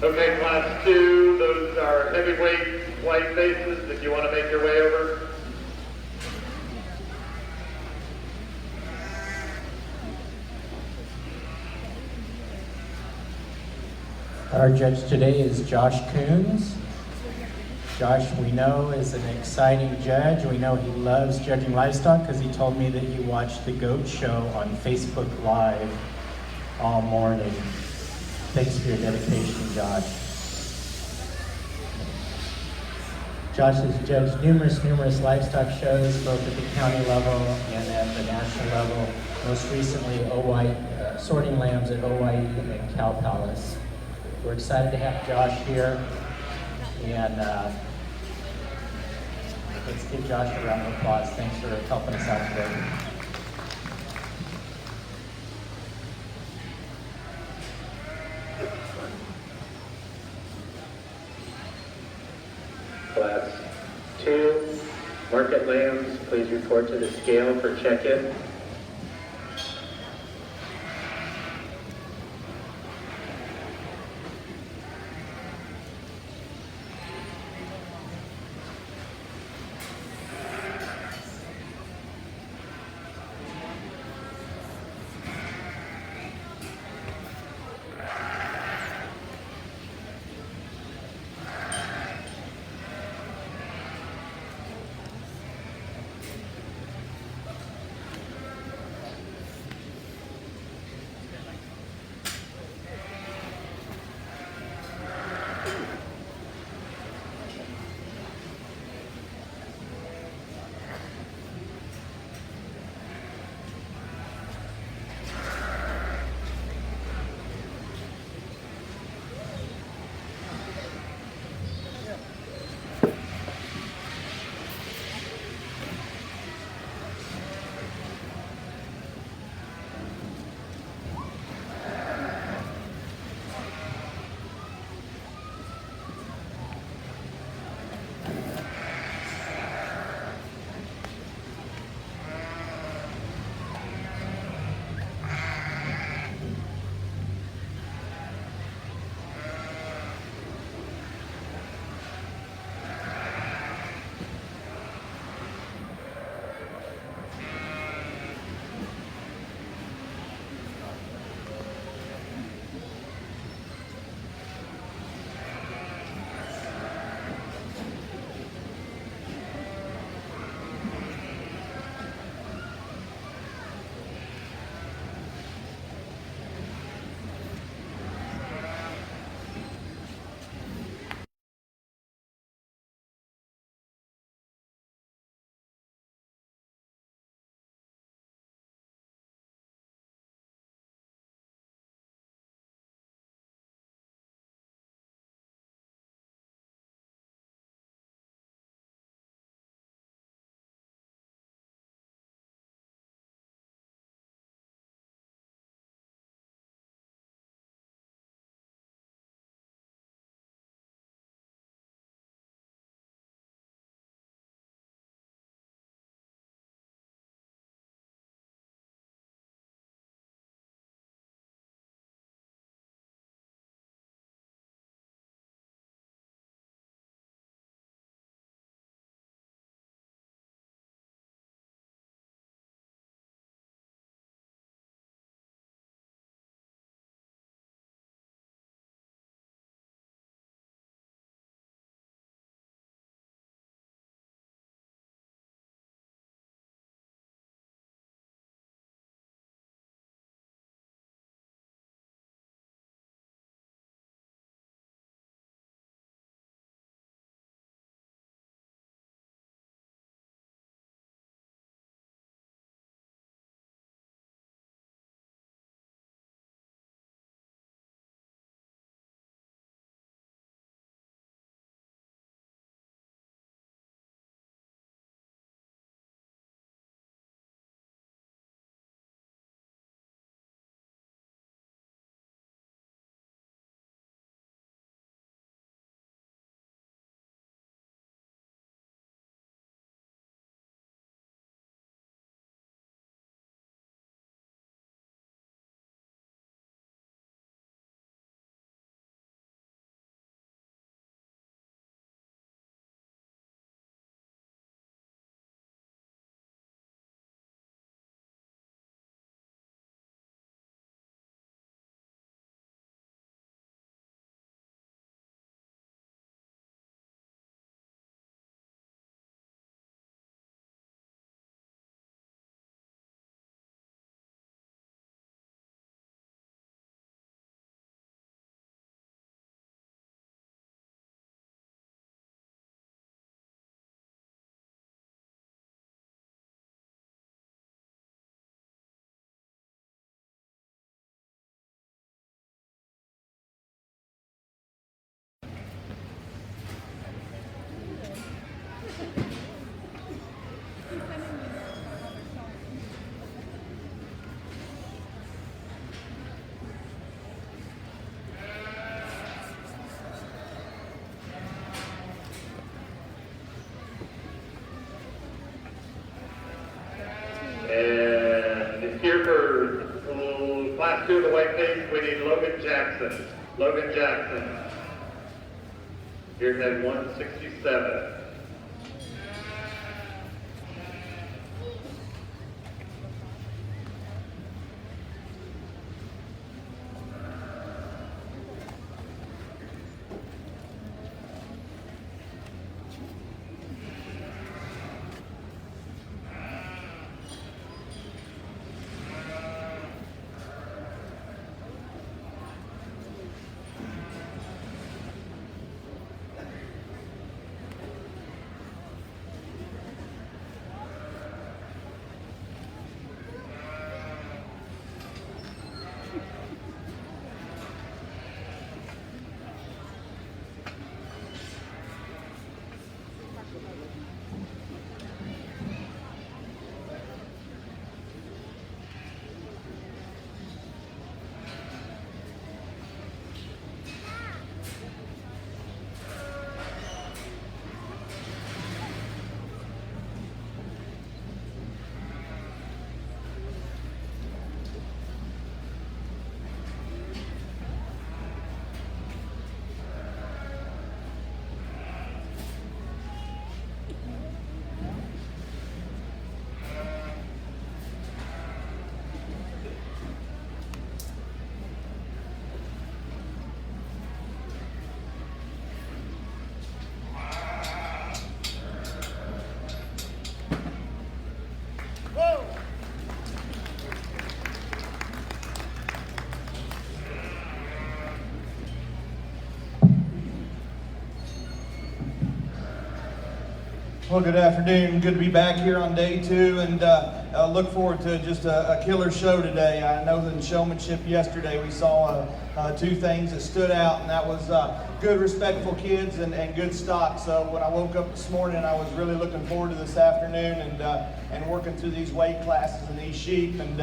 Okay, class 2, those are heavyweight white faces if you want to make your way over. Our judge today is Josh Coons. Josh, we know, is an exciting judge. We know he loves judging livestock because he told me that you watched the goat show on Facebook Live all morning. Thanks for your dedication, Josh. Josh has judged numerous livestock shows, both at the county level and at the national level. Most recently, sorting lambs at OYE and Cow Palace. We're excited to have Josh here, and let's give Josh a round of applause. Thanks for helping us out today. Class 2, market lambs, please report to the scale for check-in. And here for class 2 of the white face, we need Logan Jackson. Logan Jackson. Here's head 167. Well, good afternoon. Good to be back here on day 2, and look forward to just a killer show today. I know that in showmanship yesterday we saw 2 things that stood out, and that was good, respectful kids and good stock. So when I woke up this morning, I was really looking forward to this afternoon and working through these weight classes and these sheep. And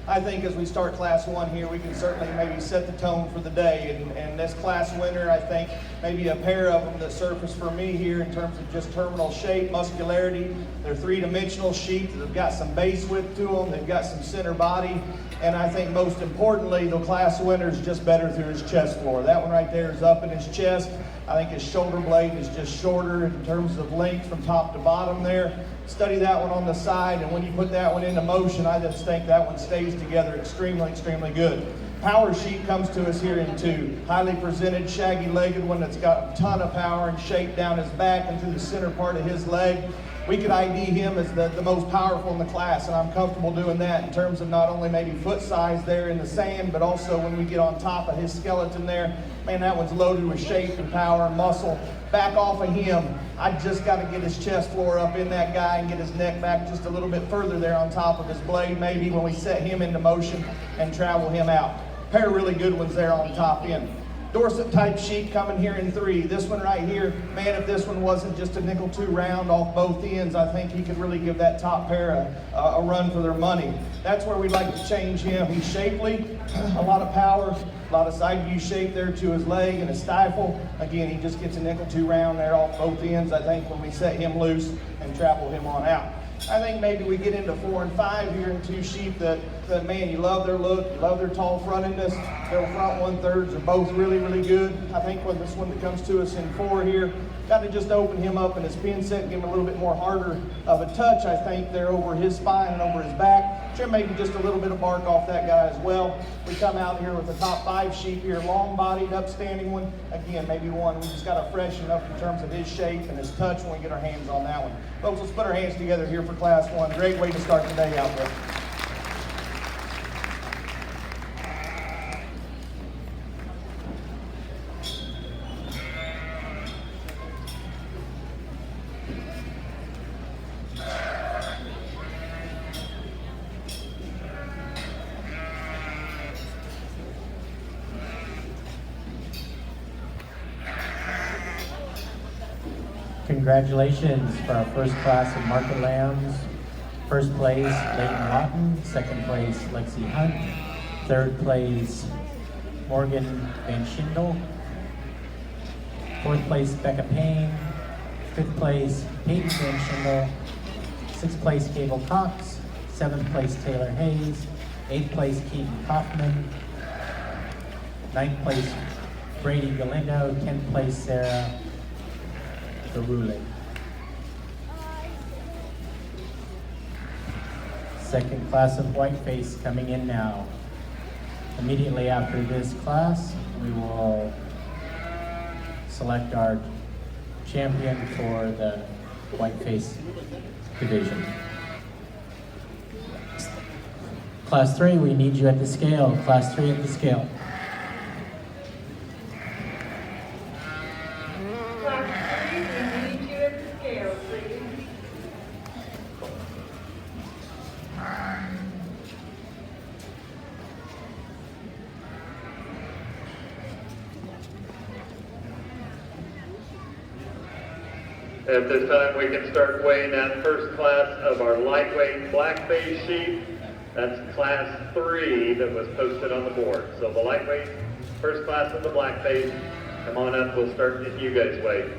I think as we start class 1 here, we can certainly maybe set the tone for the day. And this class winner, I think maybe a pair of them that surfaced for me here in terms of just terminal shape, muscularity. They're 3-dimensional sheep. They've got some base width to them. They've got some center body. And I think most importantly, the class winner is just better through his chest floor. That one right there is up in his chest. I think his shoulder blade is just shorter in terms of length from top to bottom there. Study that one on the side, and when you put that one into motion, I just think that one stays together extremely, extremely good. Power sheep comes to us here in 2. Highly presented, shaggy-legged one that's got a ton of power and shape down his back and through the center part of his leg. We could ID him as the most powerful in the class, and I'm comfortable doing that in terms of not only maybe foot size there in the sand, but also when we get on top of his skeleton there. Man, that one's loaded with shape and power and muscle. Back off of him, I just got to get his chest floor up in that guy and get his neck back just a little bit further there on top of his blade, maybe when we set him into motion and travel him out. Pair of really good ones there on the top end. Dorset type sheep coming here in 3. This one right here, man, if this one wasn't just a nickel 2 round off both ends, I think he could really give that top pair a run for their money. That's where we'd like to change him. He's shapely, a lot of power, a lot of side view shape there to his leg and his stifle. Again, he just gets a nickel 2 round there off both ends, I think, when we set him loose and travel him on out. I think maybe we get into 4 and 5 here in 2 sheep that man, you love their look, you love their tall frontiness. Their front 1/3 are both really, really good. I think with this one that comes to us in 4 here, got to just open him up in his pin set, give him a little bit more harder of a touch, I think, there over his spine and over his back. Trim maybe just a little bit of bark off that guy as well. We come out here with the top 5 sheep here, long-bodied, upstanding one. Again, maybe one we just got to freshen up in terms of his shape and his touch when we get our hands on that one. Folks, let's put our hands together here for class 1. Great way to start the day out there. Congratulations for our first class of market lambs. First place, Leighton Lawton. Second place, Lexi Hunt. Third place, Morgan Van Schindel. Fourth place, Becca Payne. Fifth place, Peyton Van Schindel. Sixth place, Gable Cox. Seventh place, Taylor Hayes. Eighth place, Keaton Kaufman. Ninth place, Brady Galindo. 10th place, Sarah Garule. Second class of whiteface coming in now. Immediately after this class, we will select our champion for the whiteface division. Class 3, we need you at the scale. Class 3 at the scale. Class 3, we need you at the scale, please. At this time, we can start weighing that first class of our lightweight blackface sheep. That's class 3 that was posted on the board. So the lightweight first class of the blackface, come on up, we'll start getting you guys weighed.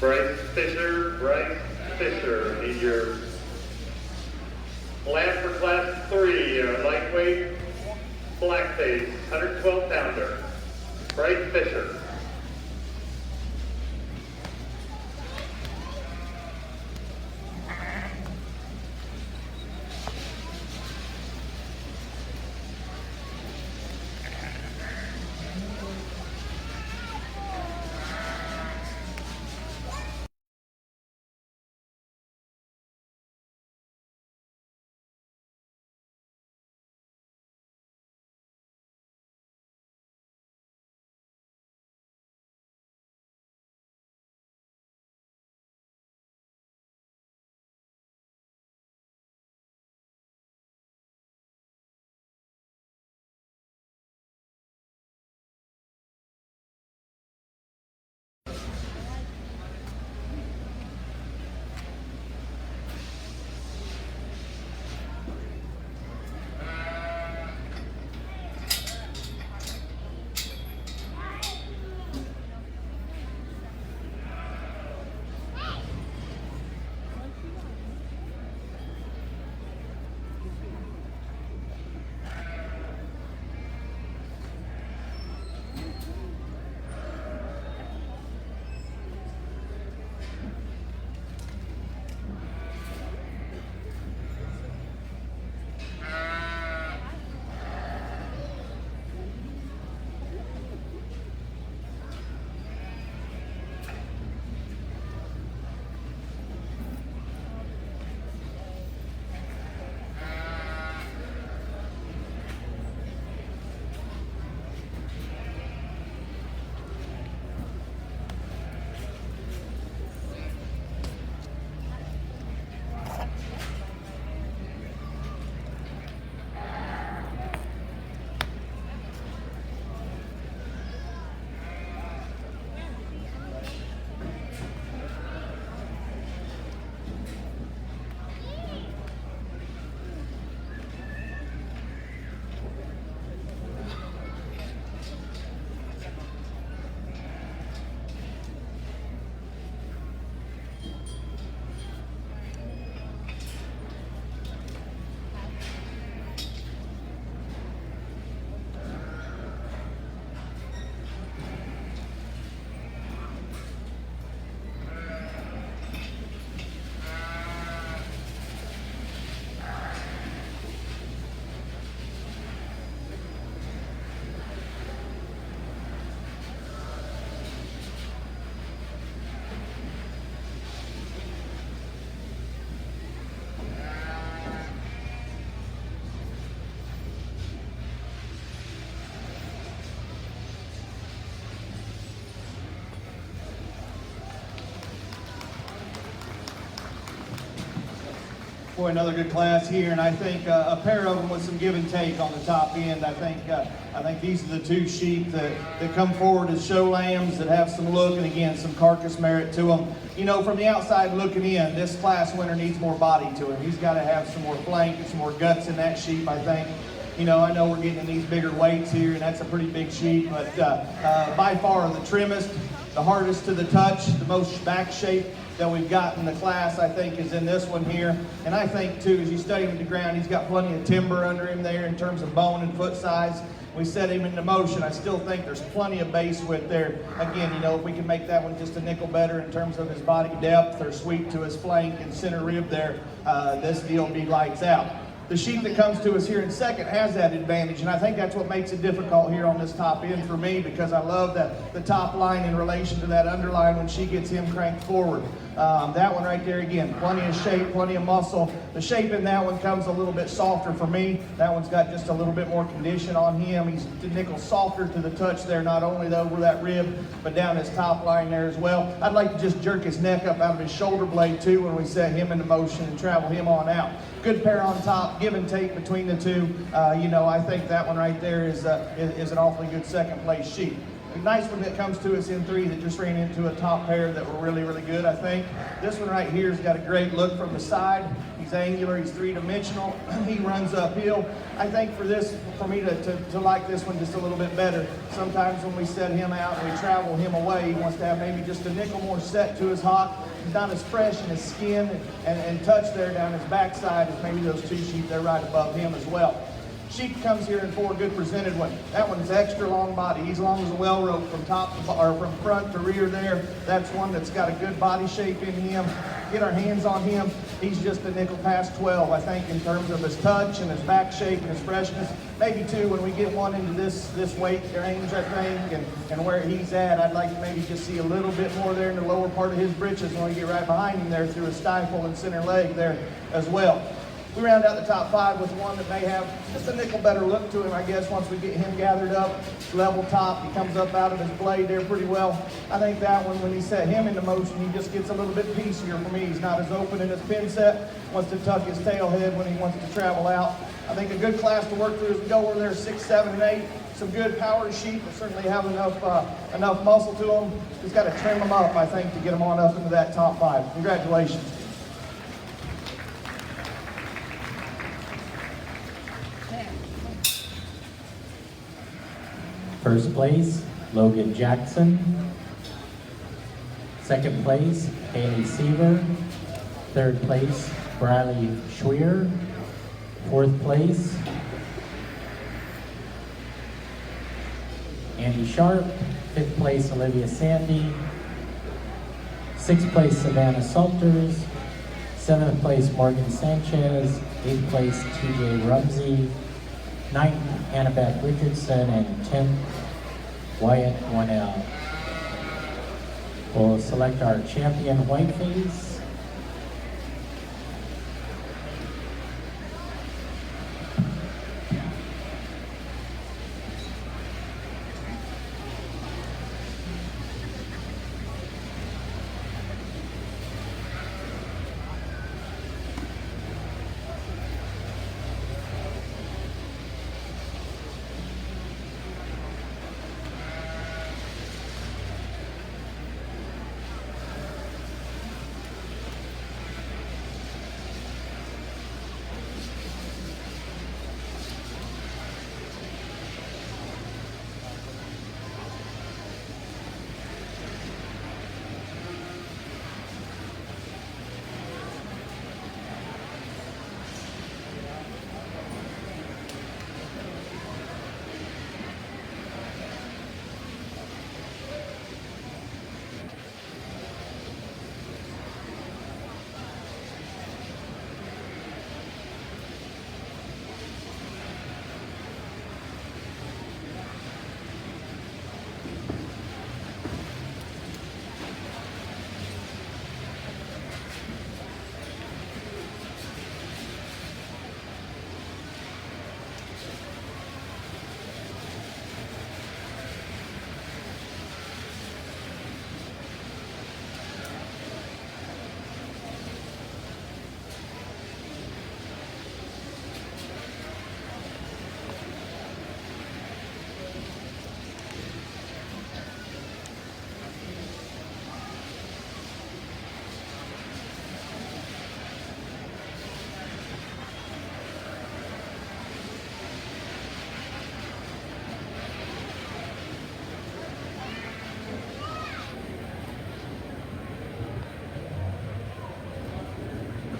Bryce Fisher, need your lamb for class 3, lightweight blackface, 112 pounder. Bryce Fisher. Boy, another good class here, and I think a pair of them with some give and take on the top end. I think these are the two sheep that come forward as show lambs that have some look, and again, some carcass merit to them. You know, from the outside looking in, this class winner needs more body to him. He's got to have some more flank and some more guts in that sheep, I think. You know, I know we're getting in these bigger weights here, and that's a pretty big sheep, but by far the trimmest, the hardest to the touch, the most back shape that we've got in the class, I think, is in this one here. And I think, too, as you study him to the ground, he's got plenty of timber under him there in terms of bone and foot size. We set him into motion. I still think there's plenty of base width there. Again, you know, if we can make that one just a nickel better in terms of his body depth or sweep to his flank and center rib there, this deal will be lights out. The sheep that comes to us here in second has that advantage, and I think that's what makes it difficult here on this top end for me, because I love the top line in relation to that underline when she gets him cranked forward. That one right there, again, plenty of shape, plenty of muscle. The shape in that one comes a little bit softer for me. That one's got just a little bit more condition on him. He's the nickel softer to the touch there, not only over that rib, but down his top line there as well. I'd like to just jerk his neck up out of his shoulder blade too when we set him into motion and travel him on out. Good pair on top, give and take between the two. You know, I think that one right there is an awfully good second place sheep. A nice one that comes to us in 3 that just ran into a top pair that were really, really good, I think. This one right here has got a great look from the side. He's angular, he's 3-dimensional, he runs uphill. I think for me to like this one just a little bit better, sometimes when we set him out and we travel him away, he wants to have maybe just a nickel more set to his hock. He's not as fresh in his skin and touch there down his backside as maybe those 2 sheep there right above him as well. Sheep comes here in 4 good presented ones. That one's extra long body. He's long as a well rope from from front to rear there. That's one that's got a good body shape in him. Get our hands on him. He's just a nickel past 12, I think, in terms of his touch and his back shape and his freshness. Maybe 2 when we get one into this weight range, I think, and where he's at. I'd like to maybe just see a little bit more there in the lower part of his britches when we get right behind him there through his stifle and center leg there as well. We round out the top 5 with one that may have just a nickel better look to him, I guess, once we get him gathered up, level top. He comes up out of his blade there pretty well. I think that one, when he set him into motion, he just gets a little bit piecier for me. He's not as open in his pin set, wants to tuck his tail head when he wants to travel out. I think a good class to work through as we go over there, 6, 7, and 8. Some good power sheep that certainly have enough muscle to them. Just got to trim them up, I think, to get them on up into that top 5. Congratulations. First place, Logan Jackson. Second place, Haley Seaver. Third place, Briley Schweer. Fourth place, Andy Sharp. Fifth place, Olivia Sandy. Sixth place, Savannah Salters. Seventh place, Morgan Sanchez. Eighth place, TJ Rumsey. 9th, Annabeth Richardson, and 10th, Wyatt 1L. We'll select our champion whiteface.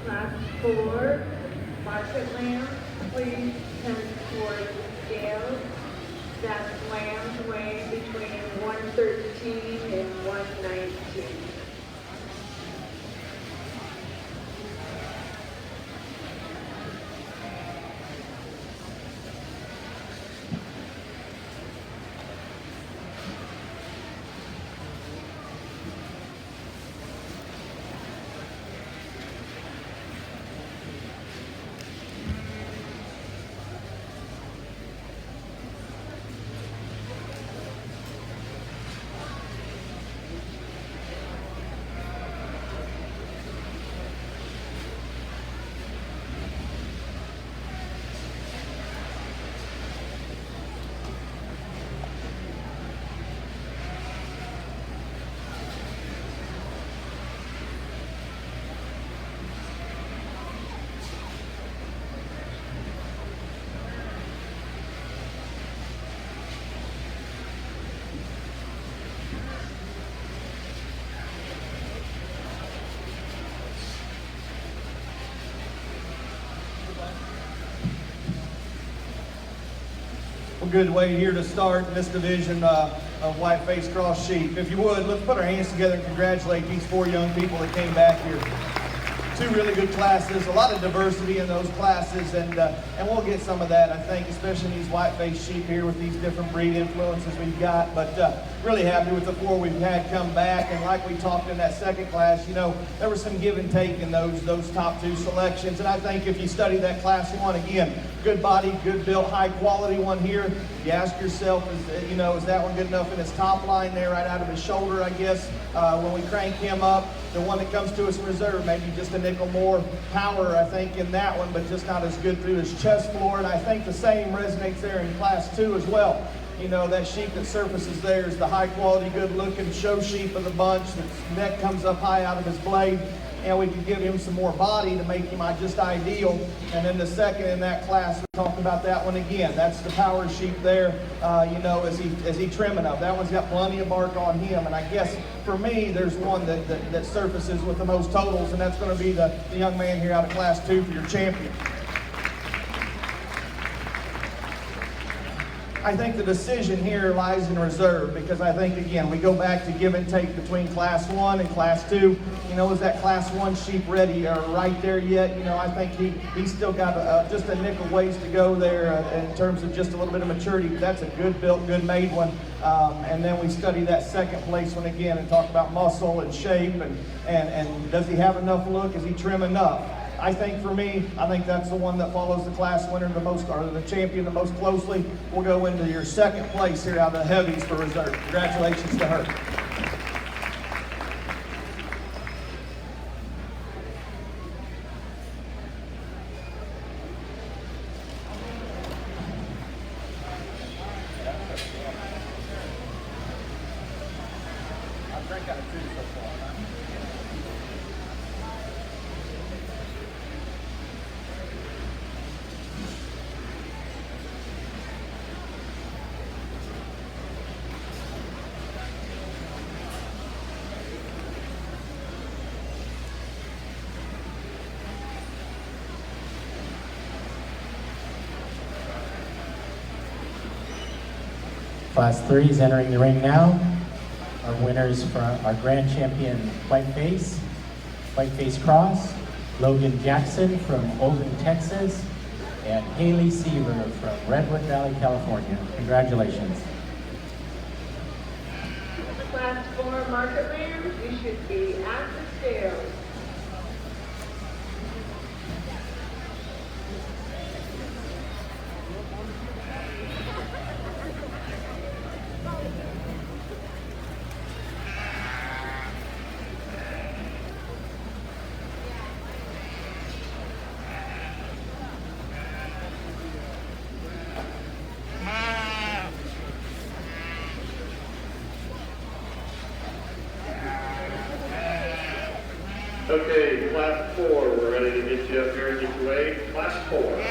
Class 4, market lamb, please come toward the scale. That's lambs weighing between 113 and 119. good way here to start this division of white-faced cross sheep. If you would, let's put our hands together and congratulate these 4 young people that came back here. 2 really good classes, a lot of diversity in those classes, and we'll get some of that, I think, especially in these white-faced sheep here with these different breed influences we've got. But really happy with the 4 we've had come back, and like we talked in that second class, you know, there was some give and take in those top 2 selections, and I think if you study that class 1 again, good body, good built, high quality one here. You ask yourself, is that one good enough in his top line there, right out of his shoulder, I guess, when we crank him up. The one that comes to us in reserve, maybe just a nickel more power, I think, in that one, but just not as good through his chest floor. And I think the same resonates there in class 2 as well. You know, that sheep that surfaces there is the high quality, good looking show sheep of the bunch. His neck comes up high out of his blade. And we could give him some more body to make him just ideal. And then the second in that class, we talked about that one again. That's the power sheep there, as he trimming up. That one's got plenty of bark on him. And I guess for me, there's one that surfaces with the most totals, and that's going to be the young man here out of class 2 for your champion. I think the decision here lies in reserve, because I think, again, we go back to give and take between class 1 and class 2. You know, is that class 1 sheep ready or right there yet? You know, I think he's still got just a nickel ways to go there in terms of just a little bit of maturity. That's a good built, good made one. And then we study that second place one again and talk about muscle and shape and does he have enough look? Is he trim enough? I think for me, I think that's the one that follows the class winner the most, or the champion the most closely. We'll go into your second place here out of the heavies for reserve. Congratulations to her. Class 3 is entering the ring now. Our winners for our grand champion whiteface cross, Logan Jackson from Olden, Texas, and Haley Seaver from Redwood Valley, California. Congratulations. Class 4 market rear, you should be at the scales. Okay, class 4, we're ready to get you up here and get you weighed. Class 4.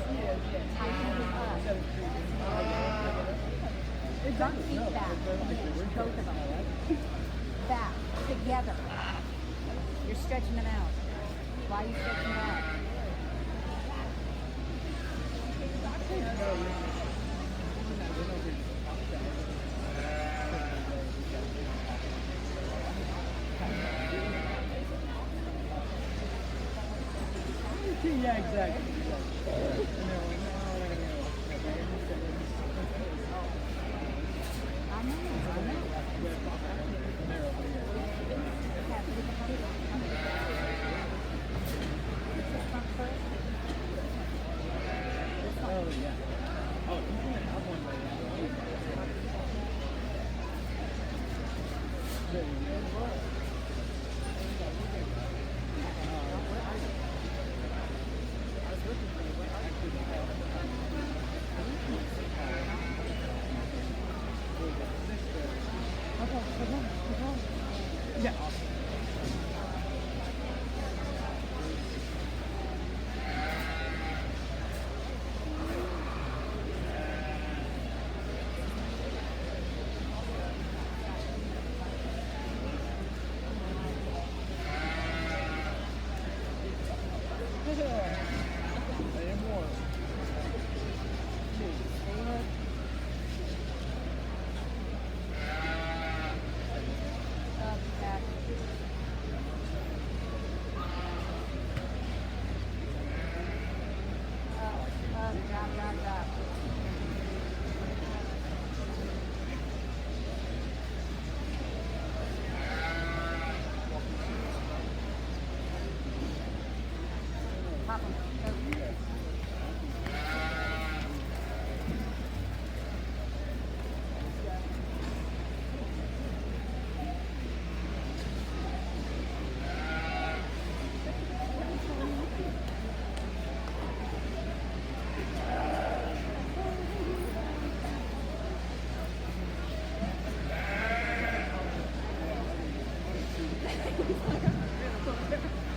Tighten it up. Front feet back. Both of them. Back. Together. You're stretching them out. Why are you stretching them out? Yeah, exactly. Yeah. Pop 'em. Go.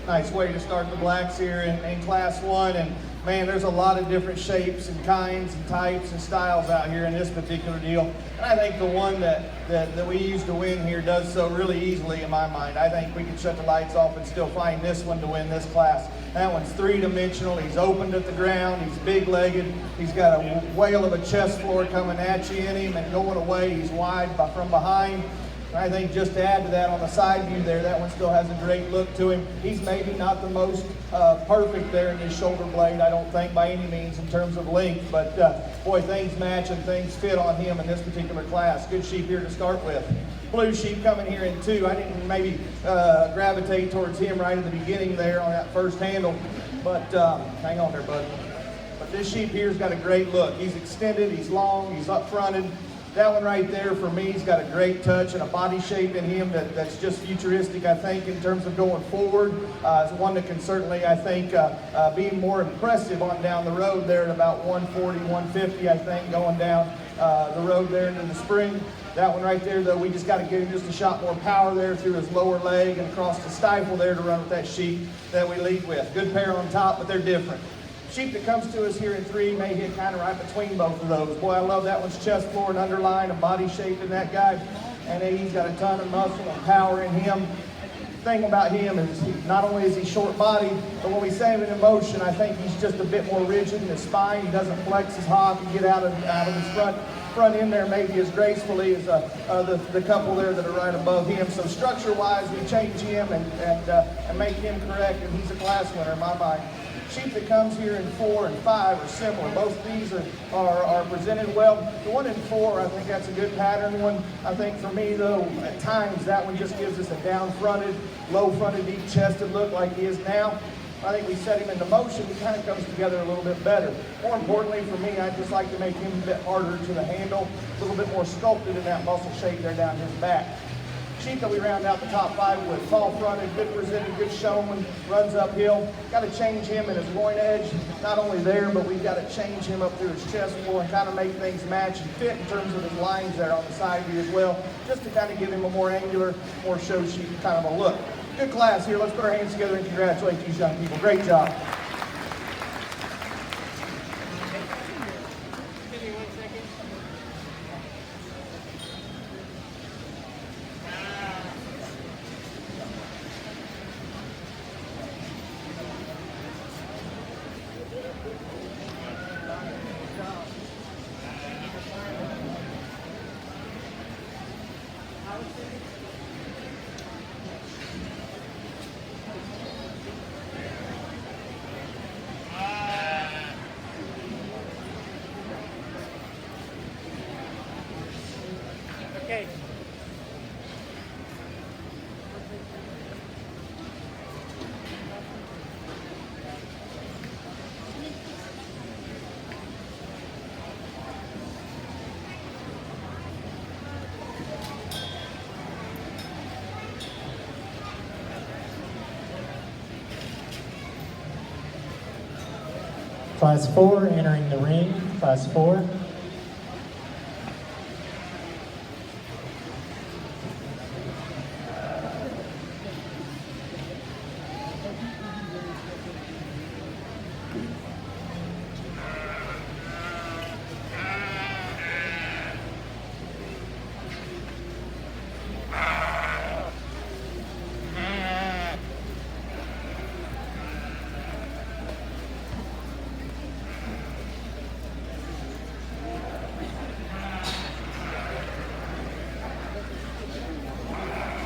Nice way to start the blacks here in Class 1. And man, there's a lot of different shapes and kinds and types and styles out here in this particular deal. And I think the one that we used to win here does so really easily in my mind. I think we can shut the lights off and still find this one to win this class. That one's three-dimensional. He's opened at the ground. He's big-legged. He's got a whale of a chest floor coming at you in him and going away. He's wide from behind. And I think just to add to that on the side view there, that one still has a great look to him. He's maybe not the most perfect there in his shoulder blade, I don't think by any means in terms of length, but boy, things match and things fit on him in this particular class. Good sheep here to start with. Blue sheep coming here in 2. I didn't maybe gravitate towards him right at the beginning there on that first handle, but hang on there, bud. But this sheep here's got a great look. He's extended, he's long, he's up fronted. That one right there for me, he's got a great touch and a body shape in him that's just futuristic, I think, in terms of going forward. It's one that can certainly, I think, be more impressive on down the road there at about 140, 150, I think, going down the road there into the spring. That one right there, though, we just got to give him just a shot more power there through his lower leg and across the stifle there to run with that sheep that we lead with. Good pair on top, but they're different. Sheep that comes to us here in 3 may hit kind of right between both of those. Boy, I love that one's chest floor and underline and body shape in that guy. And he's got a ton of muscle and power in him. The thing about him is not only is he short-bodied, but when we say him in motion, I think he's just a bit more rigid in his spine. He doesn't flex his hop and get out of his front end there maybe as gracefully as the couple there that are right above him. So structure-wise, we change him and make him correct, and he's a class winner in my mind. Sheep that comes here in 4 and 5 are similar. Both of these are presented well. The one in 4, I think that's a good pattern one. I think for me, though, at times that one just gives us a down-fronted, low-fronted, deep-chested look like he is now. I think we set him into motion, he kind of comes together a little bit better. More importantly for me, I just like to make him a bit harder to the handle, a little bit more sculpted in that muscle shape there down his back. Sheep that we round out the top 5 with, tall fronted, good presented, good showman, runs uphill. Got to change him in his loin edge, not only there, but we've got to change him up through his chest floor and kind of make things match and fit in terms of his lines there on the side view as well, just to kind of give him a more angular, more show sheep kind of a look. Good class here. Let's put our hands together and congratulate these young people. Great job. Okay. Class 4 entering the ring. Class 4.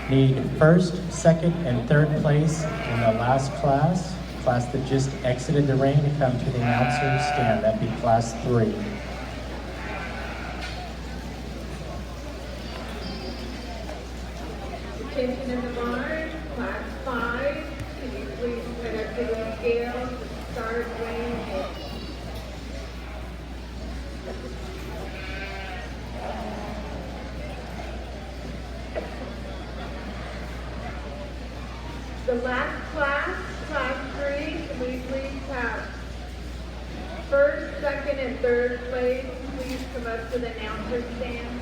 Need first, second, and third place in the last class. Class that just exited the ring to come to the announcer's stand. That'd be class 3. Attention in the barn, class 5. Can you please put up to the scale to start weighing in? The last class, class 3, can we please have first, second, and third place please come up to the announcer's stand?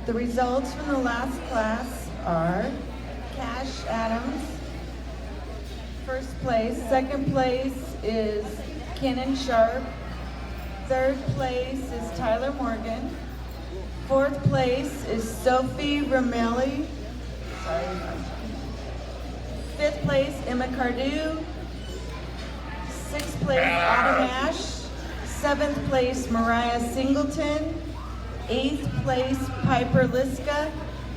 The results from the last class are Cash Adams, first place. Second place is Kenan Sharp. Third place is Tyler Morgan. Fourth place is Sophie Ramelli. Fifth place, Emma Cardew. Sixth place, Autumn Ash. Seventh place, Mariah Singleton. Eighth place, Piper Liska.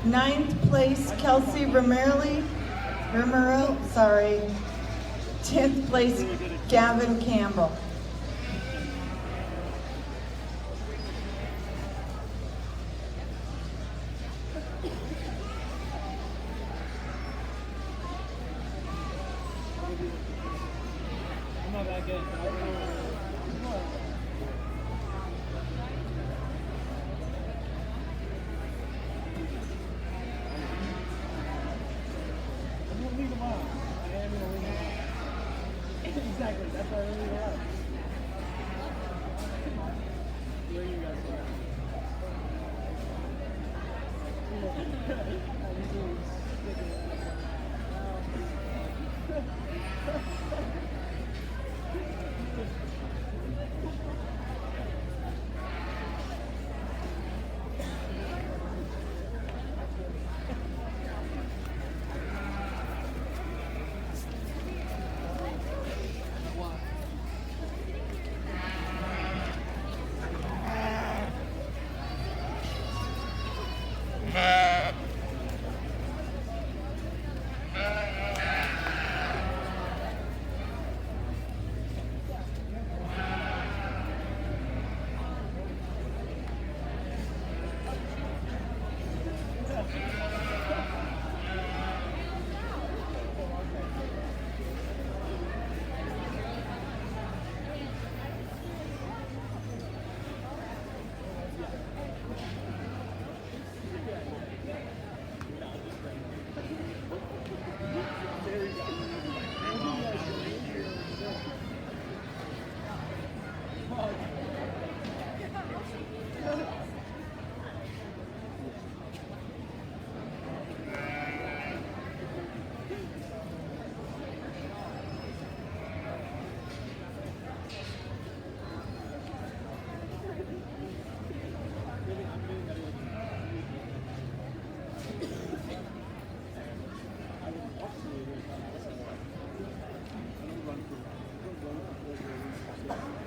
Ninth place, Kelsey Romero. 10th place, Gavin Campbell. I'm not that good. I'm gonna leave them out. I am gonna leave them out. Exactly, that's why I leave them out. Where you guys are. I usually stick it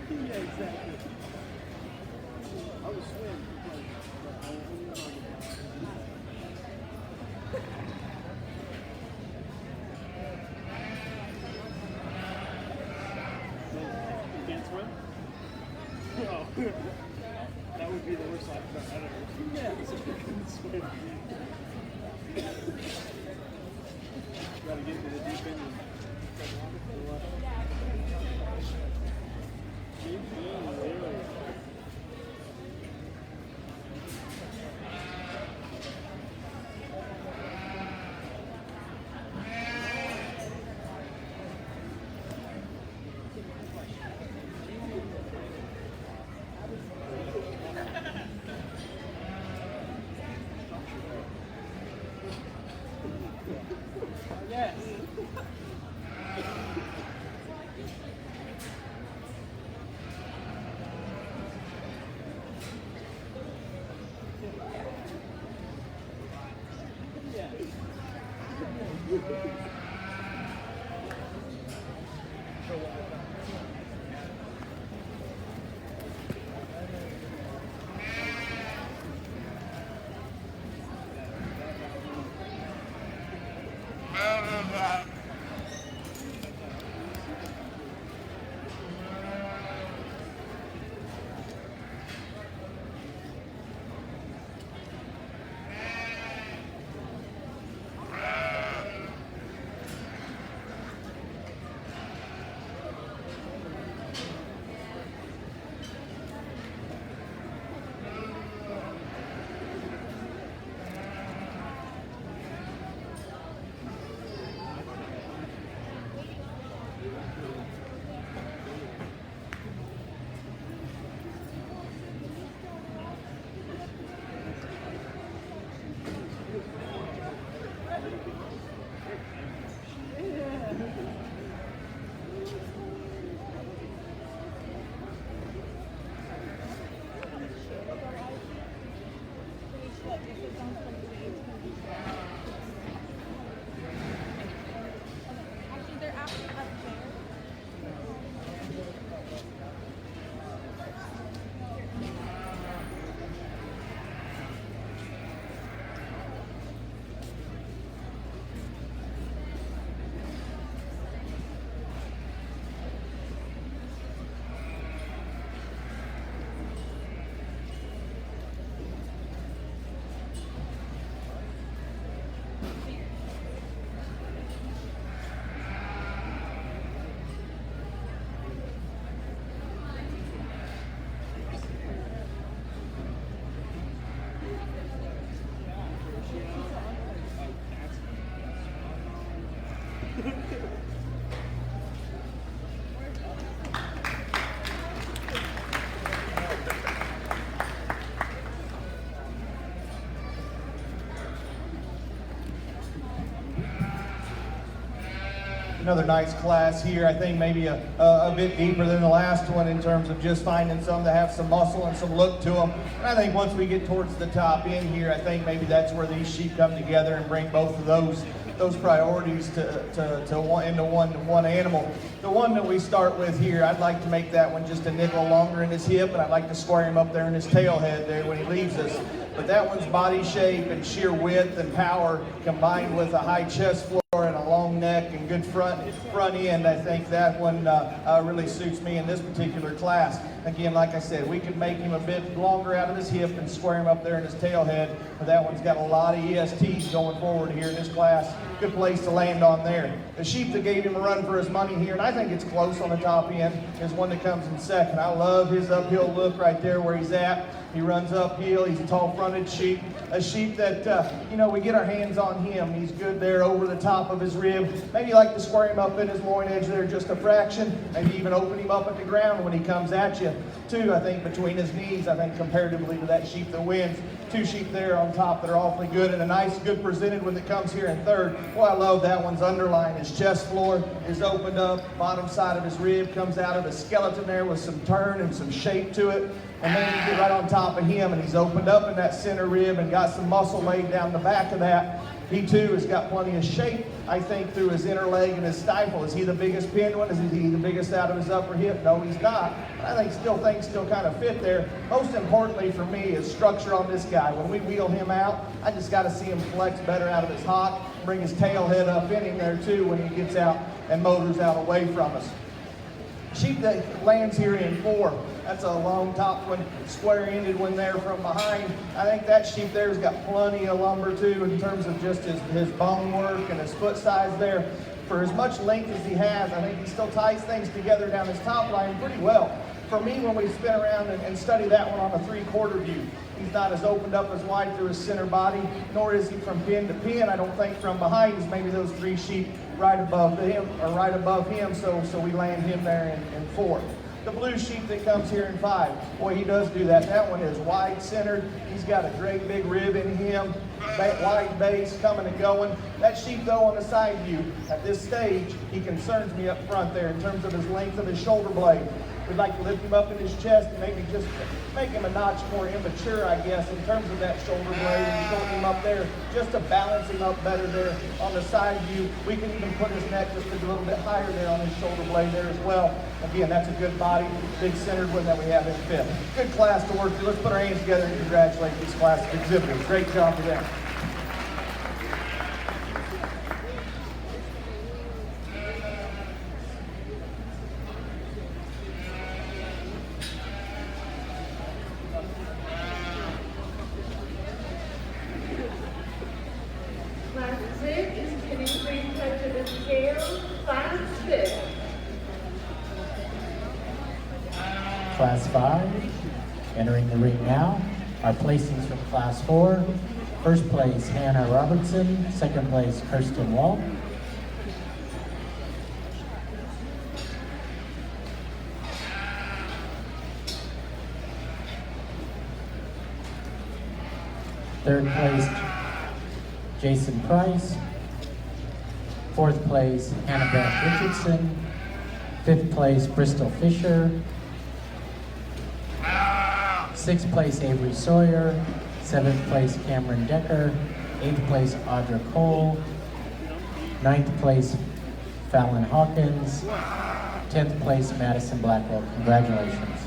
Yeah, exactly. I was sweating. You can't swim? Oh, that would be the worst I've ever. Yeah, so you couldn't swim. Gotta get to the deep end. Yes. Actually, they're actually up there. Another nice class here. I think maybe a bit deeper than the last one in terms of just finding some that have some muscle and some look to them. And I think once we get towards the top end here, I think maybe that's where these sheep come together and bring both of those priorities into one animal. The one that we start with here, I'd like to make that one just a nickel longer in his hip, and I'd like to square him up there in his tail head there when he leaves us. But that one's body shape and sheer width and power combined with a high chest floor and a long neck and good front end, I think that one really suits me in this particular class. Again, like I said, we could make him a bit longer out of his hip and square him up there in his tail head, but that one's got a lot of ESTs going forward here in this class. Good place to land on there. The sheep that gave him a run for his money here, and I think it's close on the top end, is one that comes in second. I love his uphill look right there where he's at. He runs uphill. He's a tall-fronted sheep. A sheep that, we get our hands on him. He's good there over the top of his rib. Maybe you like to square him up in his loin edge there just a fraction. Maybe even open him up at the ground when he comes at you. Two, I think, between his knees, I think, comparatively to that sheep that wins. Two sheep there on top that are awfully good, and a nice, good presented one that comes here in third. Boy, I love that one's underline. His chest floor is opened up. Bottom side of his rib comes out of his skeleton there with some turn and some shape to it. And then you get right on top of him, and he's opened up in that center rib and got some muscle laid down the back of that. He, too, has got plenty of shape, I think, through his inner leg and his stifle. Is he the biggest pinned one? Is he the biggest out of his upper hip? No, he's not. But I think things still kind of fit there. Most importantly for me is structure on this guy. When we wheel him out, I just got to see him flex better out of his hock, bring his tail head up in him there, too, when he gets out and motors out away from us. Sheep that lands here in 4, that's a long top one, square-ended one there from behind. I think that sheep there's got plenty of lumber too in terms of just his bone work and his foot size there. For as much length as he has, I think he still ties things together down his top line pretty well. For me, when we spin around and study that one on a 3/4 view, he's not as opened up as wide through his center body, nor is he from pin to pin. I don't think from behind is maybe those 3 sheep right above him, so we land him there in 4. The blue sheep that comes here in 5, boy, he does do that. That one is wide centered. He's got a great big rib in him, wide base coming and going. That sheep, though, on the side view, at this stage, he concerns me up front there in terms of his length of his shoulder blade. We'd like to lift him up in his chest and maybe just make him a notch more immature, I guess, in terms of that shoulder blade and showing him up there just to balance him up better there on the side view. We can even put his neck just a little bit higher there on his shoulder blade there as well. Again, that's a good body, big centered one that we have in 5th. Good class to work through. Let's put our hands together and congratulate these class of exhibitors. Great job to them. Class 6 is Can you please touch of the scale? Class 6. Class 5, entering the ring now. Our placings from Class 4. First place, Hannah Robertson. Second place, Kirsten Wall. Third place, Jason Price. Fourth place, Annabeth Richardson. Fifth place, Bristol Fisher. Sixth place, Avery Sawyer. 7th place Cameron Decker, 8th place Audra Cole, 9th place Fallon Hawkins, 10th place Madison Blackwell. Congratulations.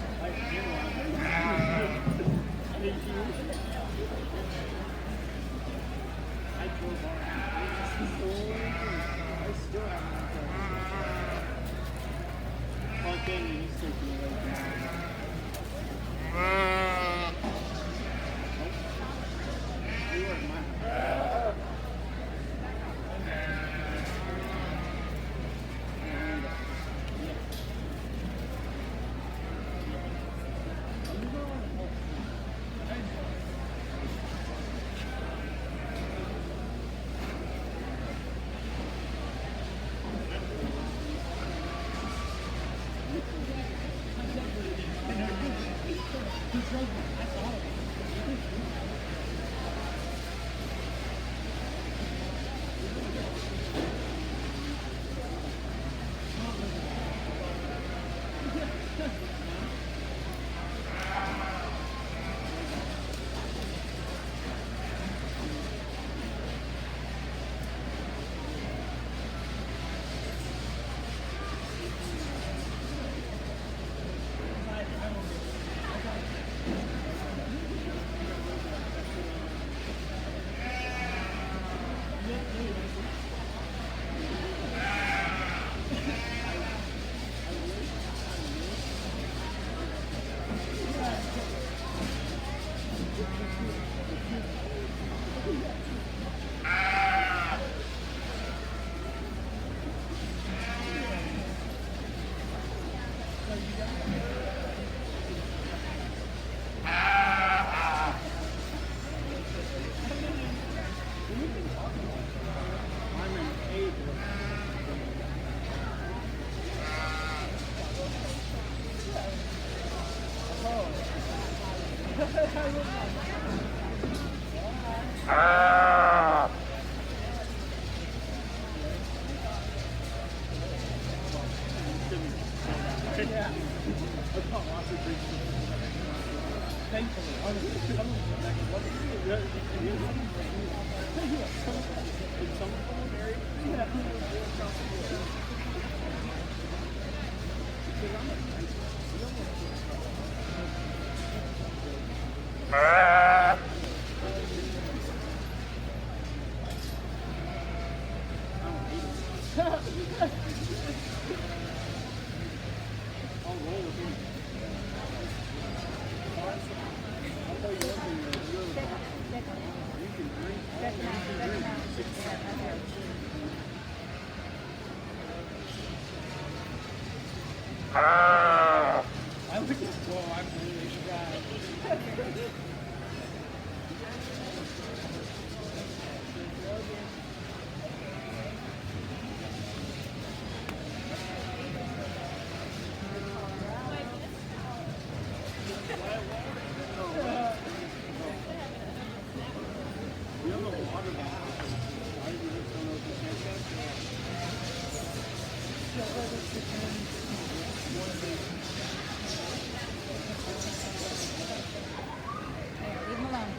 Leave him alone.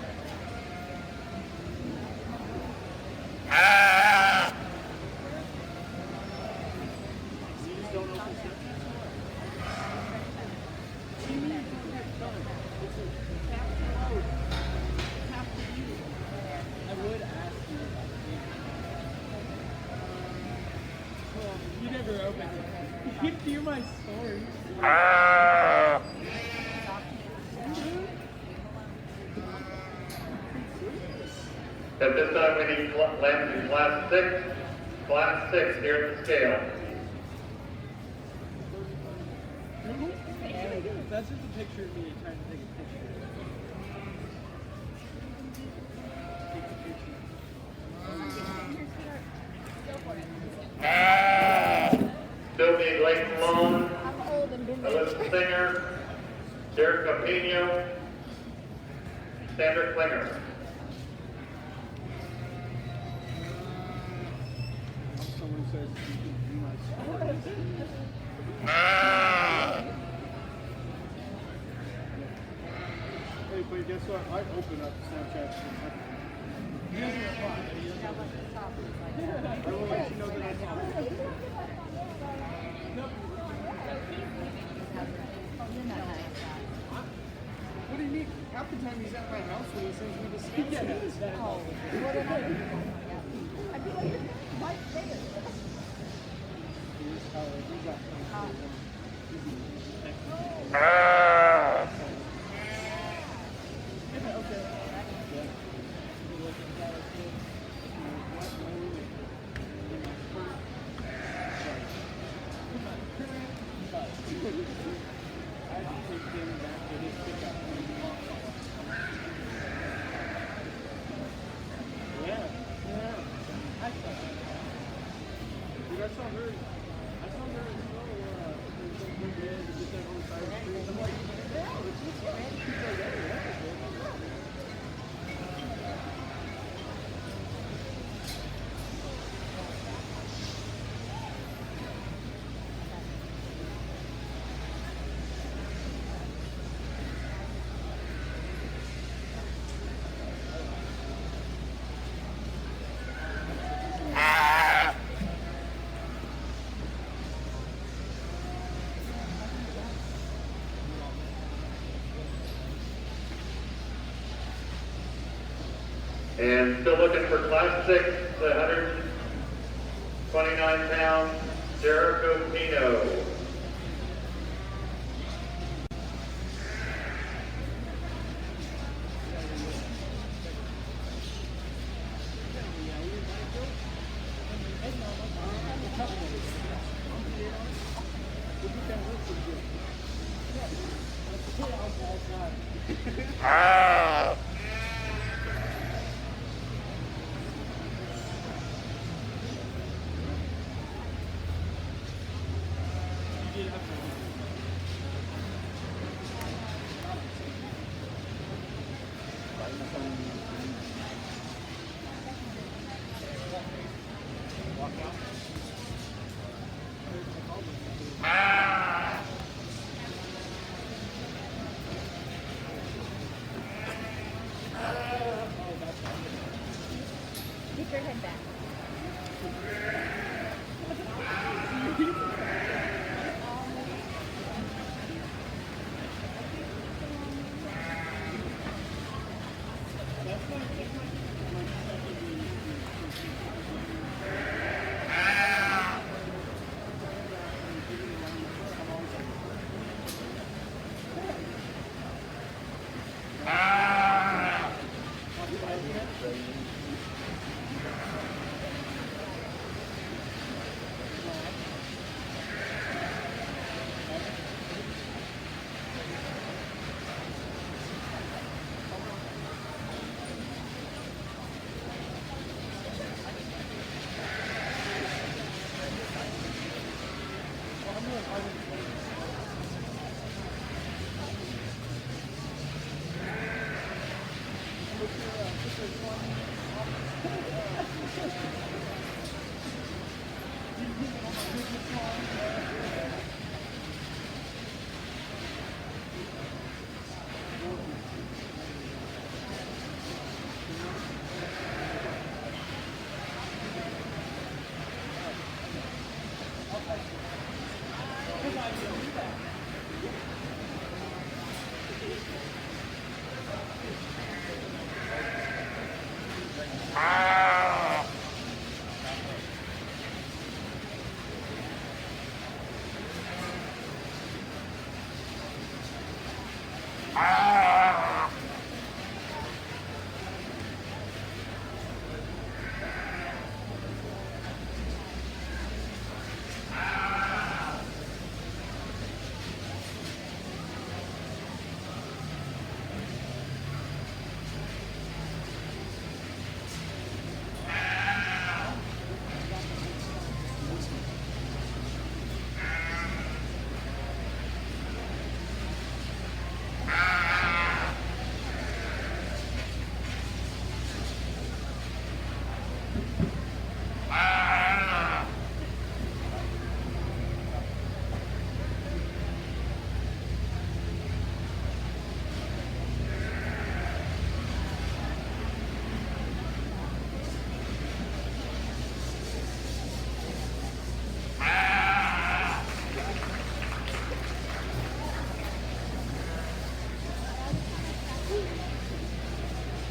I would ask you. Well, you never opened it. You hear my story. At this time, we need lambs in class 6 here at the scale. That's just a picture of me trying to take a picture. Still need Leighton Long, I'm old and been there. Alyssa Singer, Derek Capino, Sandra Klinger. Someone says you can do my story. Hey, But guess what? I open up Snapchat. He doesn't reply. But he doesn't. Tell us the topic. I will let you know that I talked. Oh, you're not nice. What do you mean? Half the time he's at my house when he sends me the Snapchat. Oh, what am I doing? I'd be like, right there. He's I saw her. I saw her as well. Her dad just like on the side of the street. I'm like, yeah, she's ready. She's like, hey, that's good. And still looking for Class 6, the 129 pound Jericho Pino. Keep your head back.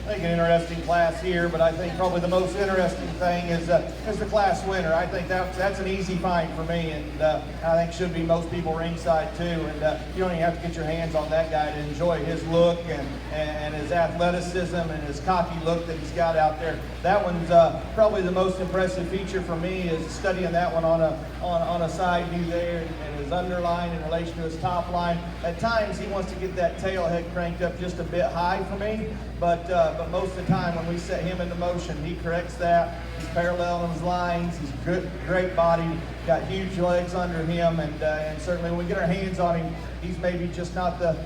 I think an interesting class here, but I think probably the most interesting thing is the class winner. I think that's an easy find for me, and I think should be most people ringside too. And you don't even have to get your hands on that guy to enjoy his look and his athleticism and his cocky look that he's got out there. That one's probably the most impressive feature for me, is studying that one on a side view there, and his underline in relation to his top line. At times he wants to get that tail head cranked up just a bit high for me, but most of the time when we set him into motion, he corrects that. He's parallel in his lines. He's good, great body, got huge legs under him, and certainly when we get our hands on him, he's maybe just not the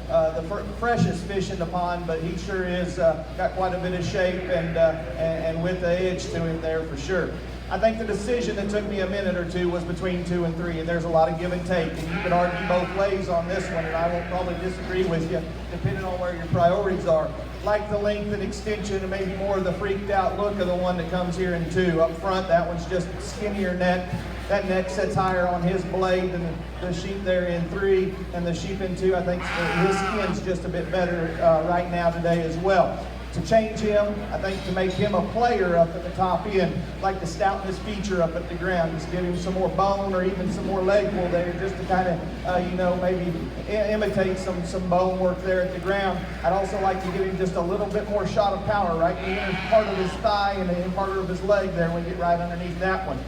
freshest fish in the pond, but he sure is got quite a bit of shape and with the edge to him there for sure. I think the decision that took me a minute or two was between 2 and 3, and there's a lot of give and take, and you can argue both ways on this one, and I won't probably disagree with you, depending on where your priorities are. Like the length and extension, and maybe more of the freaked out look of the one that comes here in 2. Up front, that one's just skinnier neck. That neck sits higher on his blade than the sheep there in 3, and the sheep in 2, I think his skin's just a bit better right now today as well. To change him, I think to make him a player up at the top end, like the stoutness feature up at the ground, just give him some more bone or even some more leg pull there, just to kind of, maybe imitate some bone work there at the ground. I'd also like to give him just a little bit more shot of power right in the inner part of his thigh and the inner part of his leg there when we get right underneath that one.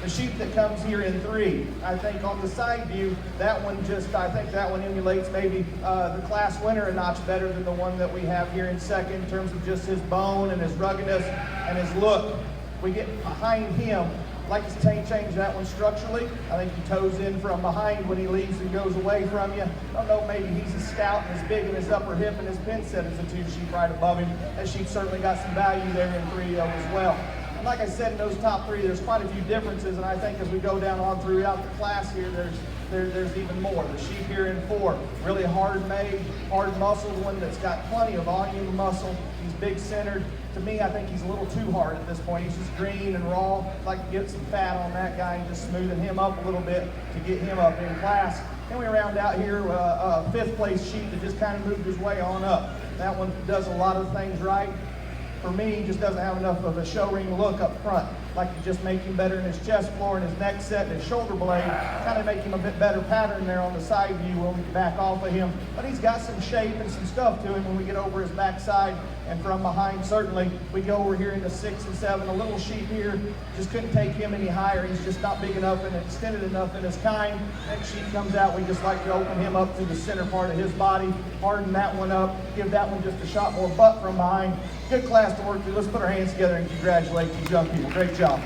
The sheep that comes here in 3, I think on the side view, I think that one emulates maybe the class winner a notch better than the one that we have here in 2nd in terms of just his bone and his ruggedness and his look. We get behind him, I'd like to change that one structurally. I think he toes in from behind when he leaves and goes away from you. I don't know, maybe he's as stout and as big in his upper hip and his pin set as the 2 sheep right above him. That sheep certainly got some value there in 3 as well. And like I said, in those top 3, there's quite a few differences, and I think as we go down on throughout the class here, there's even more. The sheep here in 4, really hard-made, hard-muscled one that's got plenty of volume of muscle. He's big-centered. To me, I think he's a little too hard at this point. He's just green and raw. I'd like to get some fat on that guy and just smoothen him up a little bit to get him up in class. Then we round out here a 5th place sheep that just kind of moved his way on up. That one does a lot of things right. For me, he just doesn't have enough of a show ring look up front. Like to just make him better in his chest floor and his neck set and his shoulder blade. Kind of make him a bit better pattern there on the side view when we back off of him. But he's got some shape and some stuff to him when we get over his backside and from behind. Certainly, we go over here into 6 and 7. A little sheep here, just couldn't take him any higher. He's just not big enough and extended enough in his kind. Next sheep comes out, we just like to open him up through the center part of his body, harden that one up, give that one just a shot more butt from behind. Good class to work through. Let's put our hands together and congratulate these young people. Great job.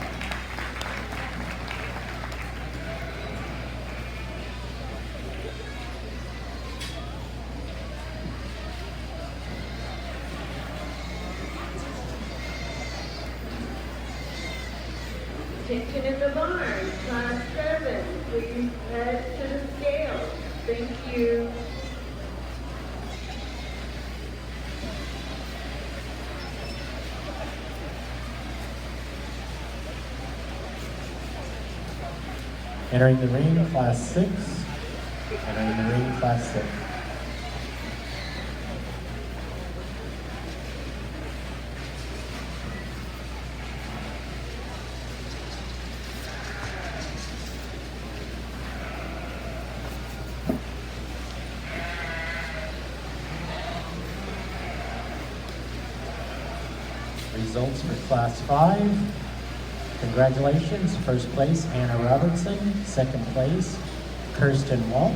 Attention in the barn, class 7, please head to the scale. Thank you. Entering the ring, class 6. Entering the ring, class 6. Results for class 5. Congratulations. First place, Anna Robertson. Second place, Kirsten Walt.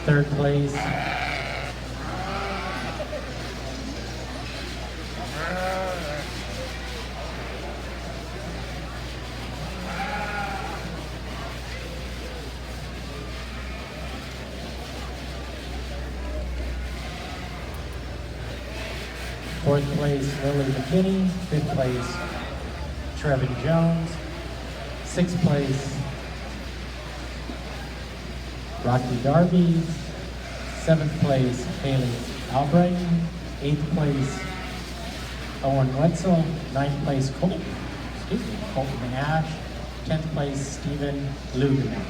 Third place, fourth place, Lily McKinney. Fifth place, Trevin Jones. Sixth place, Rocky Darby. Seventh place, Haley Albright. Eighth place, Owen Wetzel. Ninth place, Colton Ash. 10th place, Stephen Lugan.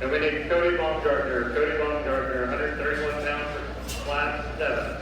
Then we need Cody Baumgartner. Cody Baumgartner, 131 pounds for class 7.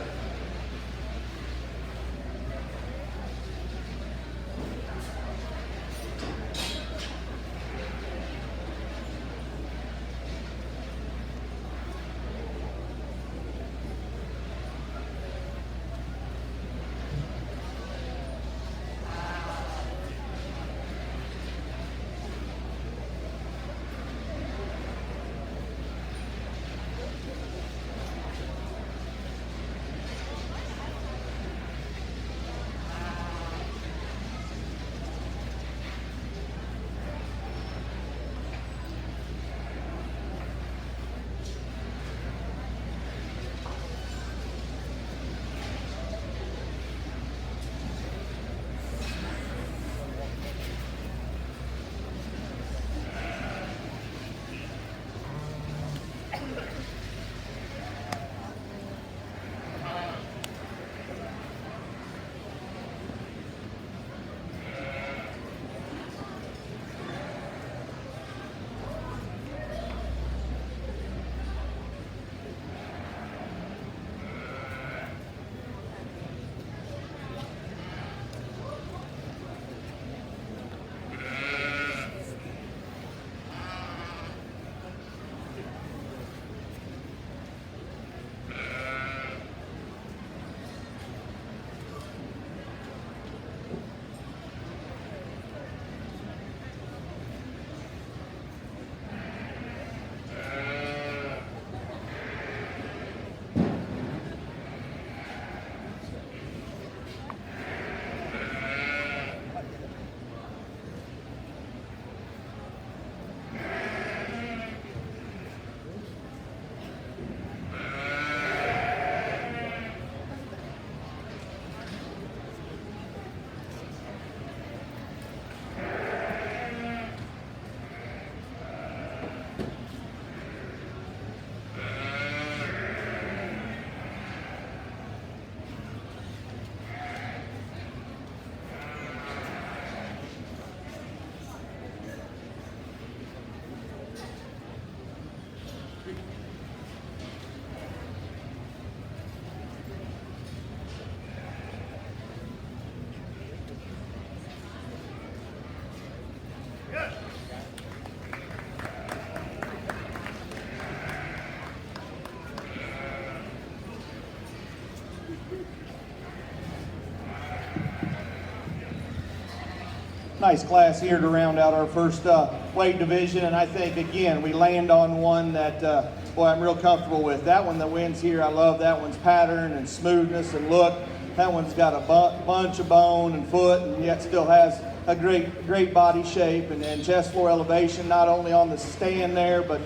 Nice class here to round out our first weight division, and I think again we land on one that boy, I'm real comfortable with. That one that wins here, I love that one's pattern and smoothness and look. That one's got a bunch of bone and foot, and yet still has a great body shape and chest floor elevation, not only on the stand there, but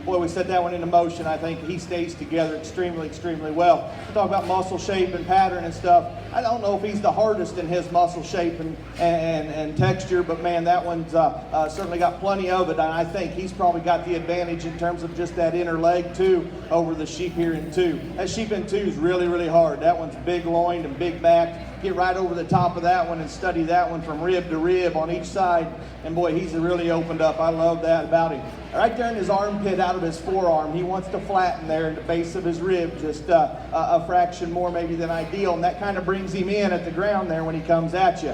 boy, we set that one into motion. I think he stays together extremely well. We talk about muscle shape and pattern and stuff. I don't know if he's the hardest in his muscle shape and texture, but man, that one's certainly got plenty of it, and I think he's probably got the advantage in terms of just that inner leg too over the sheep here in 2. That sheep in 2 is really hard. That one's big loined and big backed. Get right over the top of that one and study that one from rib to rib on each side, and boy, he's really opened up. I love that about him. Right there in his armpit out of his forearm, he wants to flatten there in the base of his rib just a fraction more maybe than ideal, and that kind of brings him in at the ground there when he comes at you.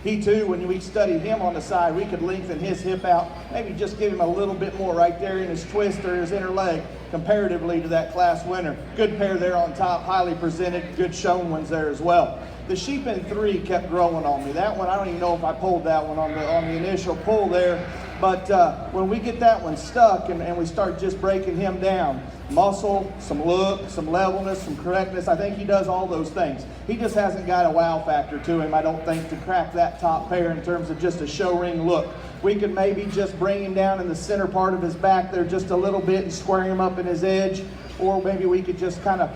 He too, when we studied him on the side, we could lengthen his hip out, maybe just give him a little bit more right there in his twist or his inner leg comparatively to that class winner. Good pair there on top, highly presented, good shown ones there as well. The sheep in 3 kept growing on me. That one, I don't even know if I pulled that one on the initial pull there, but when we get that one stuck and we start just breaking him down, muscle, some look, some levelness, some correctness, I think he does all those things. He just hasn't got a wow factor to him, I don't think, to crack that top pair in terms of just a show ring look. We could maybe just bring him down in the center part of his back there just a little bit and square him up in his edge, or maybe we could just kind of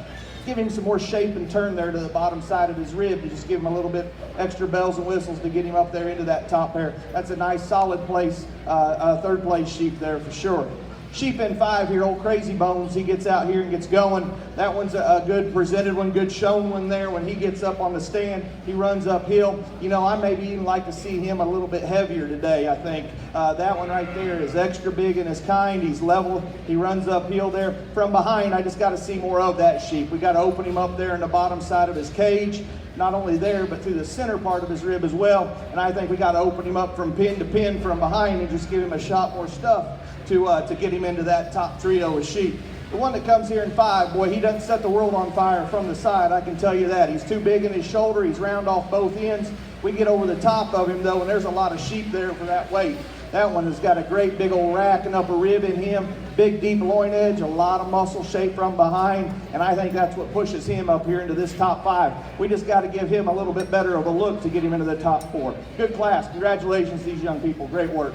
give him some more shape and turn there to the bottom side of his rib to just give him a little bit extra bells and whistles to get him up there into that top pair. That's a nice solid place, third place sheep there for sure. Sheep in 5 here, old Crazy Bones, he gets out here and gets going. That one's a good presented one, good shown one there. When he gets up on the stand, he runs uphill. You know, I maybe even like to see him a little bit heavier today, I think. That one right there is extra big in his kind. He's level. He runs uphill there. From behind, I just got to see more of that sheep. We got to open him up there in the bottom side of his cage. Not only there, but through the center part of his rib as well. And I think we got to open him up from pin to pin from behind and just give him a shot more stuff to get him into that top trio of sheep. The one that comes here in 5, boy, he doesn't set the world on fire from the side, I can tell you that. He's too big in his shoulder. He's round off both ends. We get over the top of him, though, and there's a lot of sheep there for that weight. That one has got a great big old rack and upper rib in him, big deep loin edge, a lot of muscle shape from behind, and I think that's what pushes him up here into this top 5. We just got to give him a little bit better of a look to get him into the top 4. Good class. Congratulations to these young people. Great work.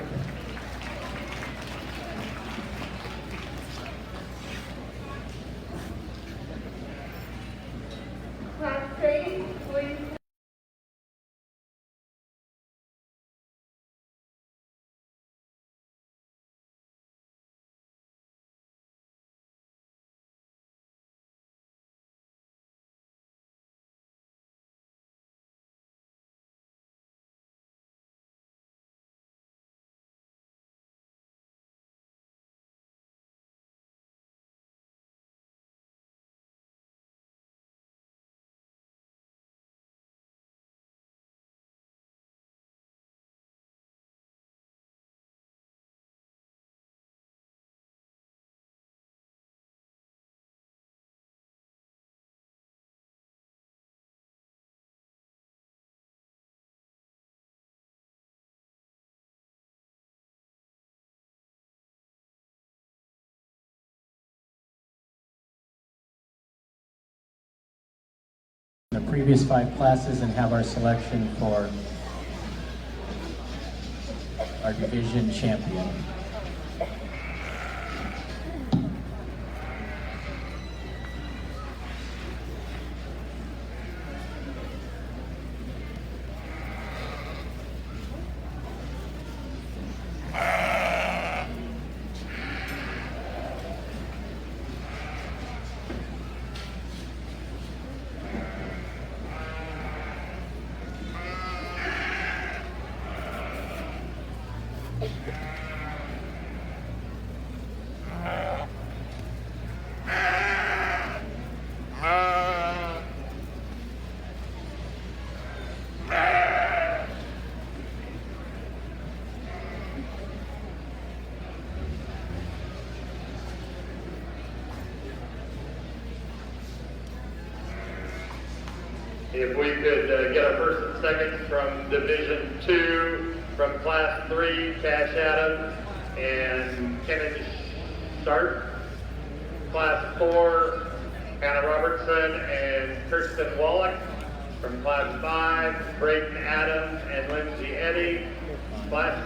Class 8, please. The previous 5 classes and have our selection for our division champion. If we could get our first and seconds from Division 2, from Class 3, Cash Adams and Kennedy Sharp. Class 4, Hannah Robertson and Kirsten Wallach. From Class 5, Brayton Adams and Lindsay Eddy. Class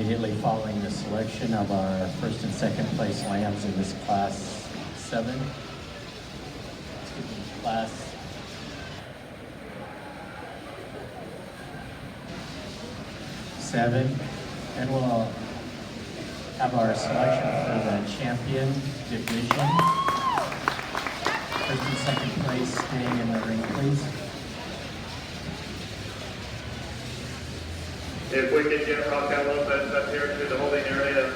Immediately following the selection of our first and second place lambs in this class 7. Class 7, and we'll have our selection for the champion division. First and second place staying in the ring, please. If we could get Raquel Lopez up here to the holding area,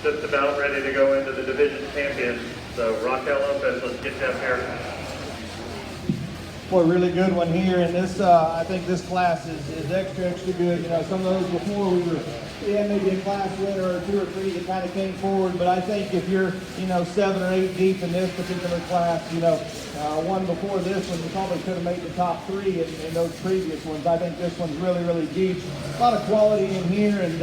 just about ready to go into the division champion. So Raquel Lopez, let's get you up here. Boy, really good one here, and this I think this class is extra good. You know, some of those before we were maybe a class winner or 2 or 3 that kind of came forward, but I think if you're 7 or 8 deep in this particular class, one before this one, you probably could have made the top 3 in those previous ones. I think this one's really deep. A lot of quality in here, and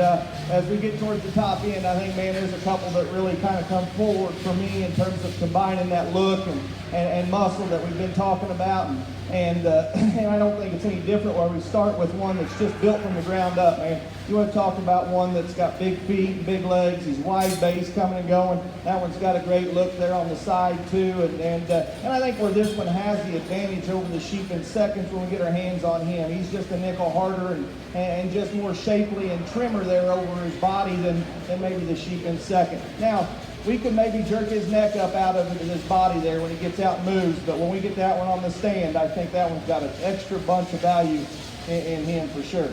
as we get towards the top end, I think, man, there's a couple that really kind of come forward for me in terms of combining that look and muscle that we've been talking about, and I don't think it's any different where we start with one that's just built from the ground up, man. You want to talk about one that's got big feet and big legs, he's wide base coming and going. That one's got a great look there on the side too, and I think where this one has the advantage over the sheep in seconds when we get our hands on him. He's just a nickel harder and just more shapely and trimmer there over his body than maybe the sheep in second. Now, we could maybe jerk his neck up out of his body there when he gets out and moves, but when we get that one on the stand, I think that one's got an extra bunch of value in him for sure.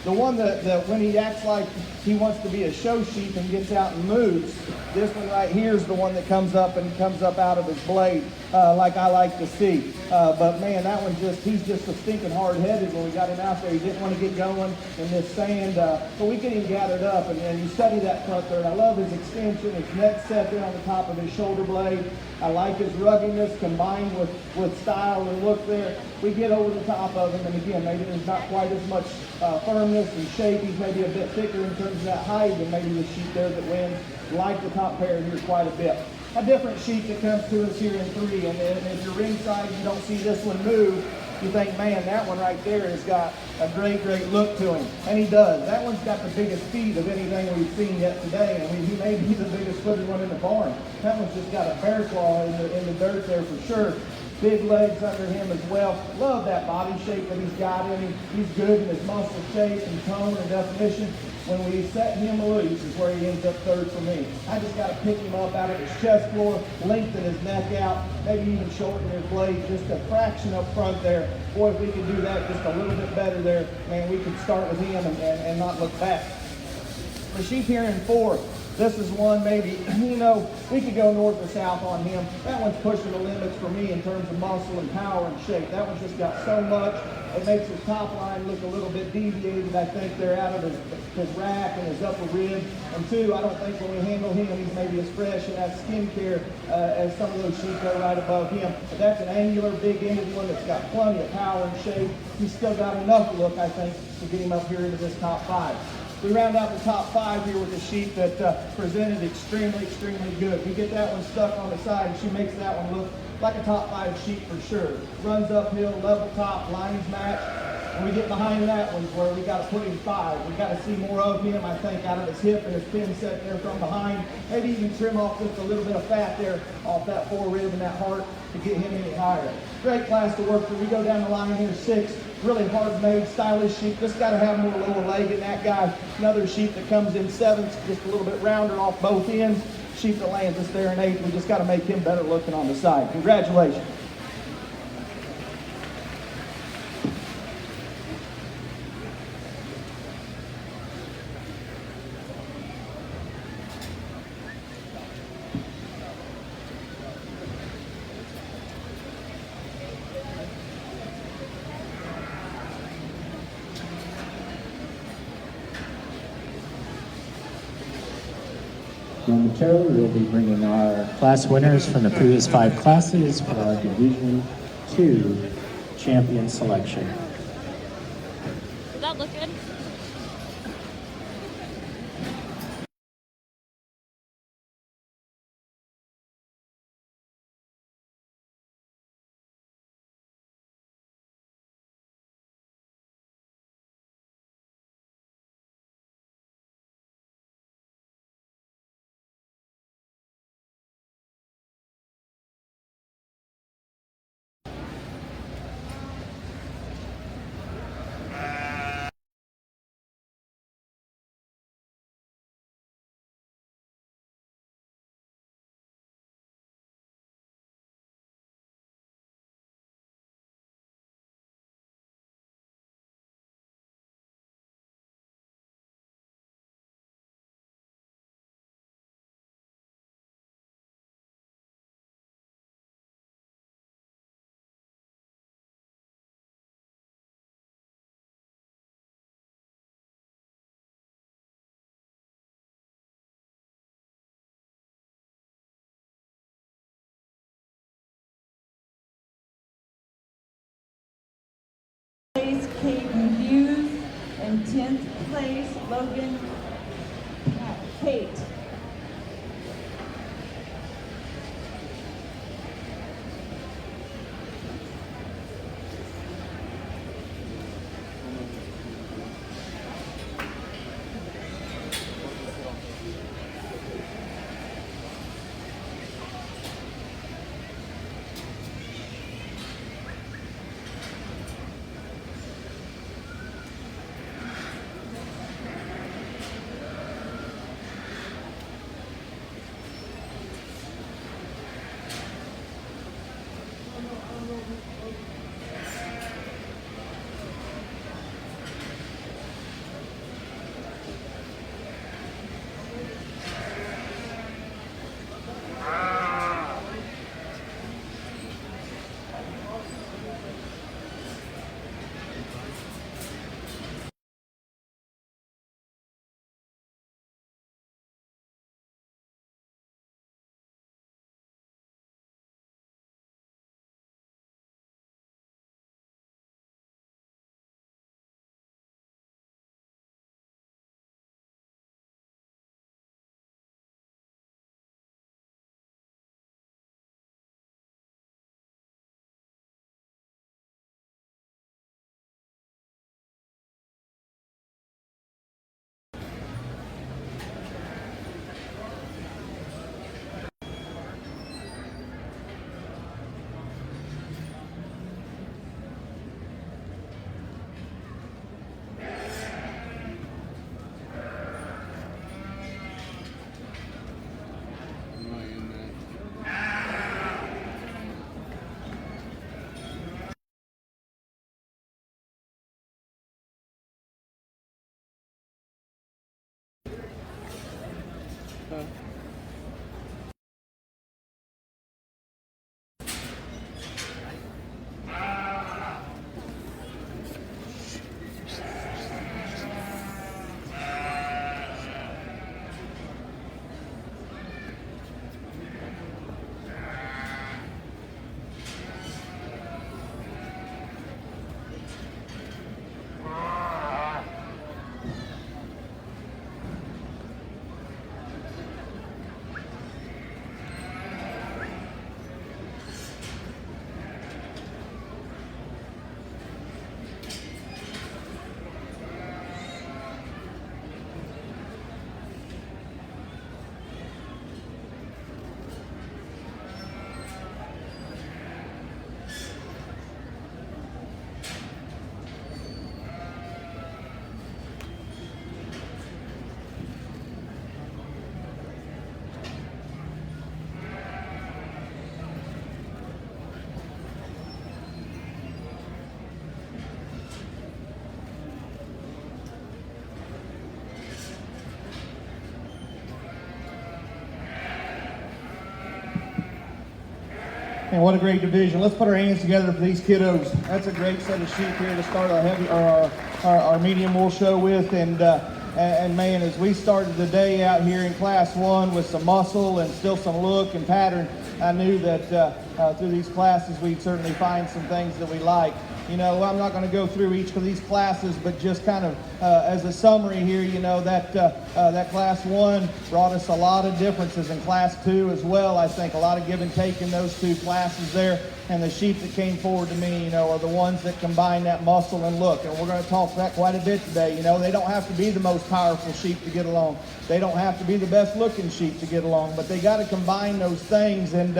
The one that when he acts like he wants to be a show sheep and gets out and moves, this one right here is the one that comes up out of his blade, like I like to see. But man, that one he's just so stinking hard-headed when we got him out there. He didn't want to get going in this sand, but we get him gathered up, and you study that front there. And I love his extension, his neck set there on the top of his shoulder blade. I like his ruggedness combined with style and look there. We get over the top of him, and again, maybe there's not quite as much firmness and shape. He's maybe a bit thicker in terms of that height than maybe the sheep there that wins. Like the top pair here quite a bit. A different sheep that comes to us here in 3, and if you're ringside and you don't see this one move, you think, man, that one right there has got a great look to him. And he does. That one's got the biggest feet of anything we've seen yet today. I mean, he may be the biggest footed one in the barn. That one's just got a bear claw in the dirt there for sure. Big legs under him as well. Love that body shape that he's got in him. He's good in his muscle shape and tone and definition. When we set him loose is where he ends up 3rd for me. I just got to pick him up out of his chest floor, lengthen his neck out, maybe even shorten his blade just a fraction up front there. Boy, if we could do that just a little bit better there, man, we could start with him and not look back. The sheep here in 4, this is one maybe, we could go north or south on him. That one's pushing the limits for me in terms of muscle and power and shape. That one's just got so much. It makes his top line look a little bit deviated. I think they're out of his rack and his upper rib. And 2, I don't think when we handle him, he's maybe as fresh in that skin care as some of those sheep that are right above him. But that's an angular, big-ended one that's got plenty of power and shape. He's still got enough look, I think, to get him up here into this top 5. We round out the top 5 here with a sheep that presented extremely good. We get that one stuck on the side, and she makes that one look like a top 5 sheep for sure. Runs uphill, level top, lines match. And we get behind that one where we got to put him 5. We got to see more of him, I think, out of his hip and his pin set there from behind. Maybe even trim off just a little bit of fat there off that forerib and that heart to get him any higher. Great class to work through. We go down the line here, 6. Really hard-made, stylish sheep. Just got to have more lower leg than that guy. Another sheep that comes in 7th, just a little bit rounder off both ends. Sheep that lands us there in 8th. We just got to make him better looking on the side. Congratulations. Momentarily, we'll be bringing our class winners from the previous 5 classes for our Division 2 champion selection. Does that look good? In 10th place, Logan Kate. And what a great division. Let's put our hands together for these kiddos. That's a great set of sheep here to start our heavy or our medium wool show with. And man, as we started the day out here in Class 1 with some muscle and still some look and pattern, I knew that through these classes we'd certainly find some things that we like. You know, I'm not going to go through each of these classes, but just kind of as a summary here, you know, that Class 1 brought us a lot of differences in Class 2 as well. I think a lot of give and take in those two classes there. And the sheep that came forward to me, you know, are the ones that combine that muscle and look. And we're going to talk that quite a bit today. You know, they don't have to be the most powerful sheep to get along. They don't have to be the best looking sheep to get along, but they got to combine those things. And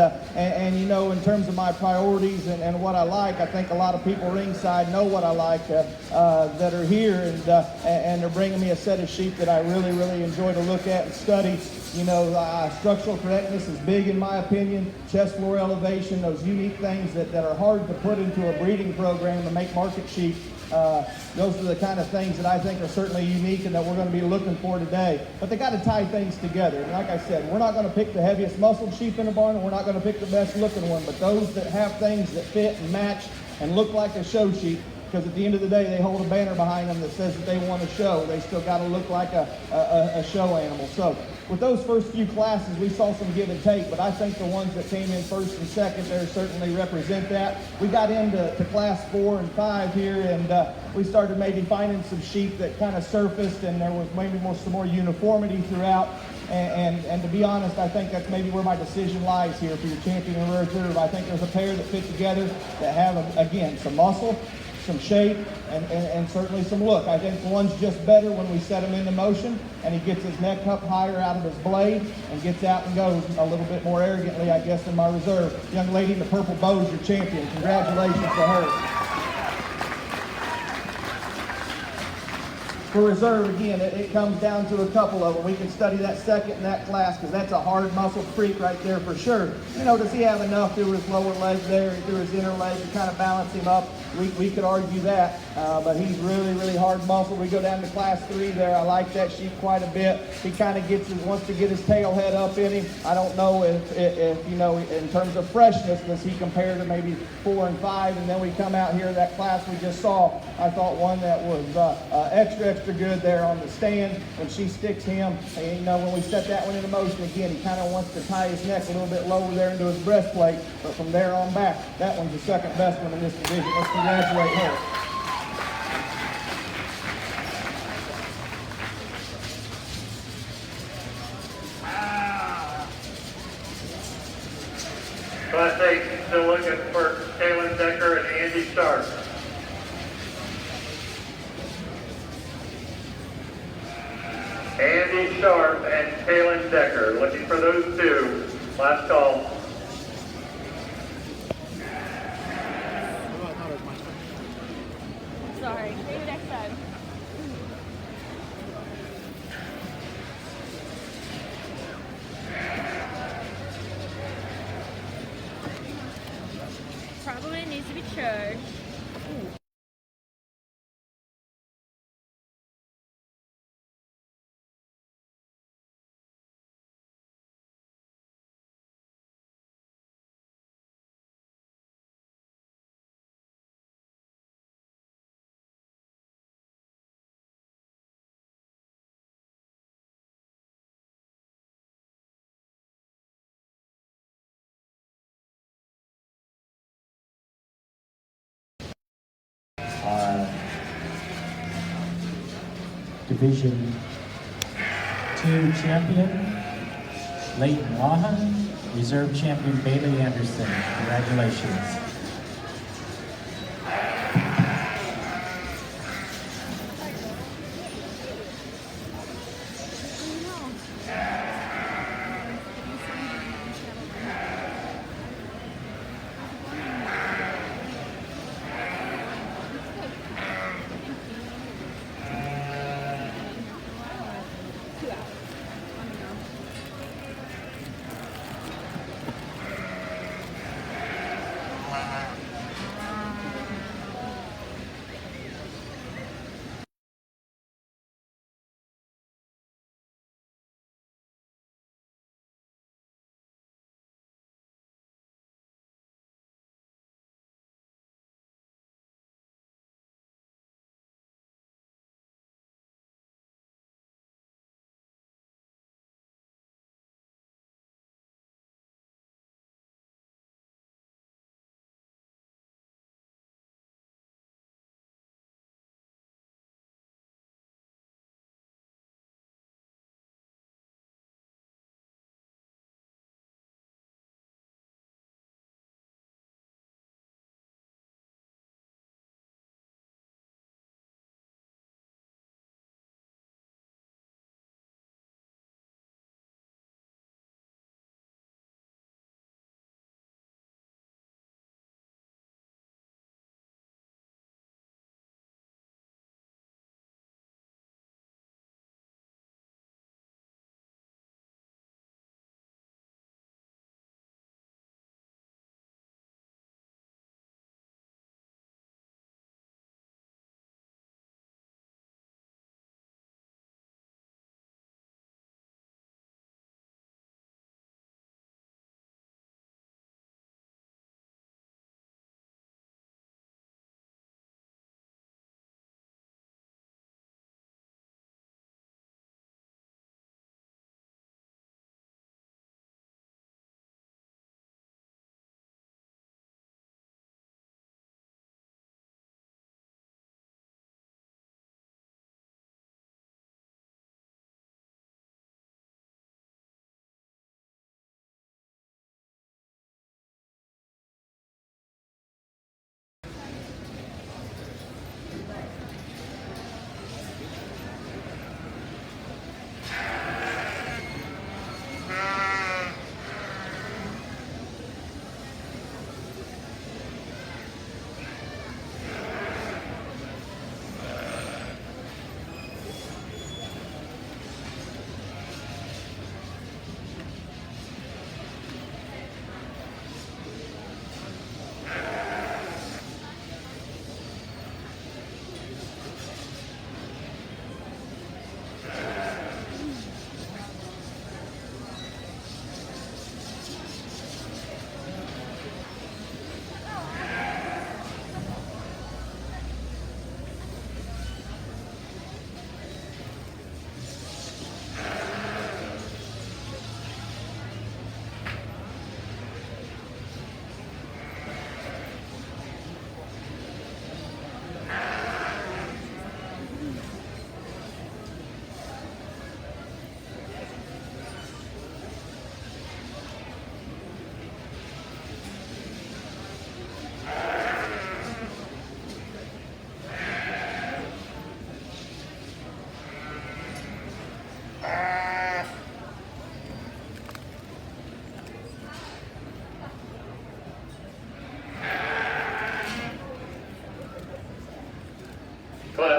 you know, in terms of my priorities and what I like, I think a lot of people ringside know what I like that are here, and they're bringing me a set of sheep that I really, really enjoy to look at and study. You know, structural correctness is big in my opinion. Chest floor elevation, those unique things that are hard to put into a breeding program to make market sheep. Those are the kind of things that I think are certainly unique and that we're going to be looking for today. But they got to tie things together. And like I said, we're not going to pick the heaviest muscled sheep in the barn, and we're not going to pick the best looking one. But those that have things that fit and match and look like a show sheep, because at the end of the day, they hold a banner behind them that says that they want a show. They still got to look like a show animal. So with those first few classes, we saw some give and take, but I think the ones that came in first and second there certainly represent that. We got into Class 4 and 5 here, and we started maybe finding some sheep that kind of surfaced, and there was maybe some more uniformity throughout. And to be honest, I think that's maybe where my decision lies here for your champion and reserve. I think there's a pair that fit together that have, again, some muscle, some shape, and certainly some look. I think one's just better when we set him into motion, and he gets his neck up higher out of his blade and gets out and goes a little bit more arrogantly, I guess, than my reserve. Young lady in the purple bow is your champion. Congratulations to her. For reserve, again, it comes down to a couple of them. We can study that second in that class because that's a hard muscle freak right there for sure. You know, does he have enough through his lower leg there and through his inner leg to kind of balance him up? We could argue that, but he's really, really hard muscle. We go down to class 3 there. I like that sheep quite a bit. He kind of wants to get his tail head up in him. I don't know if you know, in terms of freshness, does he compare to maybe 4 and 5? And then we come out here, that class we just saw, I thought one that was extra good there on the stand when she sticks him. And you know, when we set that one into motion again, he kind of wants to tie his neck a little bit lower there into his breastplate, but from there on back, that one's the second best one in this division. Let's congratulate her. Class 8, still looking for Kaylin Decker and Andy Sharp. Andy Sharp and Kaylin Decker, looking for those two. Last call. Sorry. Maybe next time. Probably needs to be charged. Our Division 2 champion, Leighton Wahan, reserve champion Bailey Anderson. Congratulations.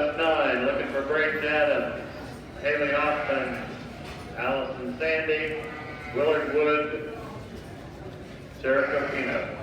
Class 9, looking for Brayden Adams, Haley Hoffman, Allison Sandy, Willard Wood, Jericho Pino.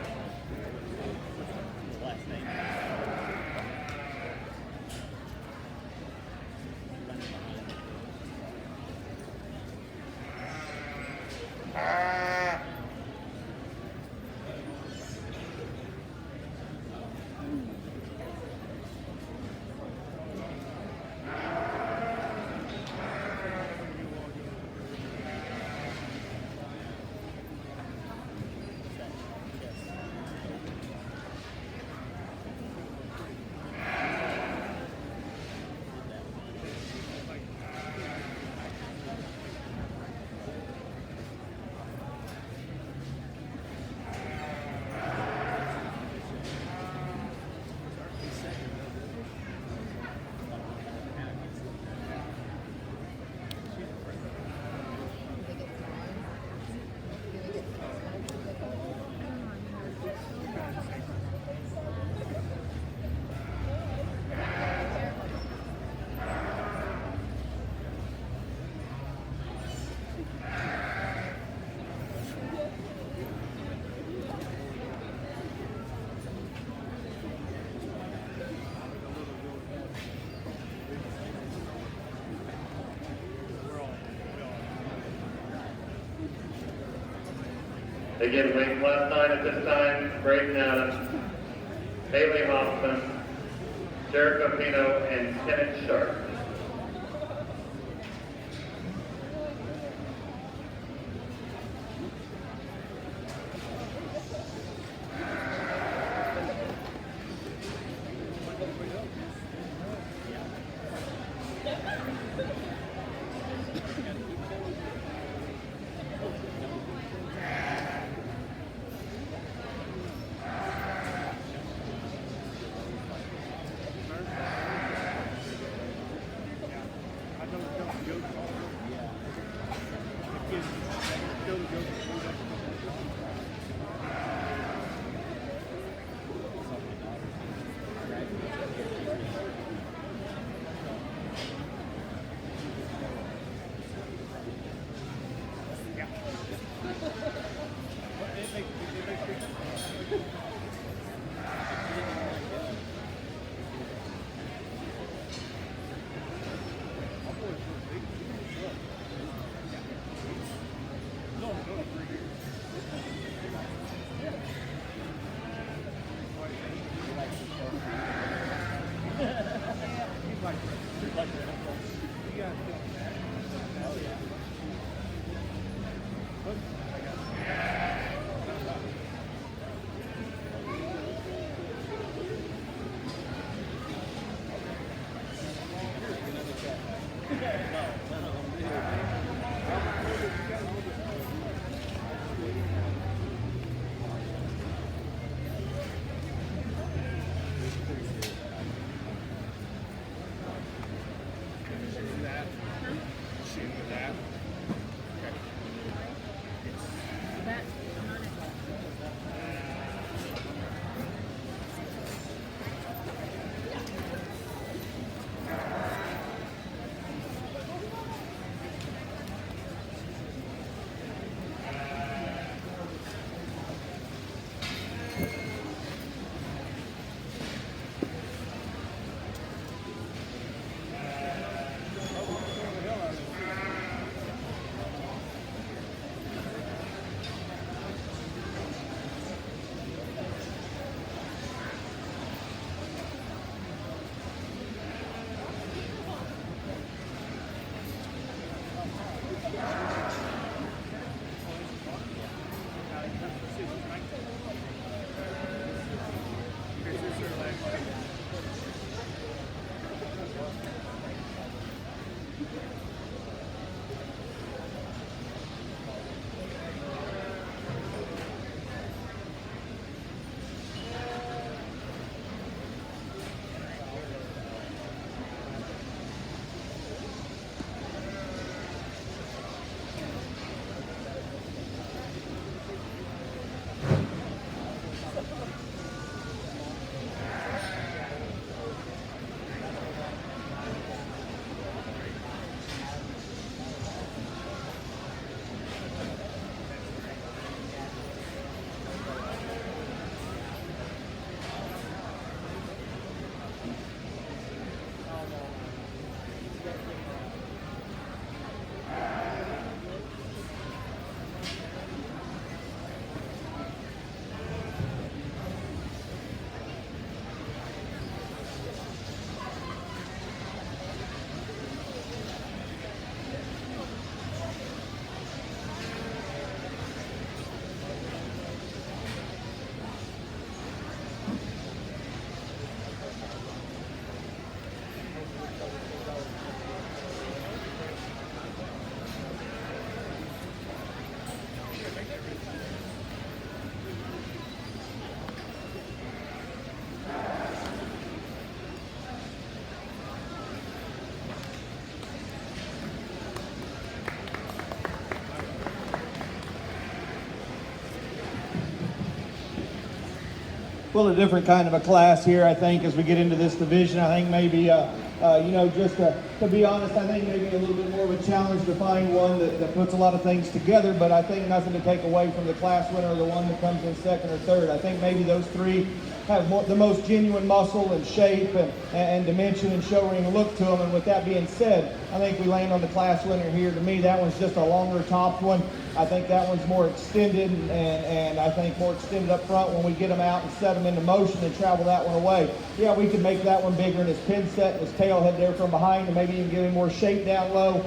Again, weight class 9 at this time, Brayden Adams, Haley Hoffman, Jericho Pino, and Kenneth Sharp. well, a different kind of a class here, I think, as we get into this division. I think maybe, just to be honest, I think maybe a little bit more of a challenge to find one that puts a lot of things together, but I think nothing to take away from the class winner or the one that comes in second or third. I think maybe those three have the most genuine muscle and shape and dimension and show ring look to them. And with that being said, I think we land on the class winner here. To me, that one's just a longer topped one. I think that one's more extended and I think more extended up front when we get them out and set them into motion and travel that one away. Yeah, we could make that one bigger in his pin set and his tail head there from behind, and maybe even give him more shape down low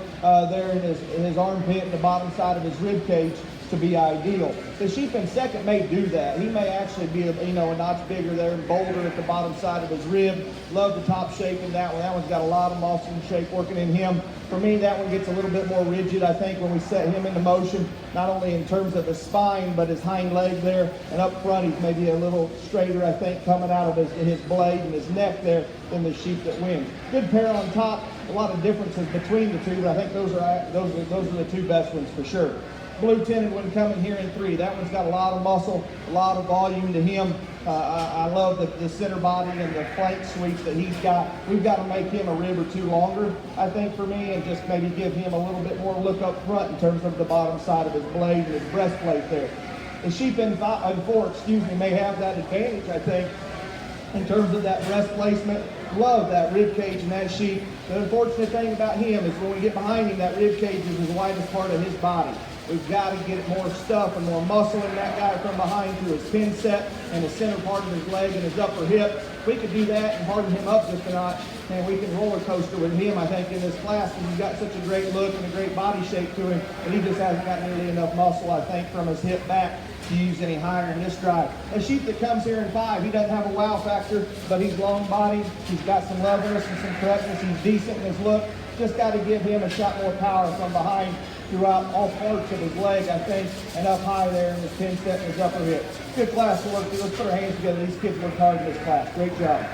there in his armpit and the bottom side of his rib cage to be ideal. The sheep in second may do that. He may actually be a notch bigger there and bolder at the bottom side of his rib. Love the top shape in that one. That one's got a lot of muscle and shape working in him. For me, that one gets a little bit more rigid, I think, when we set him into motion, not only in terms of his spine, but his hind leg there. And up front, he's maybe a little straighter, I think, coming out of his blade and his neck there than the sheep that wins. Good pair on top. A lot of differences between the two, but I think those are the two best ones for sure. Blue tinted one coming here in 3. That one's got a lot of muscle, a lot of volume to him. I love the center body and the flank sweeps that he's got. We've got to make him a rib or two longer, I think, for me, and just maybe give him a little bit more look up front in terms of the bottom side of his blade and his breastplate there. The sheep in 4, may have that advantage, I think, in terms of that breast placement. Love that rib cage in that sheep. The unfortunate thing about him is when we get behind him, that rib cage is the widest part of his body. We've got to get more stuff and more muscle in that guy from behind through his pin set and the center part of his leg and his upper hip. If we could do that and harden him up just a notch, and we can roller coaster with him, I think, in this class, because he's got such a great look and a great body shape to him, and he just hasn't got nearly enough muscle, I think, from his hip back to use any higher in this drive. A sheep that comes here in 5, he doesn't have a wow factor, but he's long bodied, he's got some leveliness and some correctness, he's decent in his look. Just got to give him a shot more power from behind throughout all parts of his leg, I think, and up high there in his pin set and his upper hip. Good class to work through. Let's put our hands together. These kids worked hard in this class. Great job.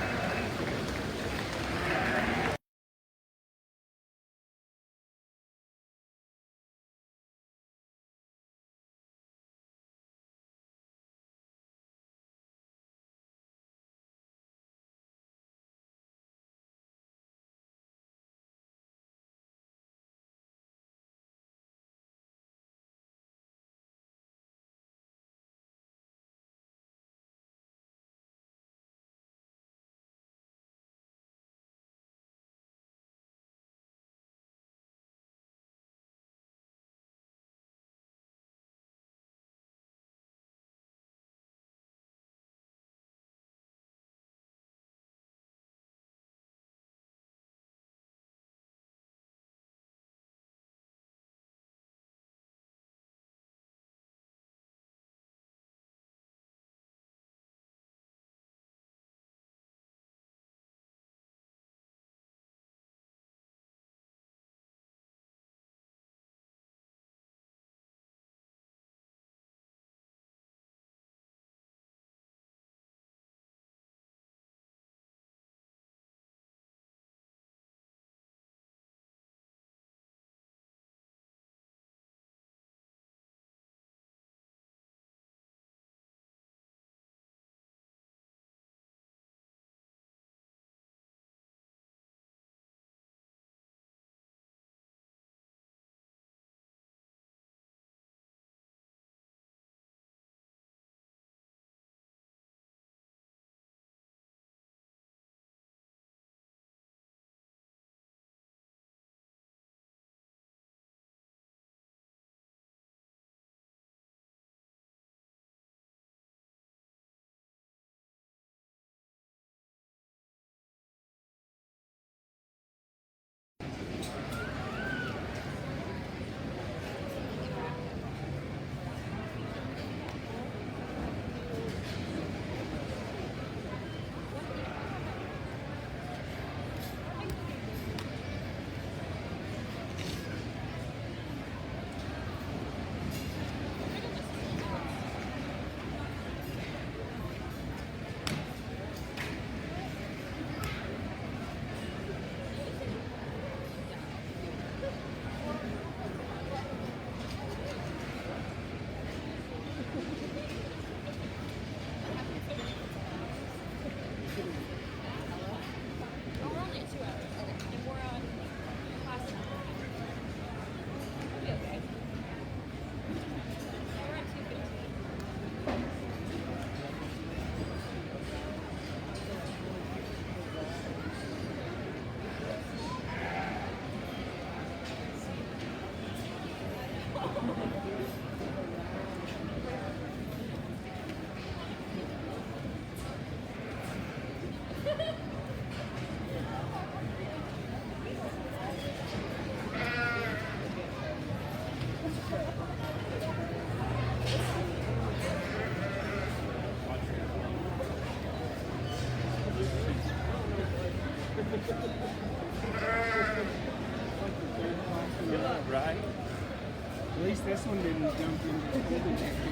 least this one didn't jump into the golden egg.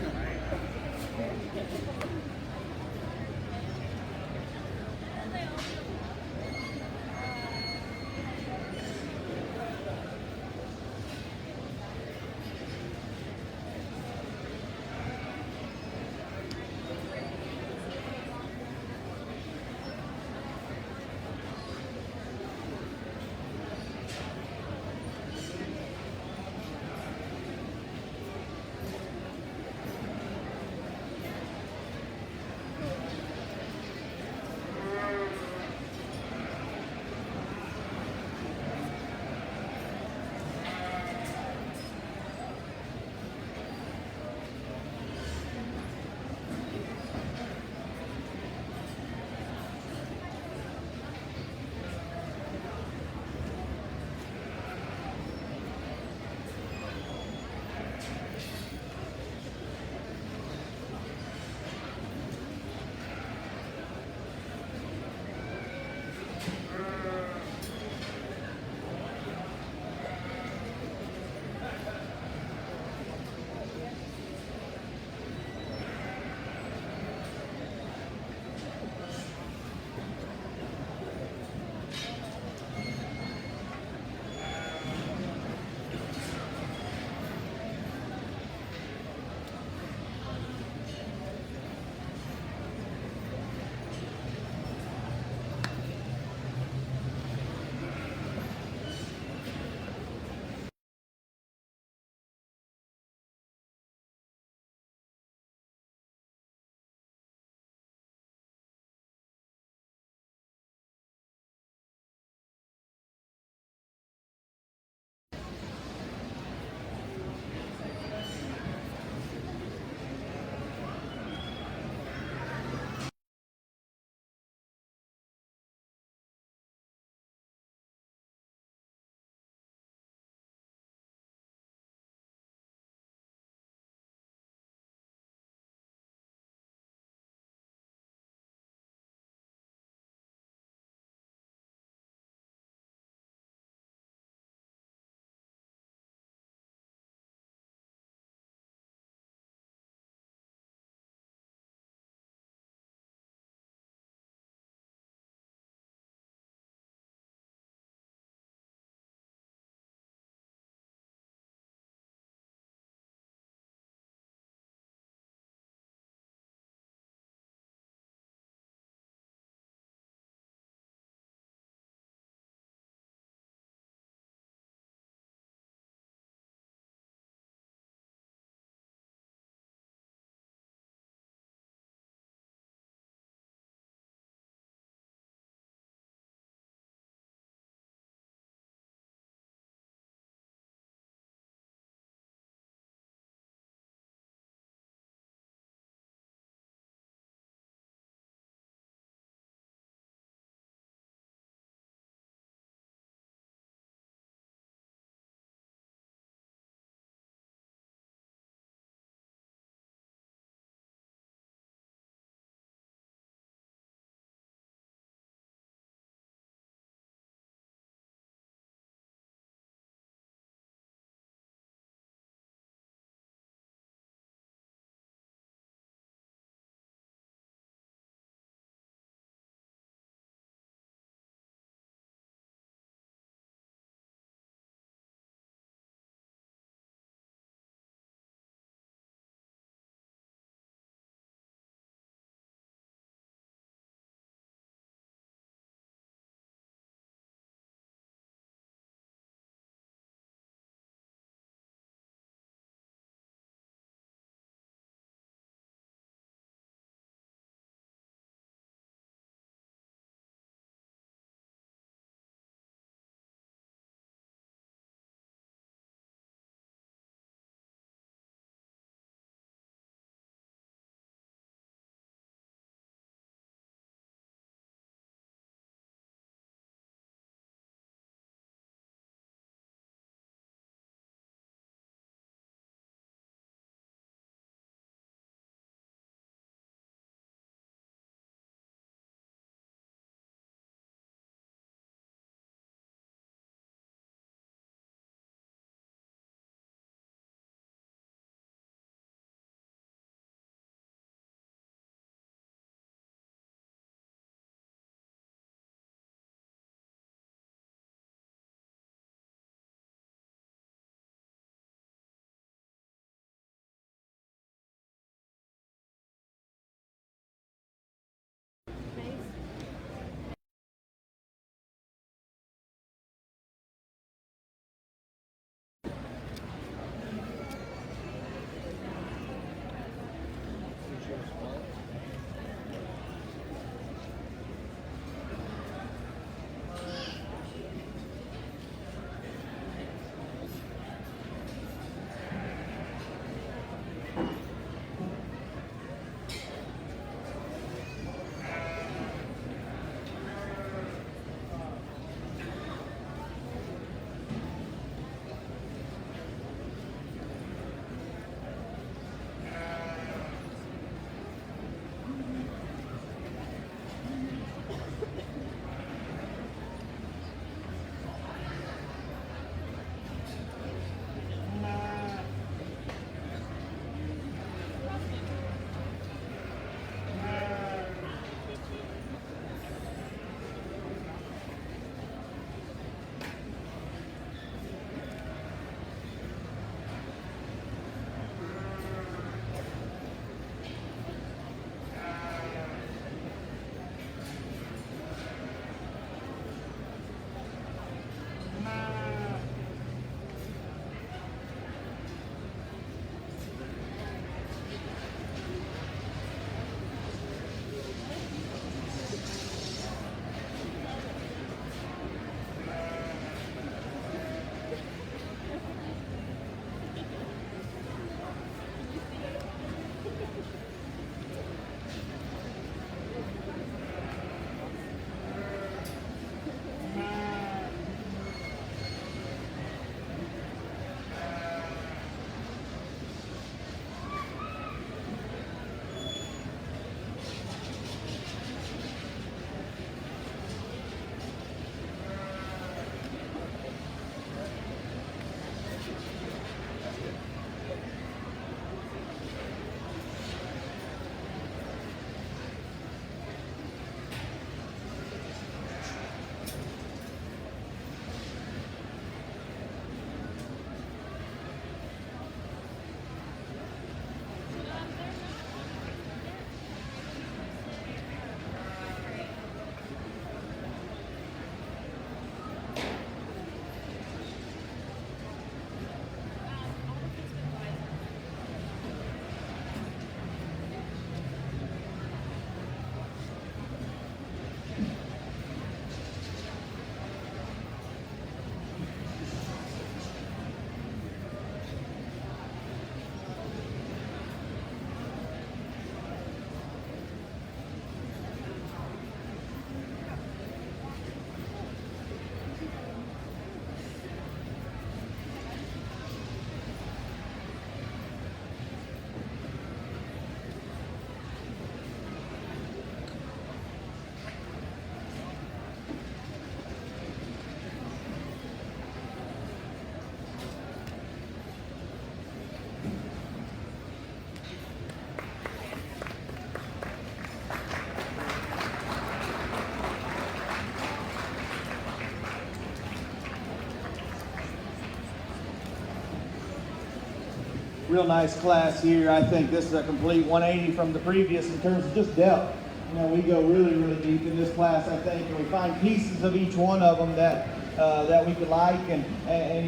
real nice class here. I think this is a complete 180 from the previous in terms of just depth. You know, we go really, really deep in this class, I think, and we find pieces of each one of them that we could like, and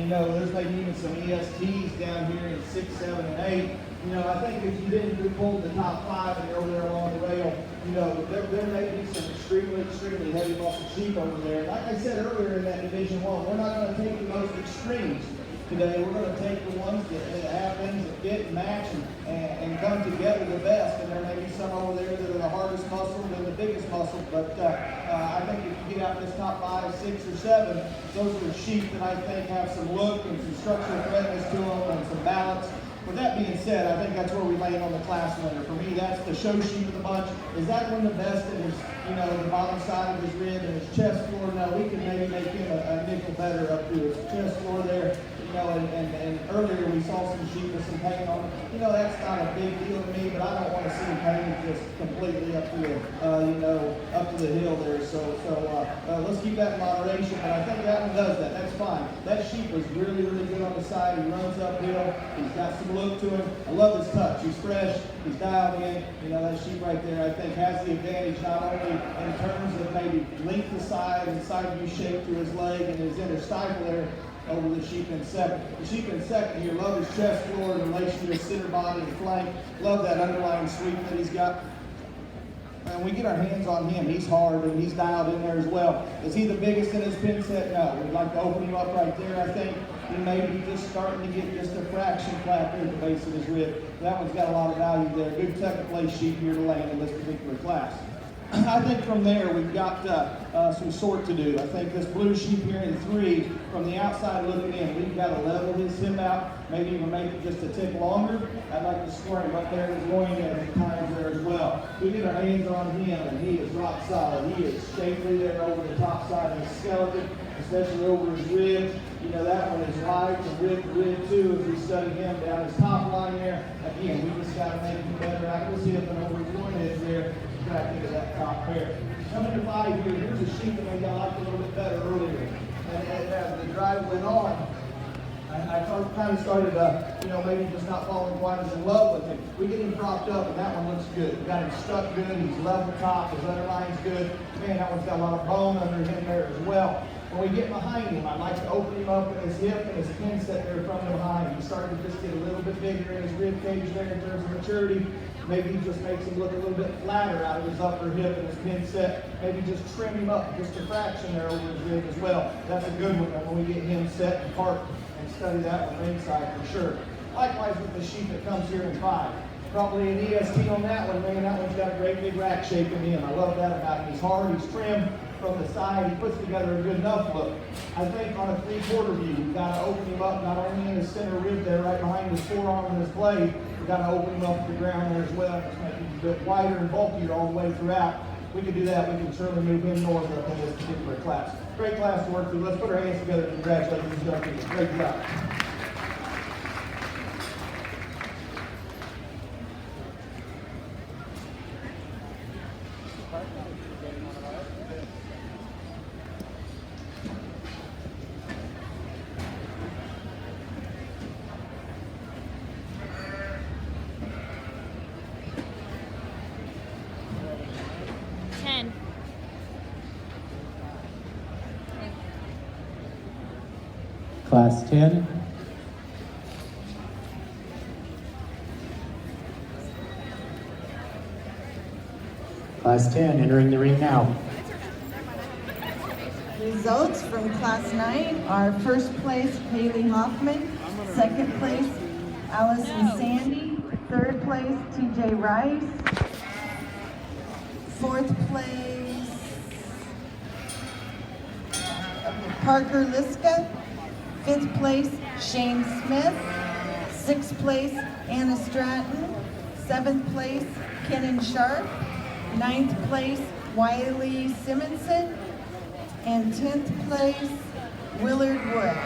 you know, there's maybe even some ESTs down here in 6, 7, and 8. You know, I think if you didn't pull the top 5 and you're over there along the rail, you know, there may be some extremely, extremely heavy muscle sheep over there. Like I said earlier in that Division 1, we're not going to take the most extremes today. We're going to take the ones that have things that fit and match and come together the best. And there may be some over there that are the hardest muscle and the biggest muscle. But I think if you get out in this top 5, 6, or 7, those are the sheep that I think have some look and some structural correctness to them and some balance. With that being said, I think that's where we land on the class winner. For me, that's the show sheep of the bunch. Is that one the best in his, you know, the bottom side of his rib and his chest floor? No, we can maybe make him a nickel better up to his chest floor there. You know, and earlier we saw some sheep with some pain on it. You know, that's not a big deal to me, but I don't want to see pain just completely up to the, you know, up to the hill there. So let's keep that in moderation. But I think that one does that. That's fine. That sheep was really, really good on the side. He runs uphill. He's got some look to him. I love his touch. He's fresh. He's dialed in. You know, that sheep right there, I think, has the advantage not only in terms of maybe length of side and side view shape to his leg and his inner stifle there, over the sheep in second. The sheep in second here, love his chest floor in relation to his center body and flank. Love that underlying sweep that he's got. And we get our hands on him. He's hard and he's dialed in there as well. Is he the biggest in his pin set? No. We'd like to open him up right there, I think. He may be just starting to get just a fraction flat there at the base of his rib. That one's got a lot of value there. Good second place sheep here to land in this particular class. I think from there we've got some sort to do. I think this blue sheep here in 3, from the outside looking in, we've got to level his hip out, maybe even make it just a tick longer. I'd like to square him up there and going at times there as well. We get our hands on him and he is rock solid. He is shapely there over the top side of his skeleton, especially over his ribs. You know, that one is light from rib to rib too as we study him down his top line there. Again, we just got to make him better out of his hip and over his joint edge there. Back into that top pair. Coming to 5 here, here's a sheep that maybe I liked a little bit better earlier. And as the drive went on, I kind of started, you know, maybe just not falling quite as in love with him. We get him propped up, and that one looks good. We got him stuck good. He's level top. His underline's good. Man, that one's got a lot of bone under him there as well. When we get behind him, I like to open him up in his hip and his pin set there from behind. He's starting to just get a little bit bigger in his rib cage there in terms of maturity. Maybe he just makes him look a little bit flatter out of his upper hip and his pin set. Maybe just trim him up just a fraction there over his rib as well. That's a good one when we get him set and parked and study that one ringside for sure. Likewise with the sheep that comes here in 5. Probably an EST on that one, man. That one's got a great big rack shape in him. I love that about him. He's hard, he's trimmed from the side. He puts together a good enough look. I think on a 3/4 view, we've got to open him up not only in his center rib there, right behind his forearm and his blade. We've got to open him up to the ground there as well. Just make him a bit wider and bulkier all the way throughout. We can do that. We can certainly move him north up in this particular class. Great class to work through. Let's put our hands together and congratulate these young people. Great job. Class 10. Class 10 entering the ring now. Results from Class 9 are first place Haley Hoffman, second place Allison Sandy, third place TJ Rice, fourth place Parker Liska, fifth place Shane Smith, sixth place Anna Stratton, seventh place Kenan Sharp, ninth place Wiley Simonson, and 10th place Willard Wood.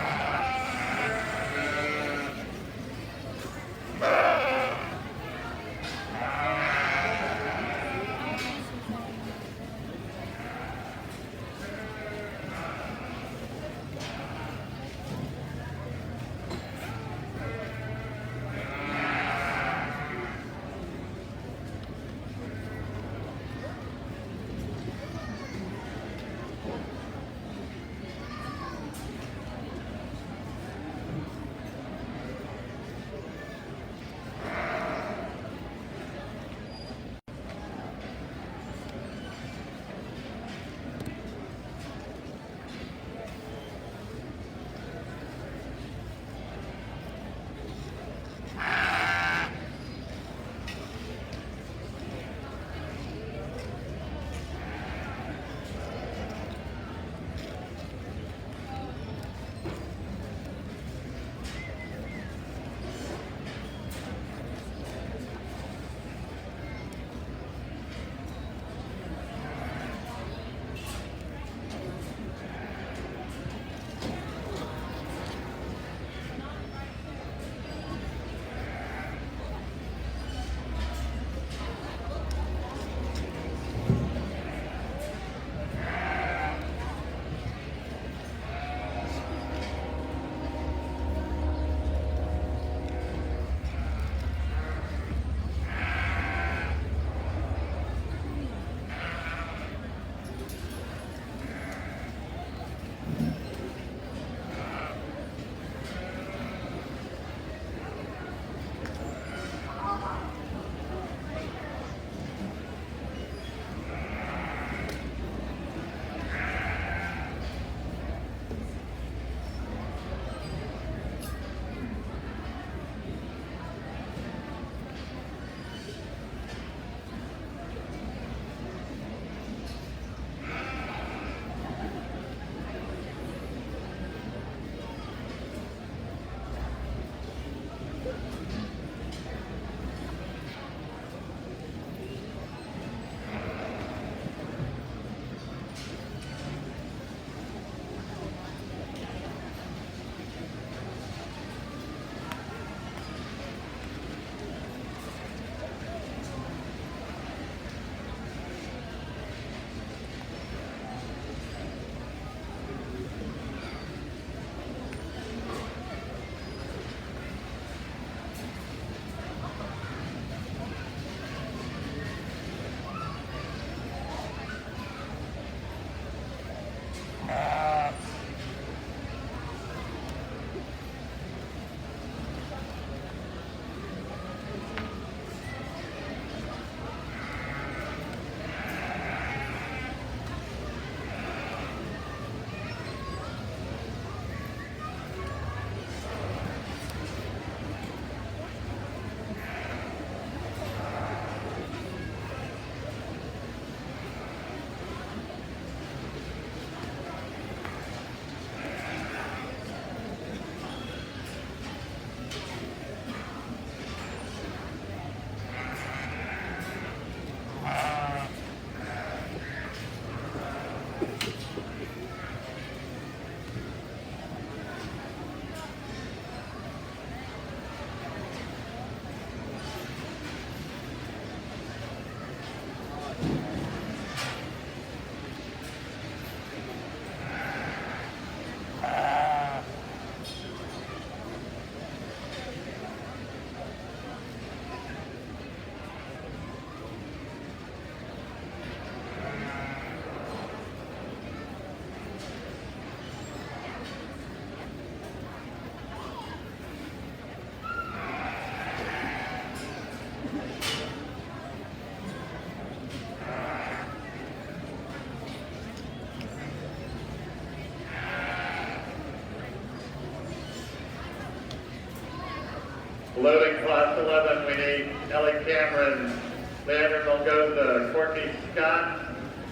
Loading class 11, we need Ellie Cameron, Leandra Melgoza, Courtney Scott,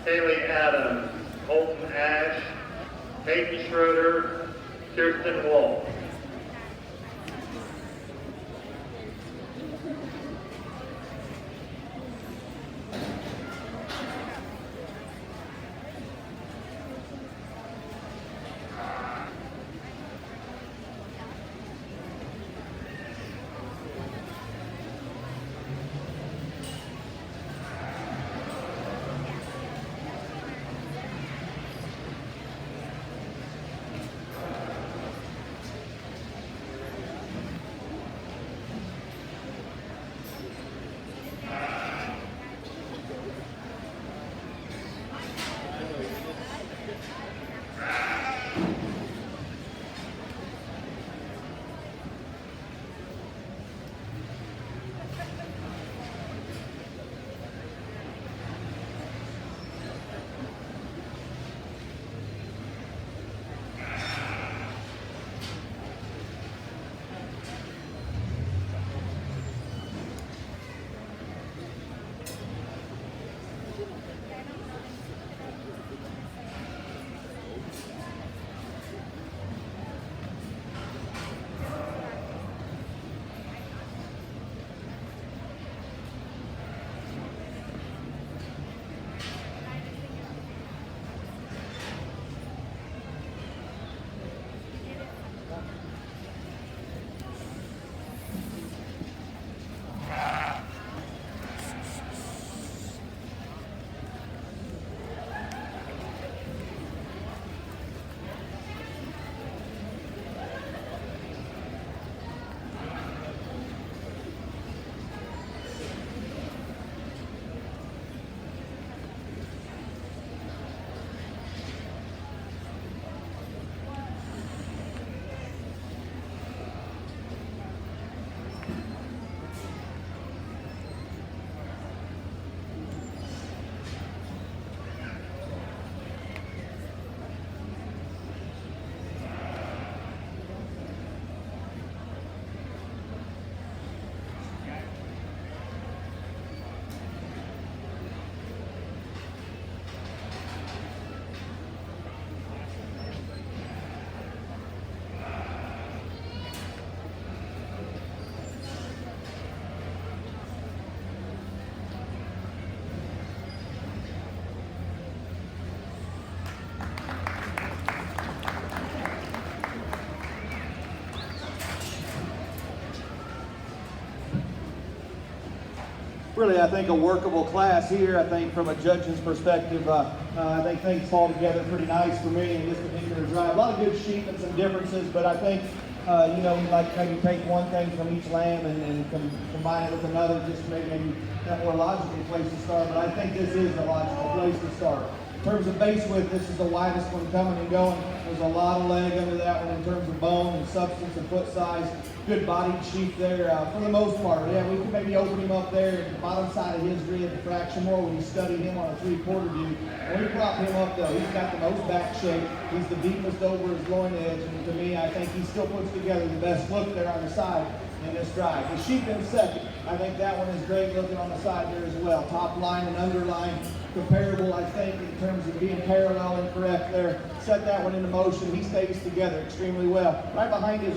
Haley Adams, Colton Ash, Hayden Schroeder, Kirsten Wolf. Really, I think a workable class here. I think from a judge's perspective, I think things fall together pretty nice for me in this particular drive. A lot of good sheep and some differences, but I think, you know, we like maybe take one thing from each lamb and combine it with another, just to maybe that more logical place to start. But I think this is a logical place to start. In terms of base width, this is the widest one coming and going. There's a lot of leg under that one in terms of bone and substance and foot size. Good bodied sheep there for the most part. Yeah, we can maybe open him up there at the bottom side of his rib a fraction more when you study him on a 3/4 view. When we prop him up though, he's got the most back shape. He's the deepest over his loin edge, and to me, I think he still puts together the best look there on the side in this drive. The sheep in second, I think that one is great looking on the side there as well. Top line and underline comparable, I think, in terms of being parallel and correct there. Set that one into motion. He stays together extremely well. Right behind his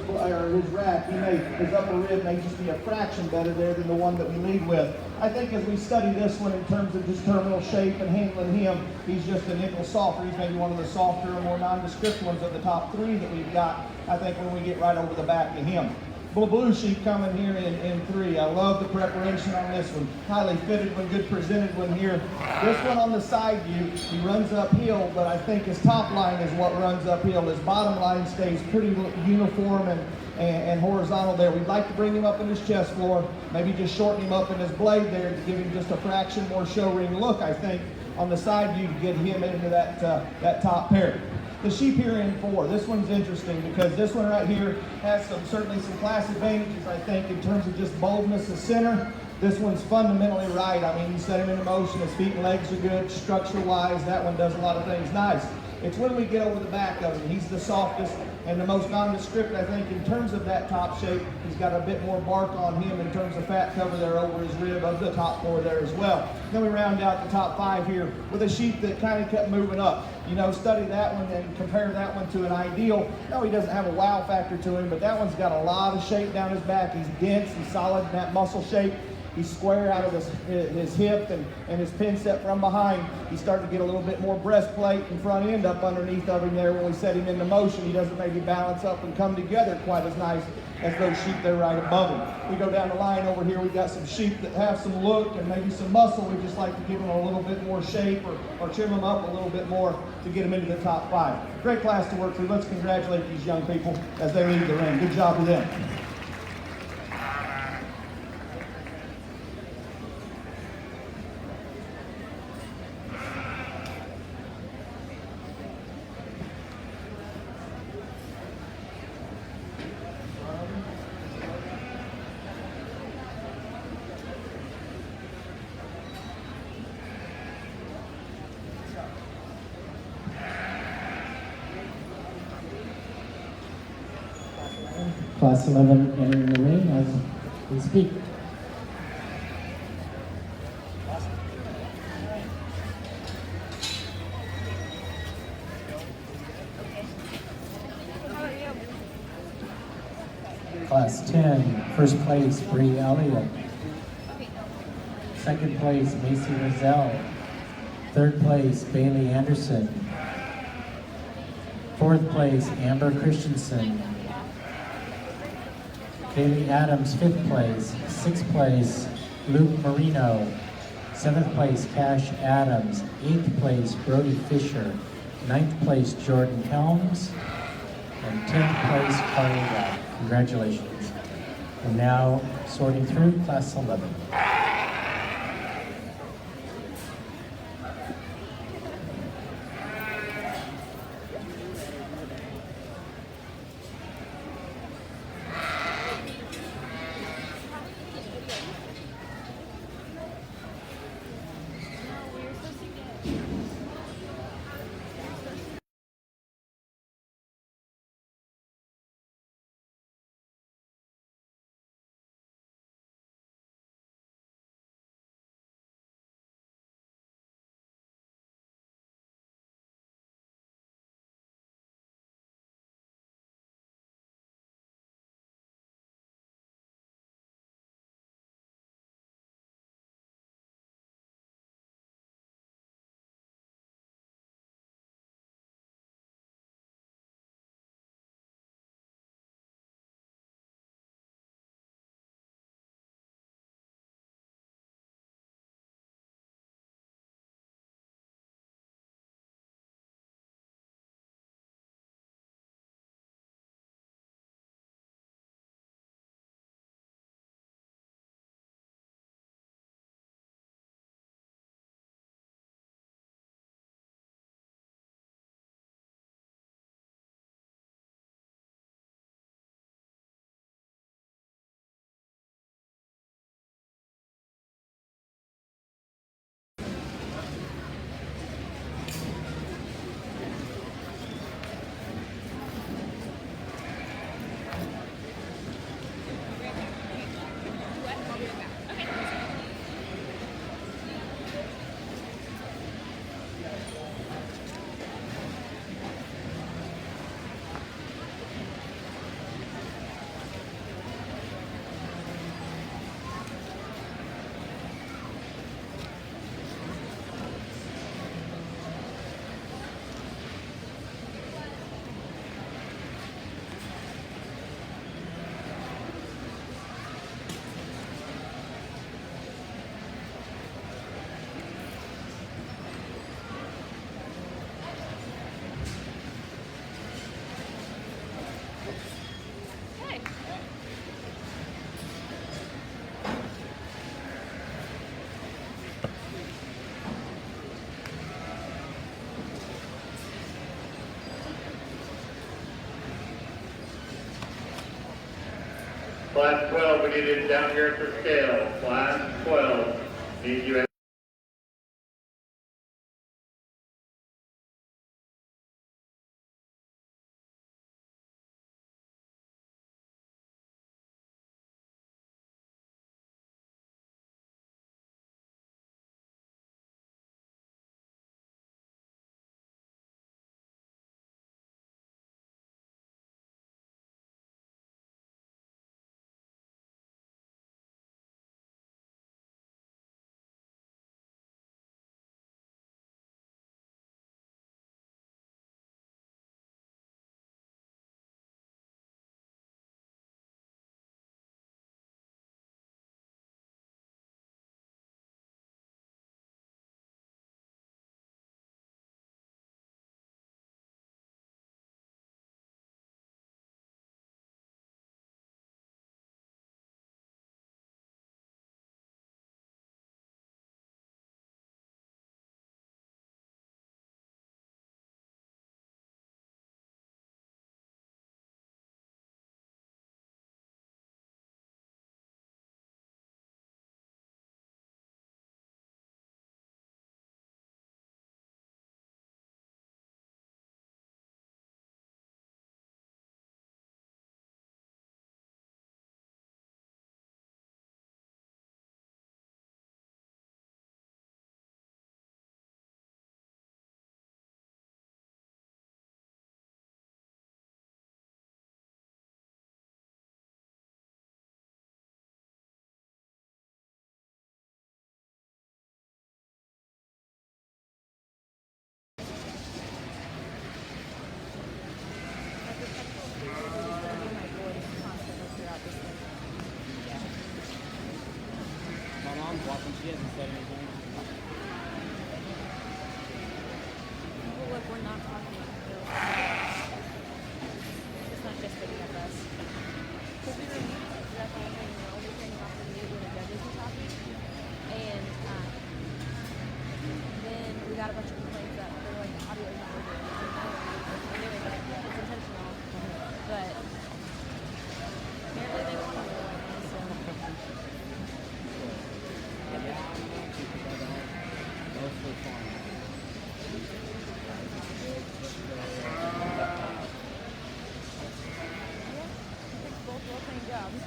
rack, his upper rib may just be a fraction better there than the one that we lead with. I think as we study this one in terms of just terminal shape and handling him, he's just a nickel softer. He's maybe one of the softer and more nondescript ones of the top three that we've got, I think, when we get right over the back of him. Blue sheep coming here in 3. I love the preparation on this one. Highly fitted one, good presented one here. This one on the side view, he runs uphill, but I think his top line is what runs uphill. His bottom line stays pretty uniform and horizontal there. We'd like to bring him up in his chest floor, maybe just shorten him up in his blade there to give him just a fraction more show ring look, I think, on the side view to get him into that top pair. The sheep here in 4, this one's interesting because this one right here has certainly some class advantages, I think, in terms of just boldness of center. This one's fundamentally right. I mean, you set him into motion, his feet and legs are good, structure-wise, that one does a lot of things nice. It's when we get over the back of him. He's the softest, and the most nondescript, I think, in terms of that top shape. He's got a bit more bark on him in terms of fat cover there over his rib of the top 4 there as well. Then we round out the top 5 here with a sheep that kind of kept moving up. You know, study that one and compare that one to an ideal. No, he doesn't have a wow factor to him, but that one's got a lot of shape down his back. He's dense, he's solid in that muscle shape. He's square out of his hip and his pin set from behind. He's starting to get a little bit more breastplate and front end up underneath of him there when we set him into motion. He doesn't maybe balance up and come together quite as nice as those sheep there right above him. We go down the line over here, we've got some sheep that have some look and maybe some muscle. We just like to give them a little bit more shape or trim them up a little bit more to get them into the top 5. Great class to work through. Let's congratulate these young people as they leave the ring. Good job to them. Class 11 entering the ring as we speak. Class 10, first place, Bree Elliott. Second place, Macy Roselle. Third place, Bailey Anderson. Fourth place, Amber Christensen. Bailey Adams, 5th place. 6th place, Luke Marino. 7th place, Cash Adams. 8th place, Brody Fisher. 9th place, Jordan Helms. And 10th place, Carly Rapp. Congratulations. And now sorting through class 11. Class 12, we need it down here at the scale. Class 12, need you walking. She hasn't said anything. Well, look, we're not talking. It's not just looking at us. Because we were meeting, that's the whole thing. We're only turning off the news when the judges were talking. And then we got a bunch of complaints that they were like, the audio is not working. It's intentional. But apparently they want to know right now, so. Mostly fine. Both well-trained jobs.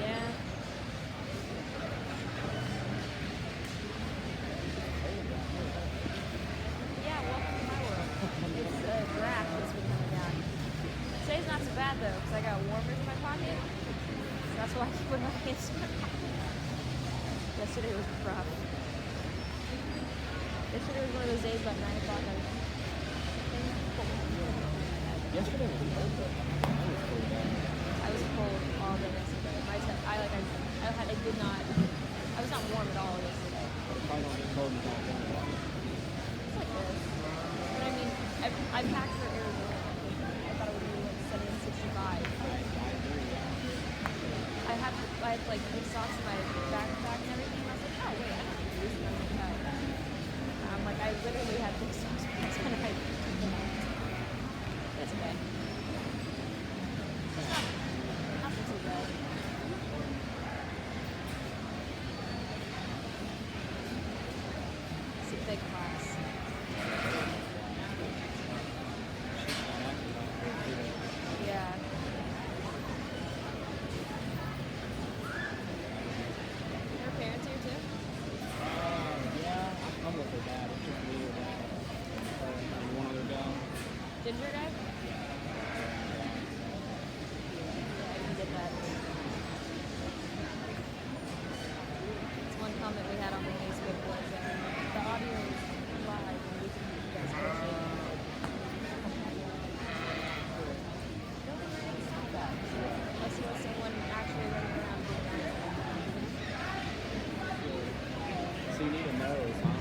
Yeah. Yeah, welcome to my world. It's a draft that's been coming down. Today's not so bad though, because I got warmers in my pocket. So that's why I keep putting my hands in my pocket. Yesterday was rough. Yesterday was one of those days about 9 o'clock. Yesterday was cold though. I was cold all day yesterday. I was not warm at all yesterday. But if I don't get cold, you don't get warm. It's like this. But I mean, I packed for Arizona. I thought it would be like 70 and 65. I agree, yeah. I had like big socks in my backpack and everything. I was like, oh wait, I don't need these. And I'm like, I'm like, I literally had big socks for this kind of height. It's okay. Nothing too bad. It's a big class. Yeah. Her parents here too? Yeah, I'm with her dad. It's just weird. One other guy. Ginger guy? Yeah, I didn't get that. It's one comment we had on the Facebook was the audio is live and we can you guys catch it. No one really said that. Unless it was someone actually running around doing that. So you need a nose, huh?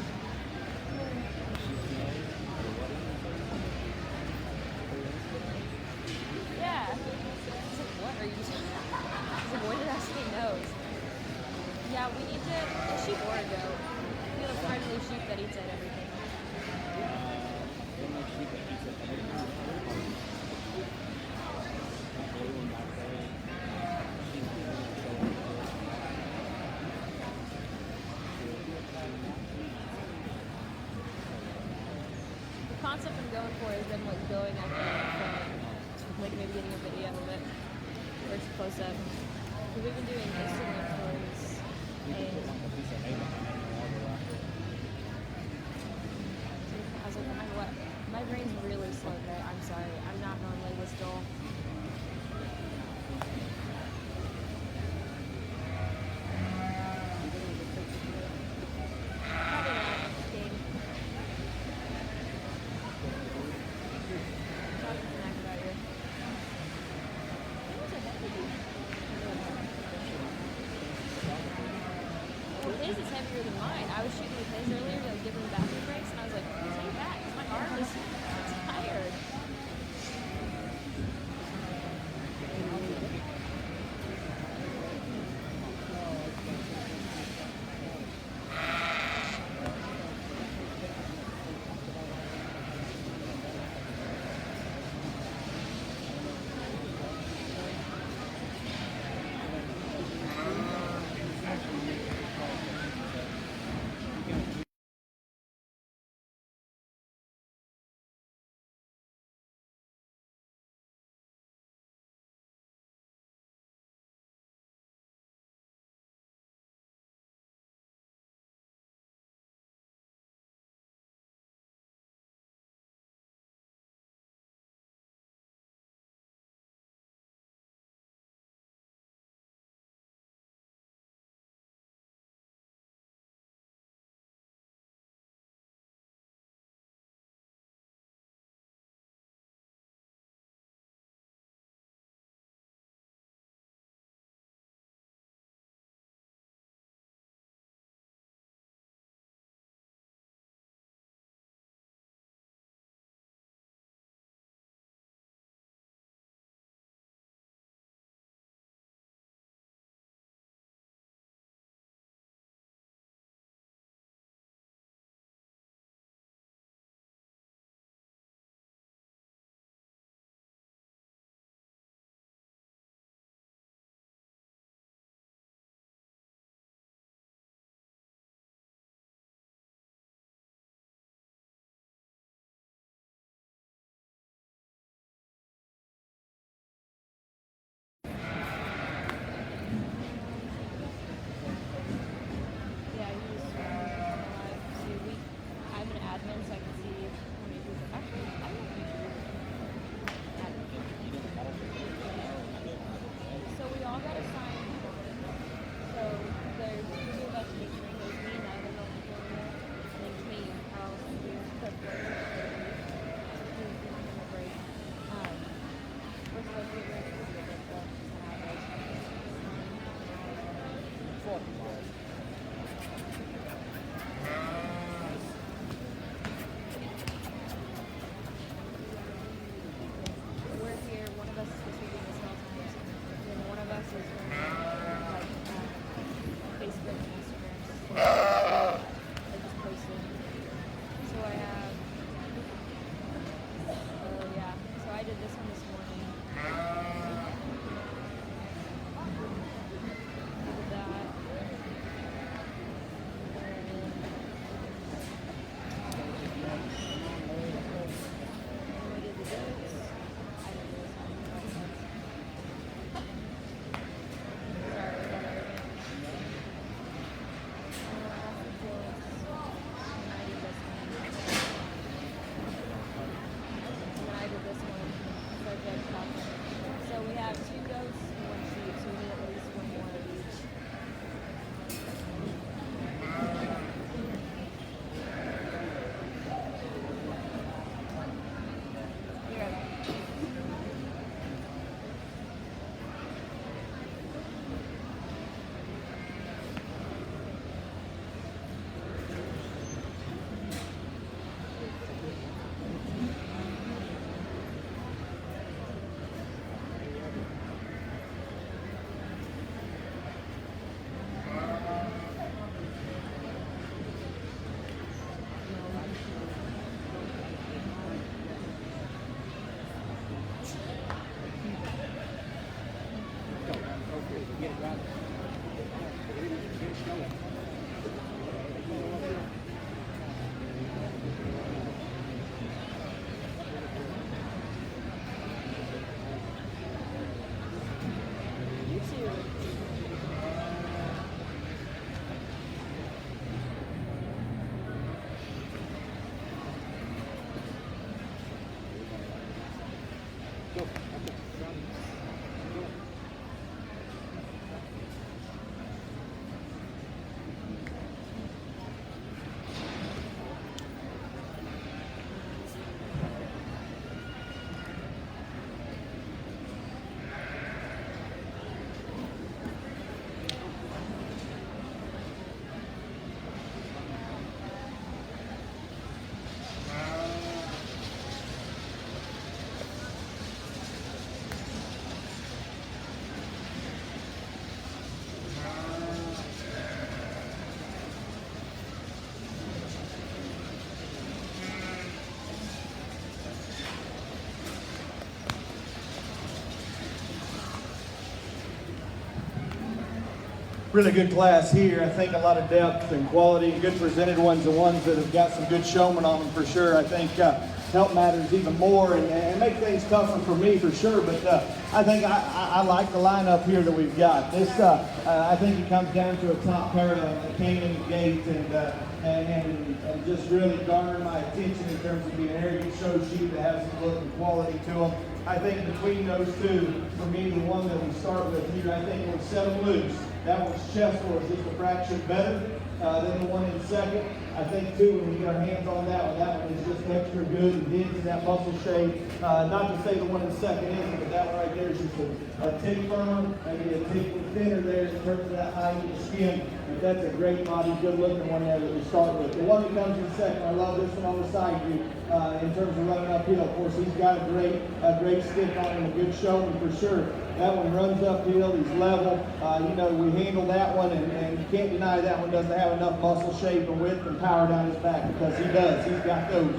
She's nose? Or what is it? Yeah. He's like, what are you doing? He's like, what did I say nose? Yeah, we need to, a sheep or a goat. We have a friendly sheep that eats at everything. The concept I'm going for has been like going at the like maybe getting a video of it where it's close up. Because we've been doing Instagram stories and I was like, oh my what? My brain's really slow today. I'm sorry. I'm not normally this dull. Probably not. Game. Talking snack about you. What was I having? Well, his is heavier than in so I can see how many people. Actually, I don't know if you do. So we all got assigned. So there's two of us catering. There's me and I that don't go there. And then Kate and Carlos and we cook for a break. We're supposed to get ready to get this stuff. We're here. One of us is supposed to be doing this all times. And then one of us is going to Facebook and Instagram. I just posted. So I have. Oh yeah. So I did this one this morning. I did that. And we did the goats. I did this one. Sorry about everything. I did this one. So Judge Cochran. So we have 2 goats and 1 sheep, so we need at least 1 more of each. Here I go. You too. Really good class here. I think a lot of depth and quality, good presented ones, the ones that have got some good showmen on them for sure. I think help matters even more and make things tougher for me for sure. But I think I like the lineup here that we've got. This I think it comes down to a top pair of Kane and Gate and just really garner my attention in terms of being an arrogant show sheep that has some look and quality to them. I think between those two, for me, the one that we start with here, I think we'll set them loose. That one's chest was just a fraction better than the one in second. I think too, when we get our hands on that one is just extra good and digs in that muscle shape. Not to say the one in second isn't, but that one right there is just a tick firmer, maybe a tick thinner there in terms of that height of the skin. But that's a great body, good looking one there that we start with. The one that comes in second, I love this one on the side view in terms of running uphill. Of course, he's got a great stick on him, a good showman for sure. That one runs uphill, he's level. We handle that one, and you can't deny that one doesn't have enough muscle shape and width and power down his back, because he does. He's got those.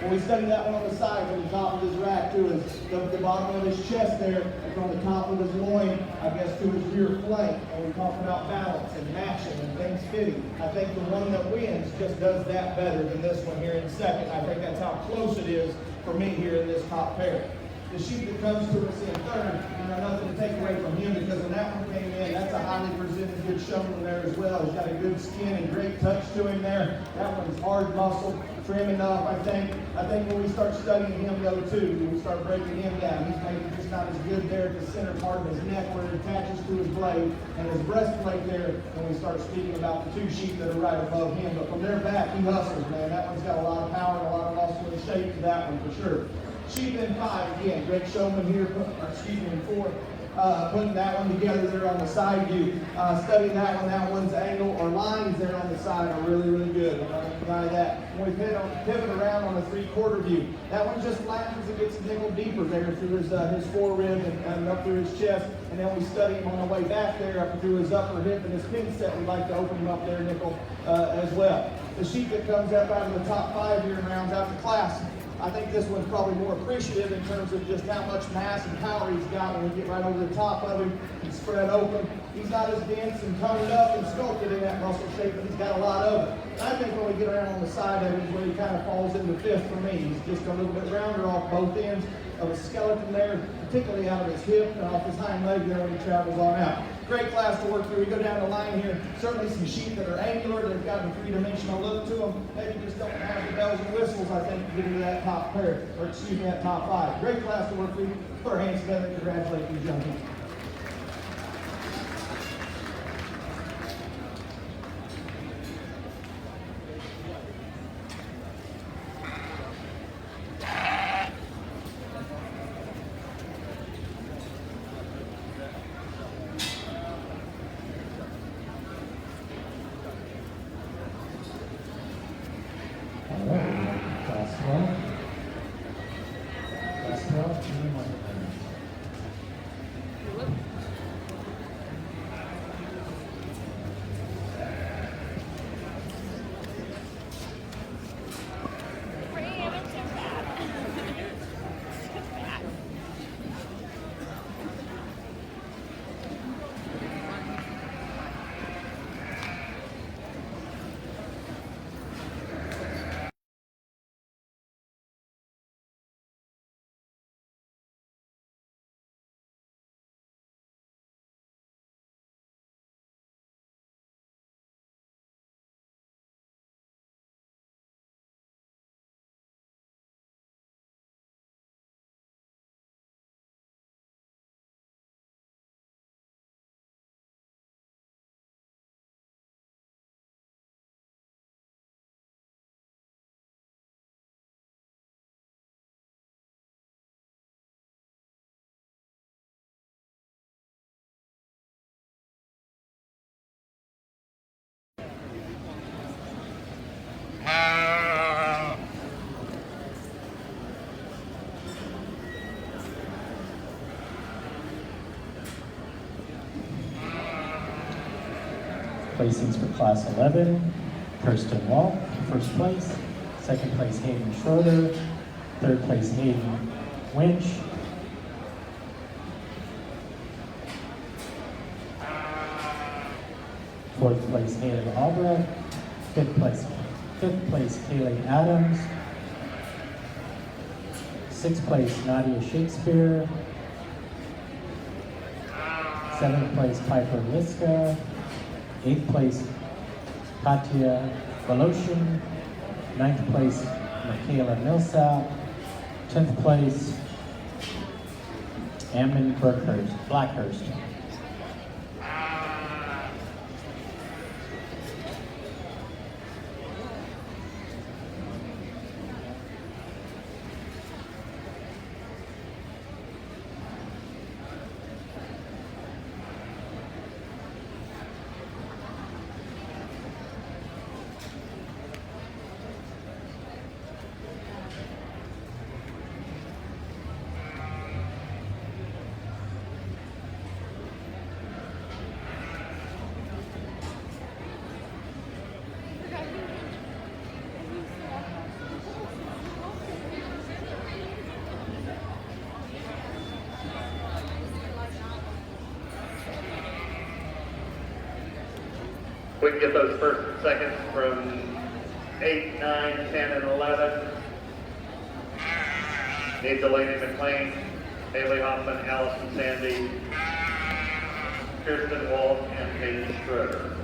When we study that one on the side, from the top of his rack to the bottom of his chest there, and from the top of his loin, I guess, to his rear flank, and we talk about balance and matching and things fitting. I think the one that wins just does that better than this one here in second. I think that's how close it is for me here in this top pair. The sheep that comes to us in third, nothing to take away from him because when that one came in, that's a highly presented good showman there as well. He's got a good skin and great touch to him there. That one's hard muscle, trim enough, I think. I think when we start studying him though too, when we start breaking him down, he's maybe just not as good there at the center part of his neck where it attaches to his blade and his breastplate there when we start speaking about the two sheep that are right above him. But from there back, he hustles, man. That one's got a lot of power and a lot of muscle and shape to that one for sure. Sheep in 5, again, great showman here, in 4, putting that one together there on the side view. Studying that one's angle or lines there on the side are really, really good. I'm not going to deny that. When we pivot around on the 3/4 view, that one just flattens and gets a nickel deeper there through his forerib and up through his chest. And then we study him on the way back there up through his upper hip and his pin set. We like to open him up there, nickel, as well. The sheep that comes up out of the top 5 here and rounds out the class, I think this one's probably more appreciative in terms of just how much mass and power he's got when we get right over the top of him and spread open. He's not as dense and toned up and sculpted in that muscle shape, but he's got a lot of it. And I think when we get around on the side of him is where he kind of falls into 5th for me. He's just a little bit rounder off both ends of his skeleton there, particularly out of his hip and off his hind leg there when he travels on out. Great class to work through. We go down the line here. Certainly some sheep that are angular. They've got a 3-dimensional look to them. Maybe just don't have the bells and whistles, I think, to get into that top pair, or excuse me, that top 5. Great class to work through. Put our hands together. Congratulate these young people. Placings for Class 11, Kirsten Walt, first place. Second place, Hayden Schroeder. Third place, Hayden Winch. Fourth place, Haley Albrecht. Fifth place, Kaylee Adams. Sixth place, Nadia Shakespeare. Seventh place, Piper Liska. Eighth place, Katya Voloshin. Ninth place, Michaela Millsap. 10th place, Amnon Blackhurst. We can get those first and seconds from 8, 9, 10, and 11. Need Delaney McLean. Haley Hoffman, Allison Sandy, Kirsten Wolf, and Paige Schroeder.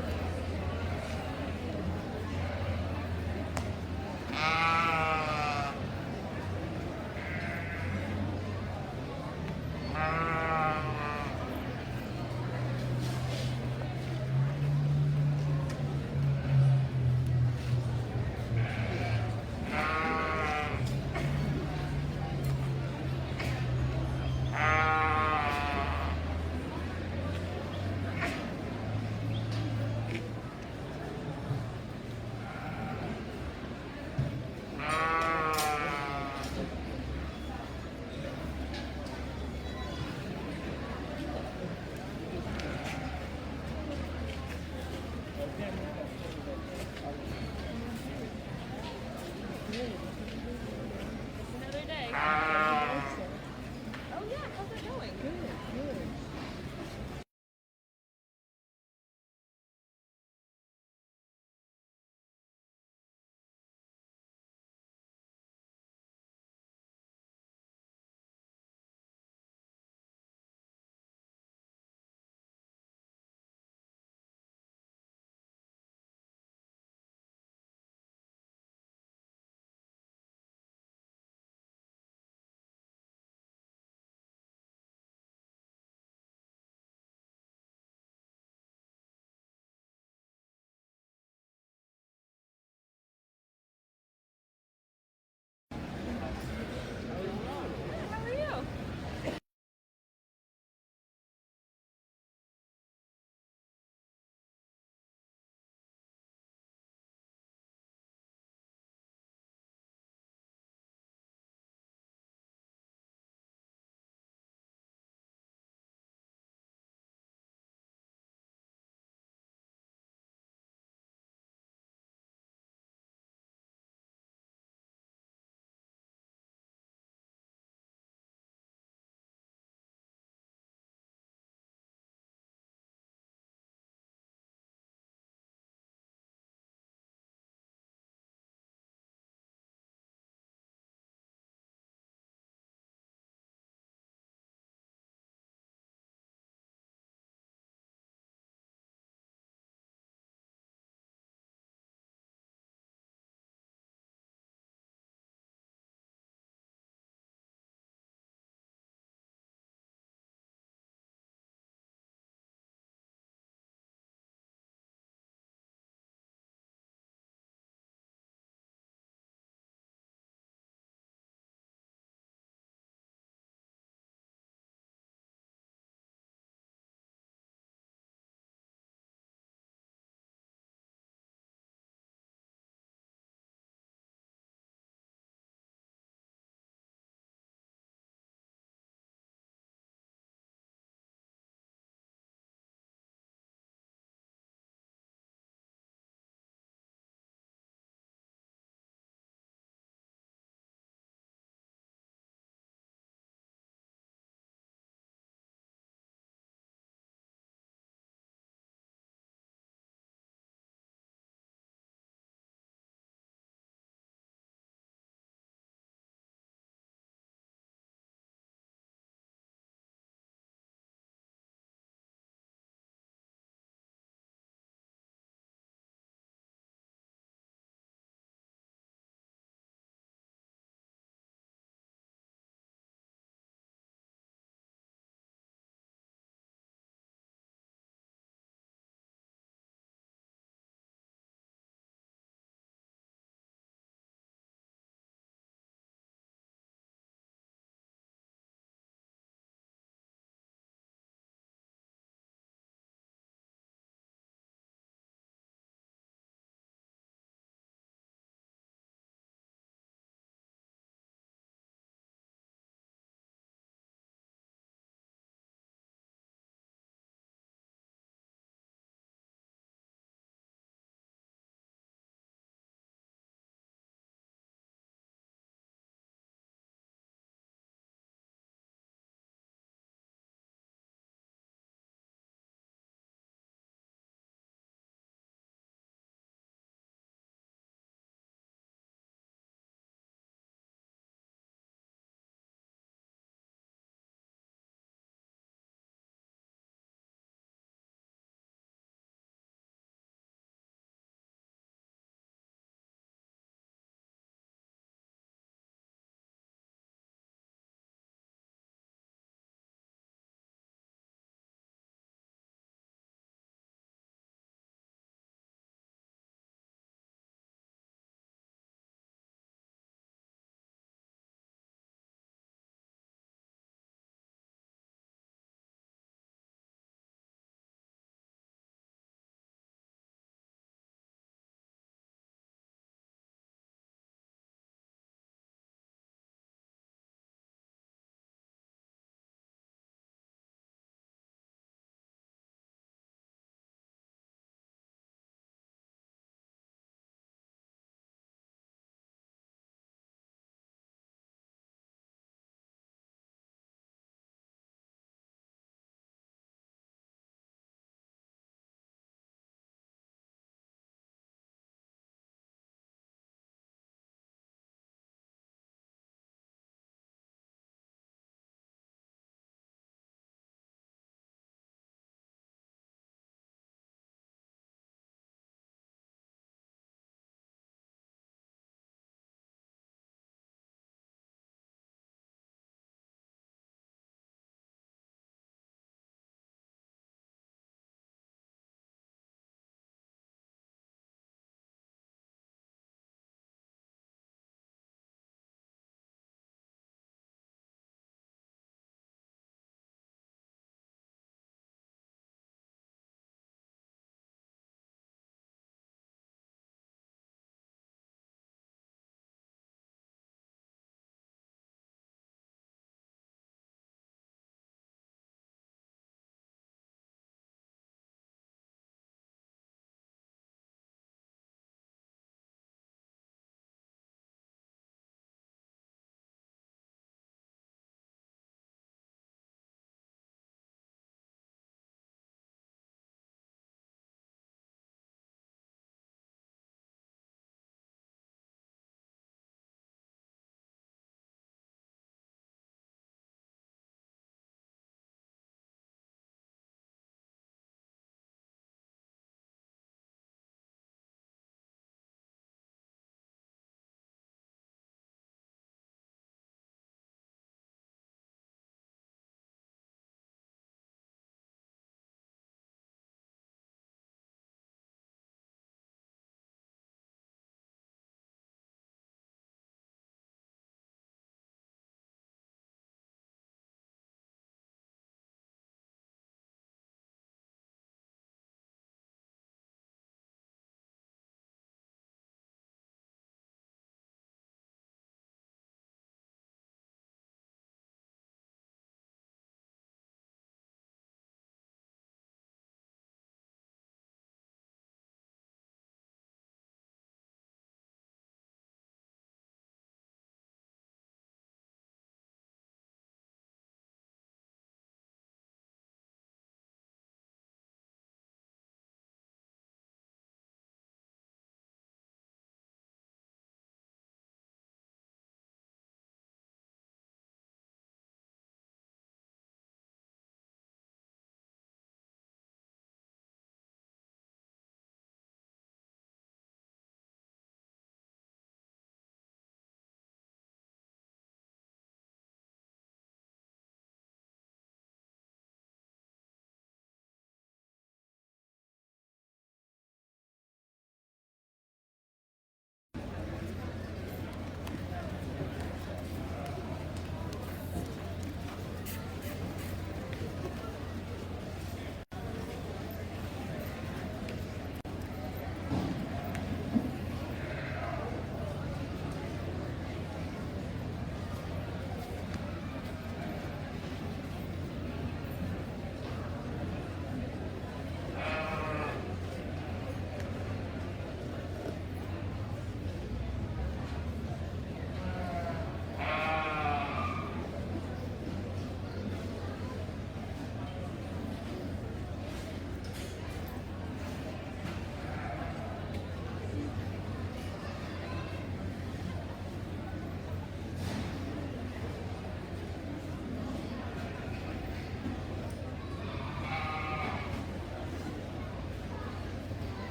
Another day. Oh yeah, how's it going? Good.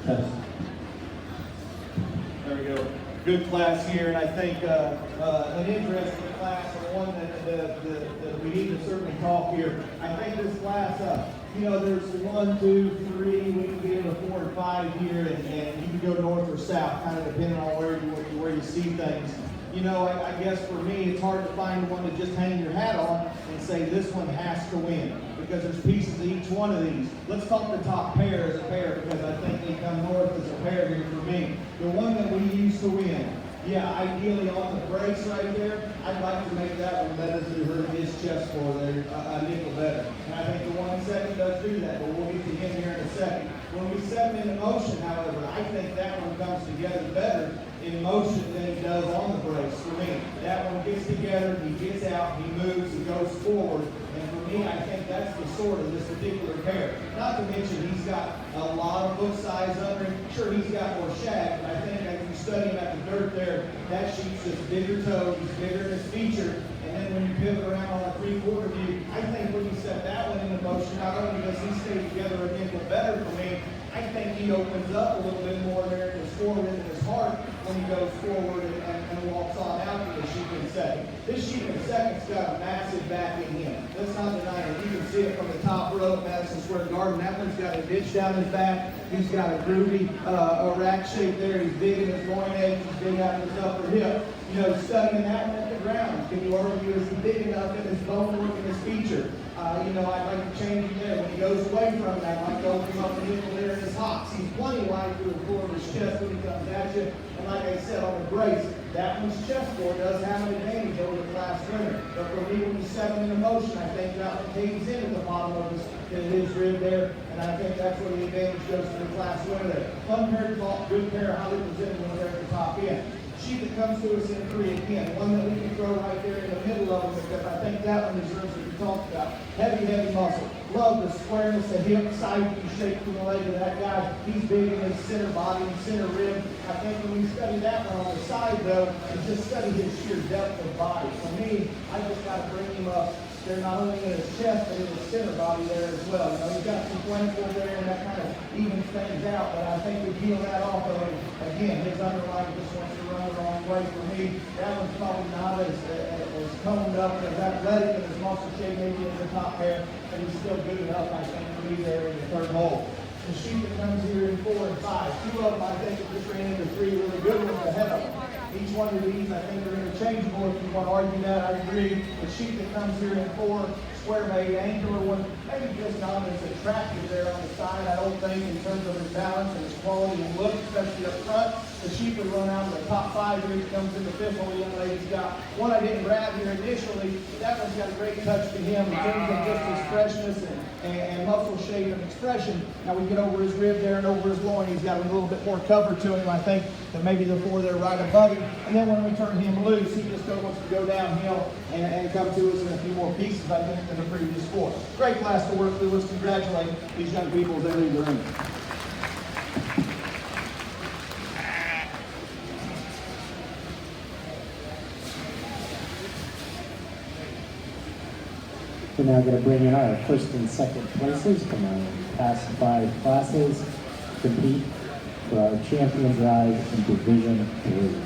There we go. Good class here, and I think an interesting class, and one that we need to certainly talk here. I think this class, there's 1, 2, 3, we can get into 4 and 5 here, and you can go north or south, kind of depending on where you see things. I guess for me, it's hard to find one to just hang your hat on and say this one has to win, because there's pieces of each one of these. Let's talk the top pair as a pair, because I think they come north as a pair here for me. The one that we used to win. Yeah, ideally on the brace right there, I'd like to make that one better than hurt his chest for there, a nickel better. And I think the 1 second does do that, but we'll get to him here in a second. When we set him into motion, however, I think that one comes together better in motion than it does on the brace for me. That one gets together, he gets out, he moves, he goes forward. And for me, I think that's the sword of this particular pair. Not to mention he's got a lot of foot size under him. Sure, he's got more shag, but I think as you study him at the dirt there, that sheep's just bigger toe, he's bigger in his feature. And then when you pivot around on a 3/4 view, I think when you set that one into motion, not only does he stay together a nickel better for me, I think he opens up a little bit more there in his forward into his heart when he goes forward and walks on out to the sheep in second. This sheep in second's got a massive back in him. Let's not deny it. You can see it from the top row at Madison Square Garden. That one's got a ditch down his back. He's got a groovy, a rack shape there. He's big in his loin edge. He's big out in his upper hip. Studying that one at the ground, can you argue is he big enough in his bone work and his feature? I'd like to change him there. When he goes away from that, I'd like to open him up a nickel there in his hocks. He's plenty wide through the floor of his chest when he comes at you. And like I said, on the brace, that one's chest board does have an advantage over the class winner. But for me, when you set him into motion, I think that one caves in at the bottom of his rib there. And I think that's where the advantage goes to the class winner there. Fun pair to talk, good pair, highly presented when they're at the top end. Sheep that comes to us in 3 again, one that we can throw right there in the middle of them, because I think that one deserves to be talked about. Heavy muscle. Love the squareness, the hip, side view shape from the leg of that guy. He's big in his center body and center rib. I think when we study that one on the side, though, and just study his sheer depth of body. For me, I just got to bring him up there, not only in his chest, but in his center body there as well. He's got some flankle there, and that kind of evens things out, but I think we peel that off of him. Again, his underline just wants to run the wrong way for me. That one's probably not as toned up and as athletic and as muscle shape maybe as the top pair, but he's still good enough, I think, to be there in the third hole. The sheep that comes here in 4 and 5. 2 of them, I think, have just ran into 3 really good ones ahead of them. Each one of these, I think, are interchangeable. If you want to argue that, I agree. The sheep that comes here in 4, square made, angular one, maybe just not as attractive there on the side, I don't think, in terms of his balance and his quality and look, especially up front. The sheep would run out of the top 5 here. He comes in the 5th hole. Young lady's got one I didn't grab here initially. That one's got a great touch to him in terms of just his freshness and muscle shape and expression. Now we get over his rib there and over his loin. He's got a little bit more cover to him, I think, than maybe the 4 there right above him. And then when we turn him loose, he just wants to go downhill and come to us in a few more pieces, I think, than the previous 4. Great class to work through. Let's congratulate these young people as they leave the ring. We're now going to bring in our first and second places from our past 5 classes to compete for our champion drive in Division 3.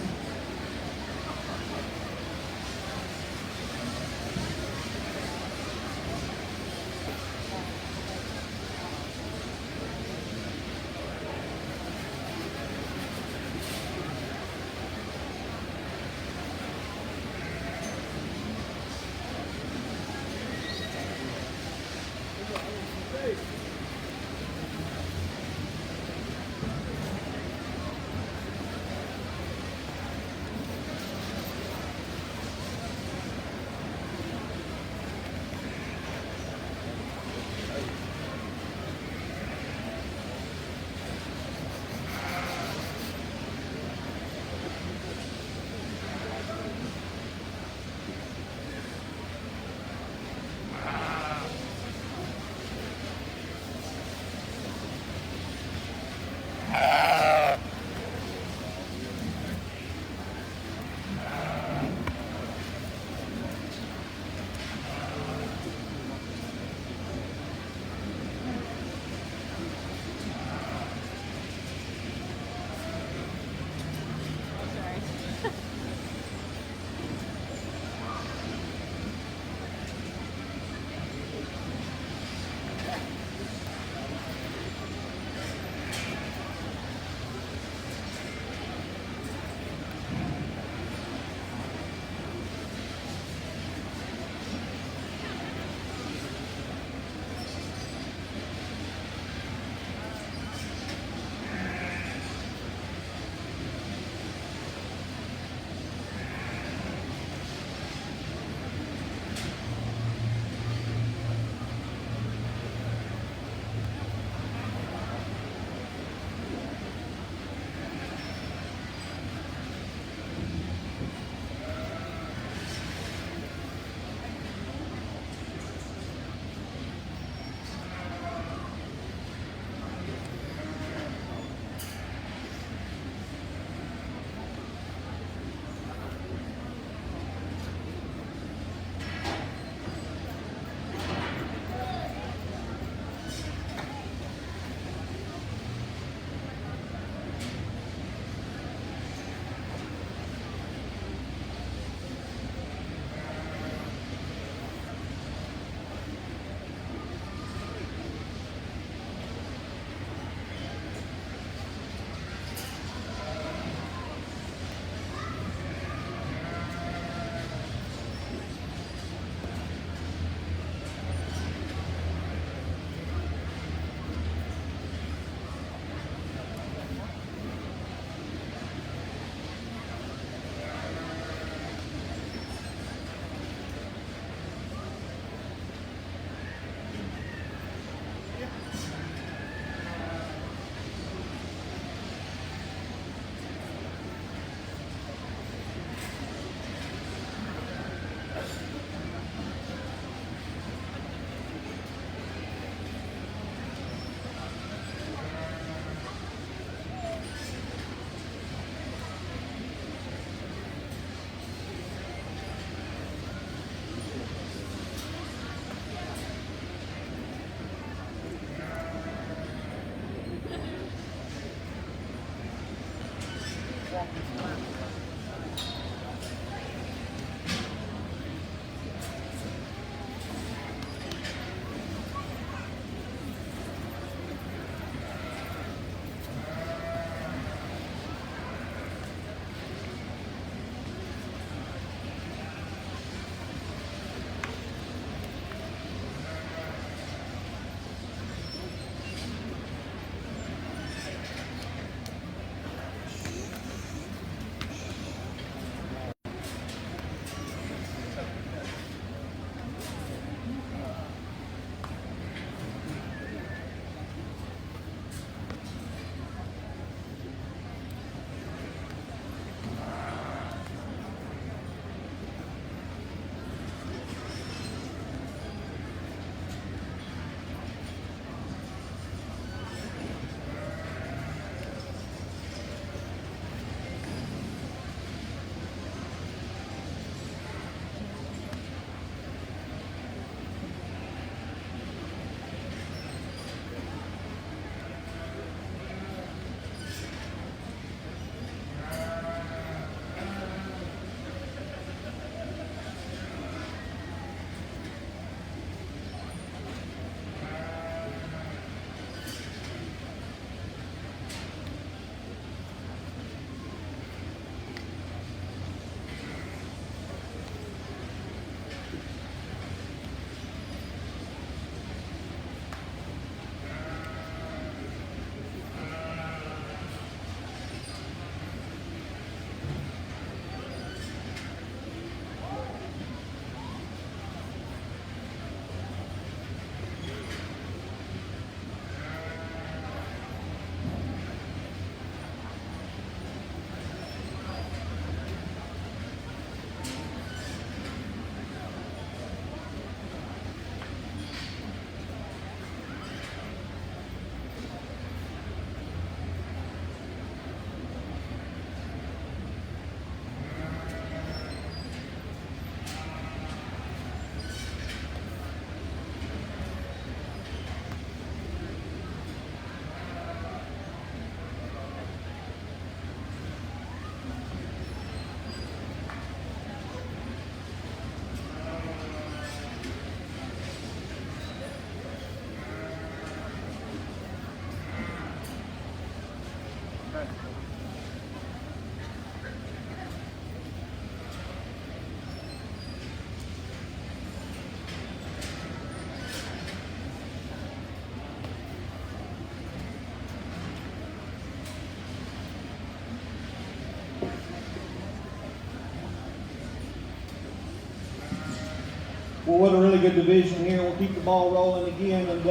what a really good division here. We'll keep the ball rolling again. And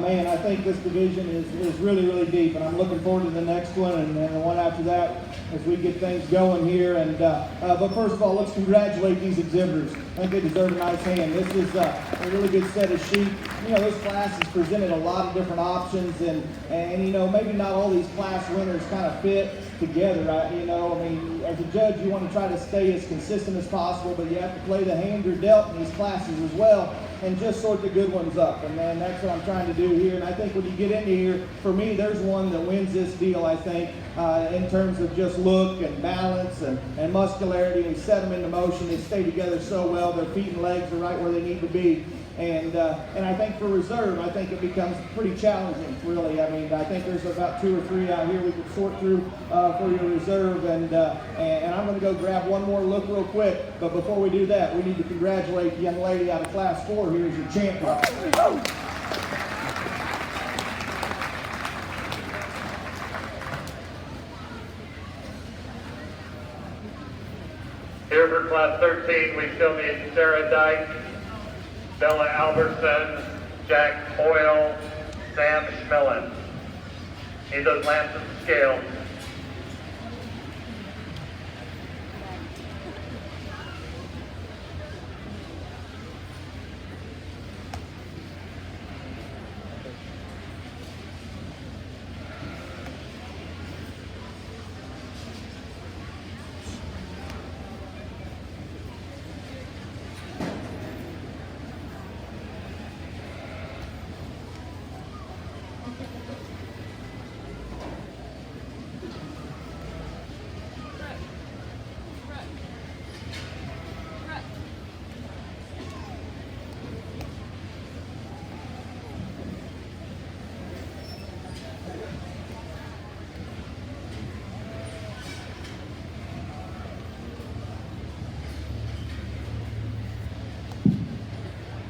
man, I think this division is really, really deep. And I'm looking forward to the next one and the one after that as we get things going here. And but first of all, let's congratulate these exhibitors. I think they deserve a nice hand. This is a really good set of sheep. You know, this class has presented a lot of different options, and you know, maybe not all these class winners kind of fit together. You know, I mean, as a judge, you want to try to stay as consistent as possible, but you have to play the hand you're dealt in these classes as well, and just sort the good ones up. And man, that's what I'm trying to do here. And I think when you get into here, for me, there's one that wins this deal, I think, in terms of just look and balance and muscularity. We set them into motion. They stay together so well. Their feet and legs are right where they need to be. And I think for reserve, I think it becomes pretty challenging, really. I mean, I think there's about 2 or 3 out here we could sort through for your reserve. And I'm going to go grab one more look real quick. But before we do that, we need to congratulate the young lady out of Class 4 here as your champion. Here for Class 13, we still need Sarah Dyke, Bella Albertson, Jack Hoyle, Sam Schmillen. Need those lamps at the scale.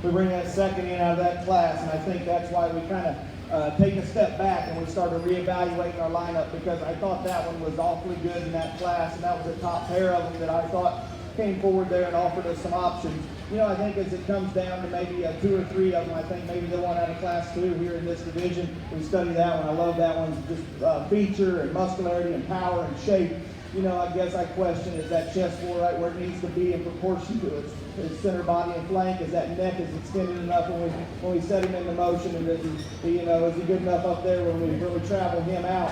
We bring that second in out of that class, and I think that's why we kind of take a step back and we started reevaluating our lineup, because I thought that one was awfully good in that class, and that was a top pair of them that I thought came forward there and offered us some options. You know, I think as it comes down to maybe 2 or 3 of them, I think maybe the one out of Class 2 here in this division, we study that one. I love that one, just feature and muscularity and power and shape. You know, I guess I question, is that chest floor right where it needs to be in proportion to its center body and flank? Is that neck is extended enough when we set him into motion? And is he good enough up there when we travel him out?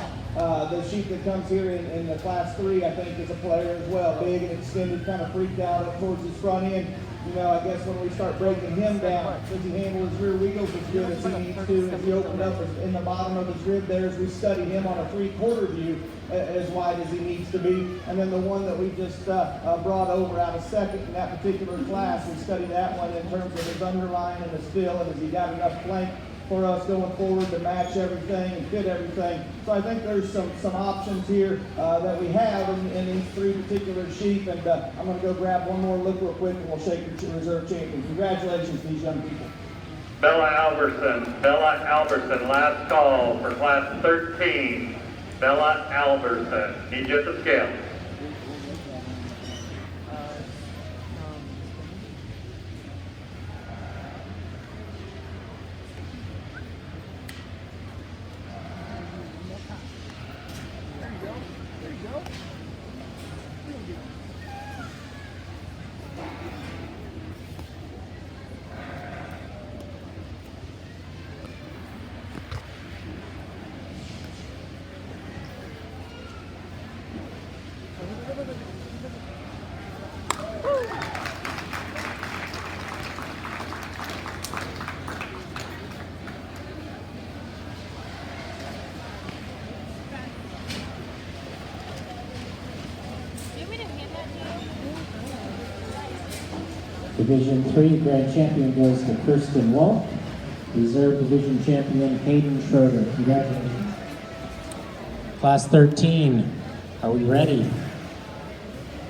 The sheep that comes here in the Class 3, I think, is a player as well. Big and extended, kind of freaked out up towards his front end. You know, I guess when we start breaking him down, does he handle his rear wheels as good as he needs to? Is he opened up in the bottom of his rib there as we study him on a 3/4 view as wide as he needs to be? And then the one that we just brought over out of second in that particular class, we study that one in terms of his underline and his fill, and has he got enough flank for us going forward to match everything and fit everything. So I think there's some options here that we have in these 3 particular sheep, and I'm going to go grab one more look real quick and we'll shake your reserve champion. Congratulations to these young people. Bella Albertson, last call for Class 13. Bella Albertson, need you at the scale. Division 3 Grand Champion goes to Kirsten Wolf. Reserve Division Champion Hayden Schroeder. Congratulations. Class 13, are we ready?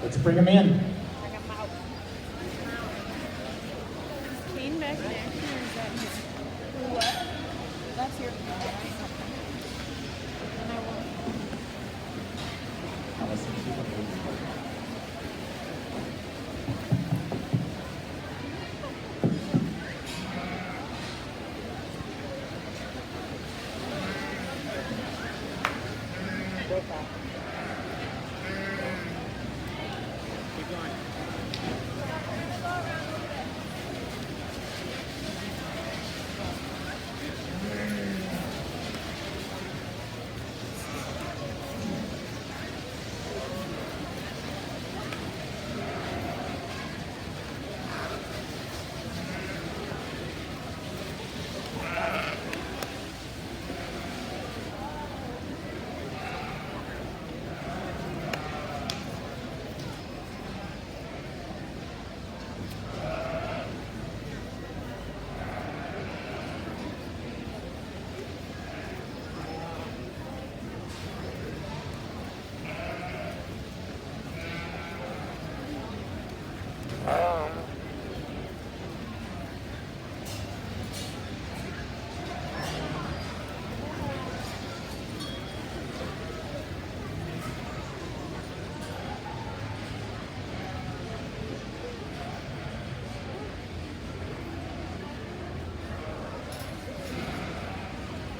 Let's bring them in. Kane back there. Or is that here? What? That's your. And I will. Go fast. Keep going.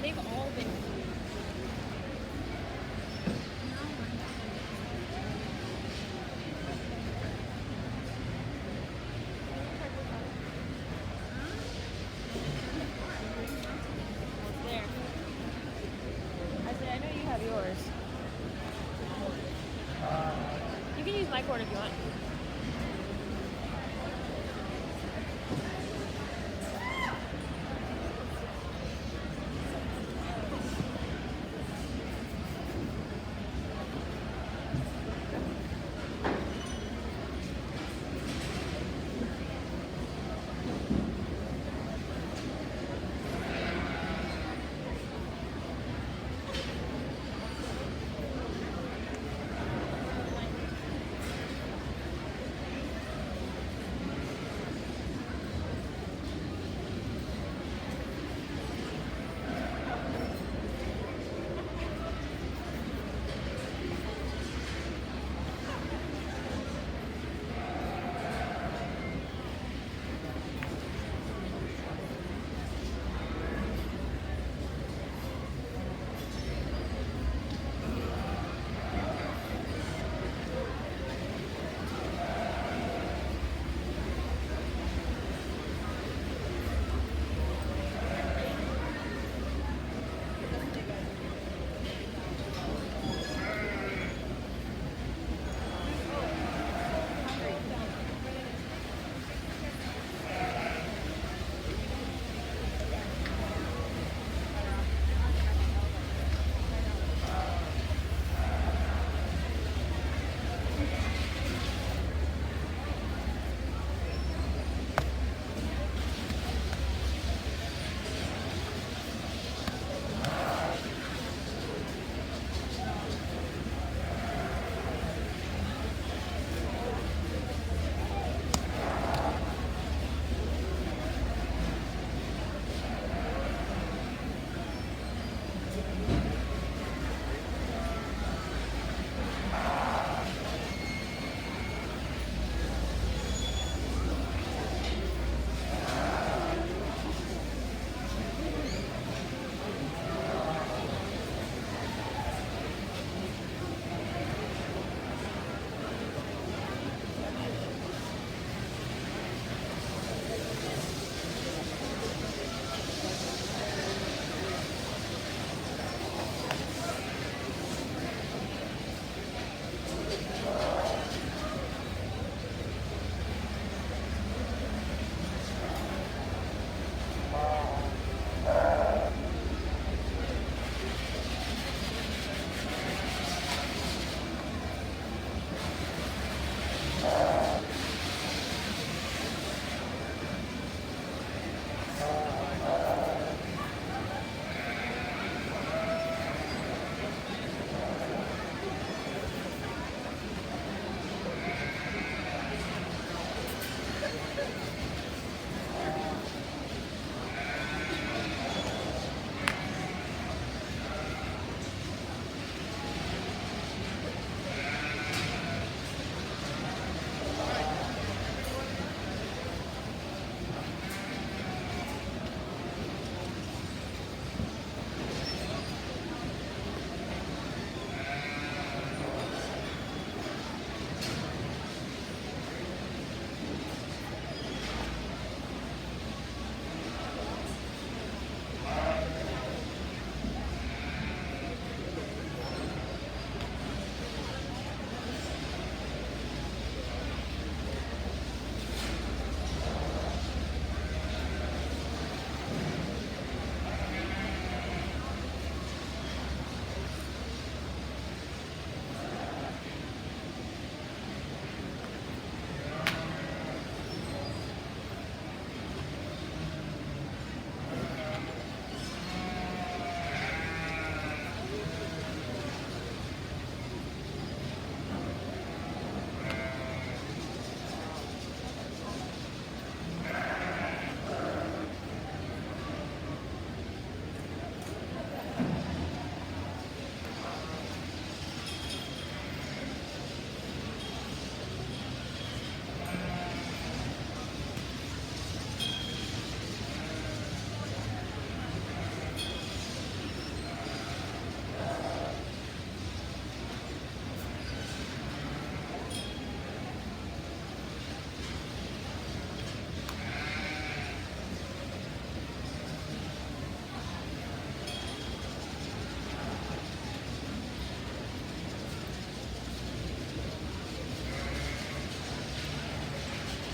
They've all been cute. What's there? I said, I know you have yours. You can use my cord if you want.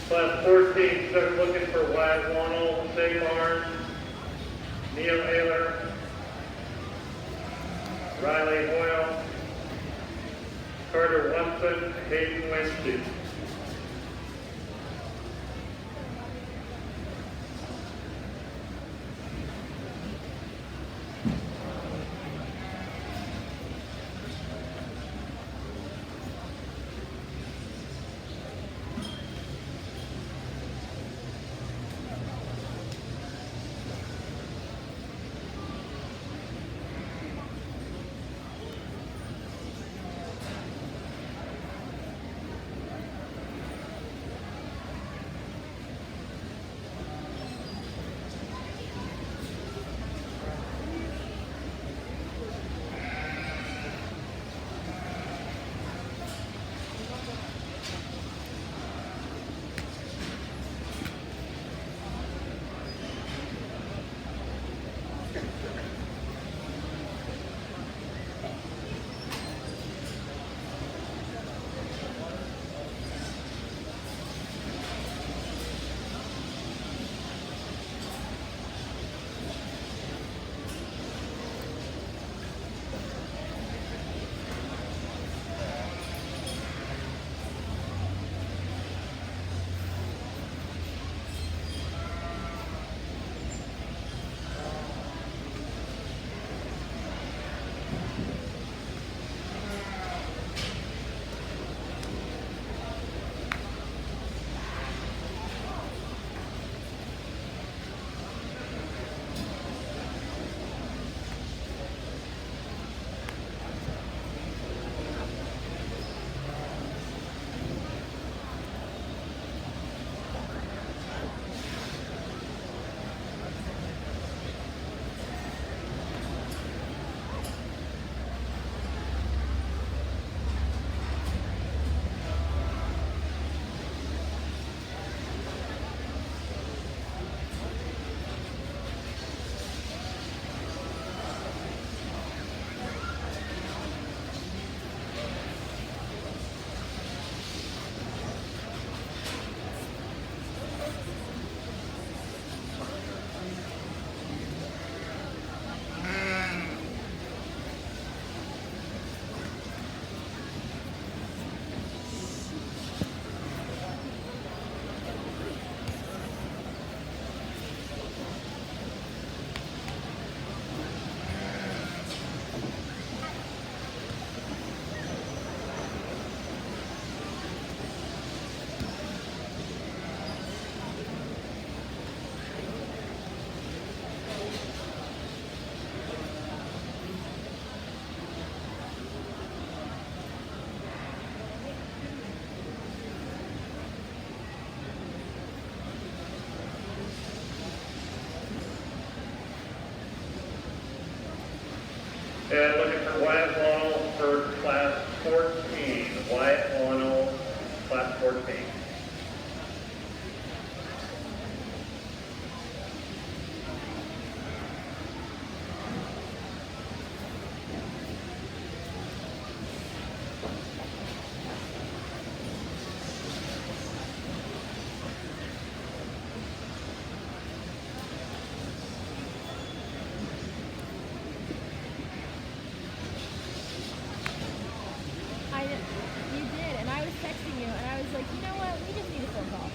Class 14, start looking for Wyatt Wannell, Shay Barnes, Neil Ayler, Riley Hoyle, Carter Munson, Hayden Winston. And looking for Wyatt Wannell for class 14. Wyatt Wannell, class 14. You did, and I was texting you, and I was like, you know what? We just need a phone call.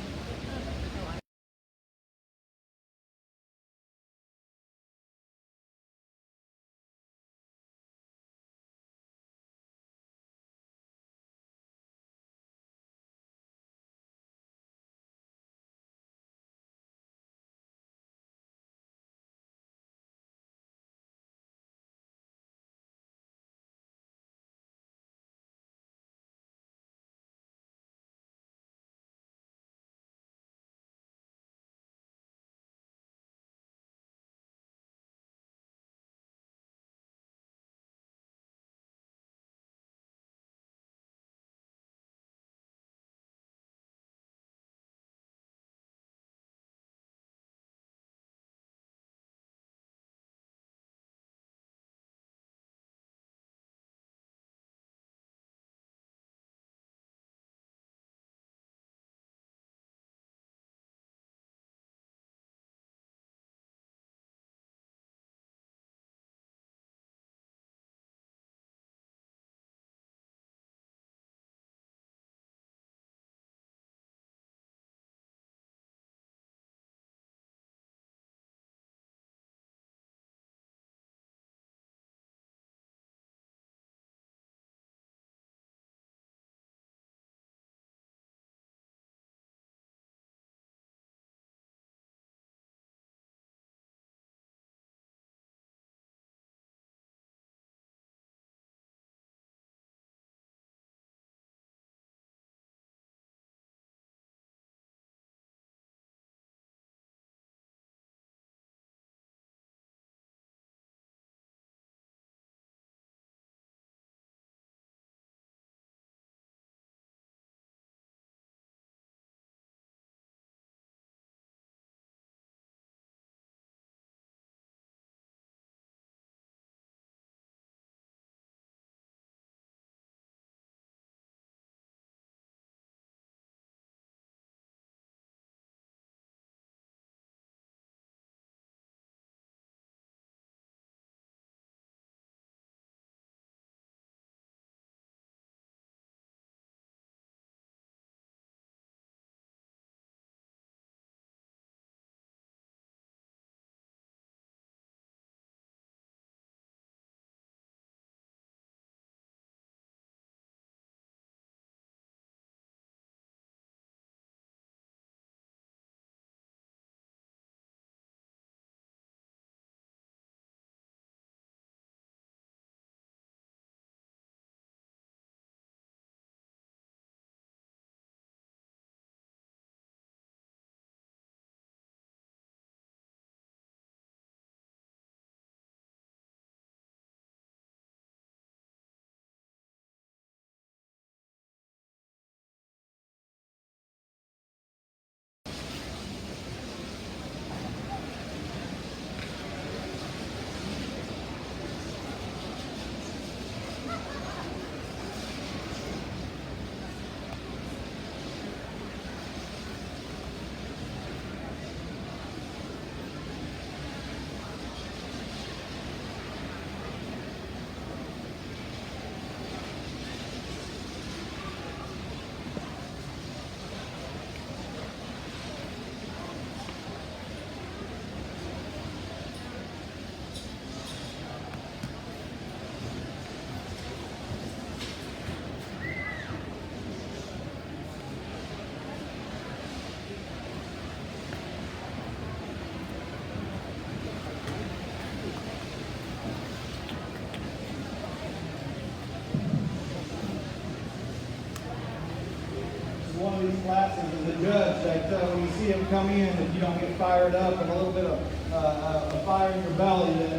classes as a judge that when you see them come in, if you don't get fired up and a little bit of a fire in your belly, then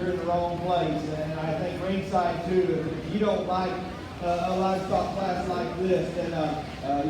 you're in the wrong place. And I think ringside too, if you don't like a livestock class like this, then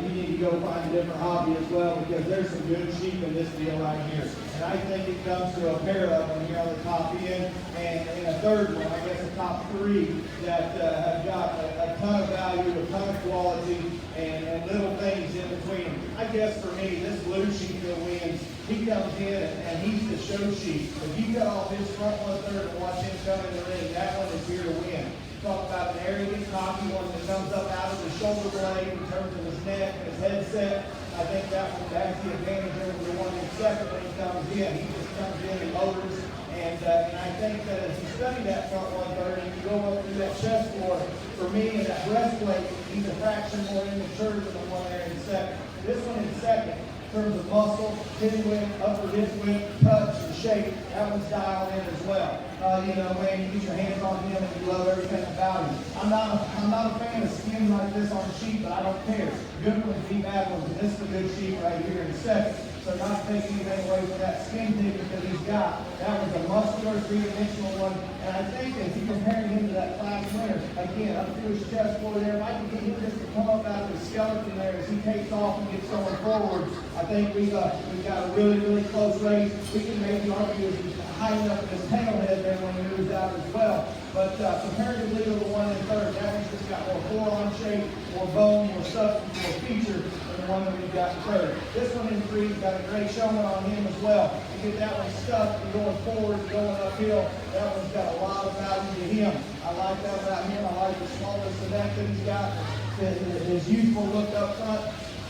you need to go find a different hobby as well, because there's some good sheep in this deal right here. And I think it comes to a pair of them here on the top end, and a third one, I guess a top three, that have got a ton of value, a ton of quality, and little things in between them. I guess for me, this blue sheep that wins, he comes in and he's the show sheep. If you cut off his front 1/3 and watch him come in the ring, that one is here to win. Talk about an arrogant, cocky one that comes up out of the shoulder blade in terms of his neck and his headset. I think that one has the advantage over the one in second when he comes in. He just comes in and motors. And I think that as you study that front 1/3 and you go up through that chest floor, for me, and that breastplate, he's a fraction more immature than the one there in second. This one in second, in terms of muscle, chin width, upper hip width, touch, and shape, that one's dialed in as well. Man, you get your hands on him and you love everything about him. I'm not a fan of skin like this on sheep, but I don't care. Good ones beat bad ones, and this is a good sheep right here in second. So not taking anything away from that skin ticket that he's got. That was a muscular, three-dimensional one. And I think if you compare him to that class winner, again, up through his chest floor there, if I can get him just to come up out of his skeleton there as he takes off and gets going forward, I think we've got a really, really close race. We can maybe argue as high enough in his tail head there when he moves out as well. But comparatively to the one in third, that one's just got more forearm shape, more bone, more substance, more feature than the one that we've got in third. This one in three's got a great showman on him as well. You get that one stuck and going forward, going uphill, that one's got a lot of value to him. I like that about him. I like the smallness of that he's got, his youthful look up front.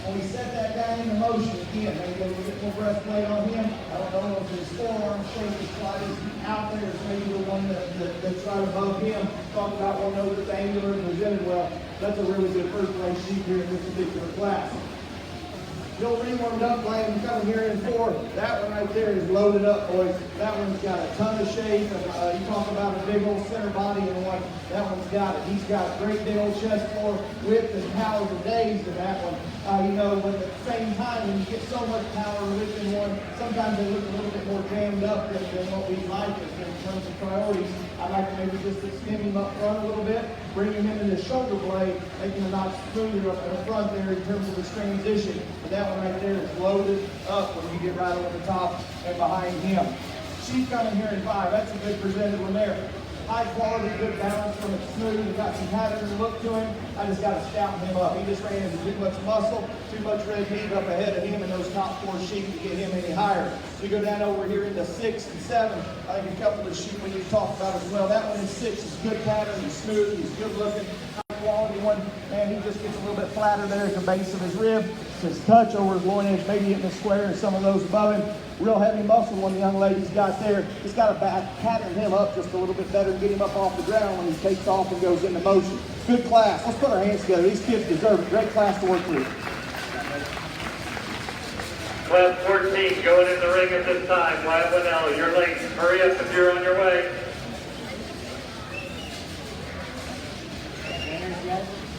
When we set that guy into motion again, maybe a little bit more breastplate on him. I don't know if his forearm shape is quite as out there as maybe the one that's right above him. Talk about one over that's angular and presented well. That's a really good first place sheep here in this particular class. You'll re-warmed up lane coming here in 4. That one right there is loaded up, boys. That one's got a ton of shape. You talk about a big old center body and one. That one's got it. He's got a great big old chest floor, width and power for days in that one. But at the same time, when you get so much power within one, sometimes they look a little bit more jammed up than what we'd like in terms of priorities. I'd like to maybe just extend him up front a little bit, bring him into the shoulder blade, making him a notch smoother up in the front there in terms of his transition. But that one right there is loaded up when you get right over the top and behind him. Sheep coming here in 5. That's a good presented one there. High quality, good balance from it, smooth. He's got some pattern and look to him. I just got to scout him up. He just ran into too much muscle, too much red meat up ahead of him and those top 4 sheep to get him any higher. So you go down over here into 6 and 7. I think a couple of sheep we need to talk about as well. That one in 6 is good pattern. He's smooth. He's good looking. Quality one, and he just gets a little bit flatter there at the base of his rib. His touch over his loin edge, maybe hitting the square and some of those above him. Real heavy muscle one the young lady's got there. Just got to pattern him up just a little bit better and get him up off the ground when he takes off and goes into motion. Good class. Let's put our hands together. These kids deserve it. Great class to work with. Class 14 going in the ring at this time. Wyatt Winnell, you're late. Hurry up if you're on your way.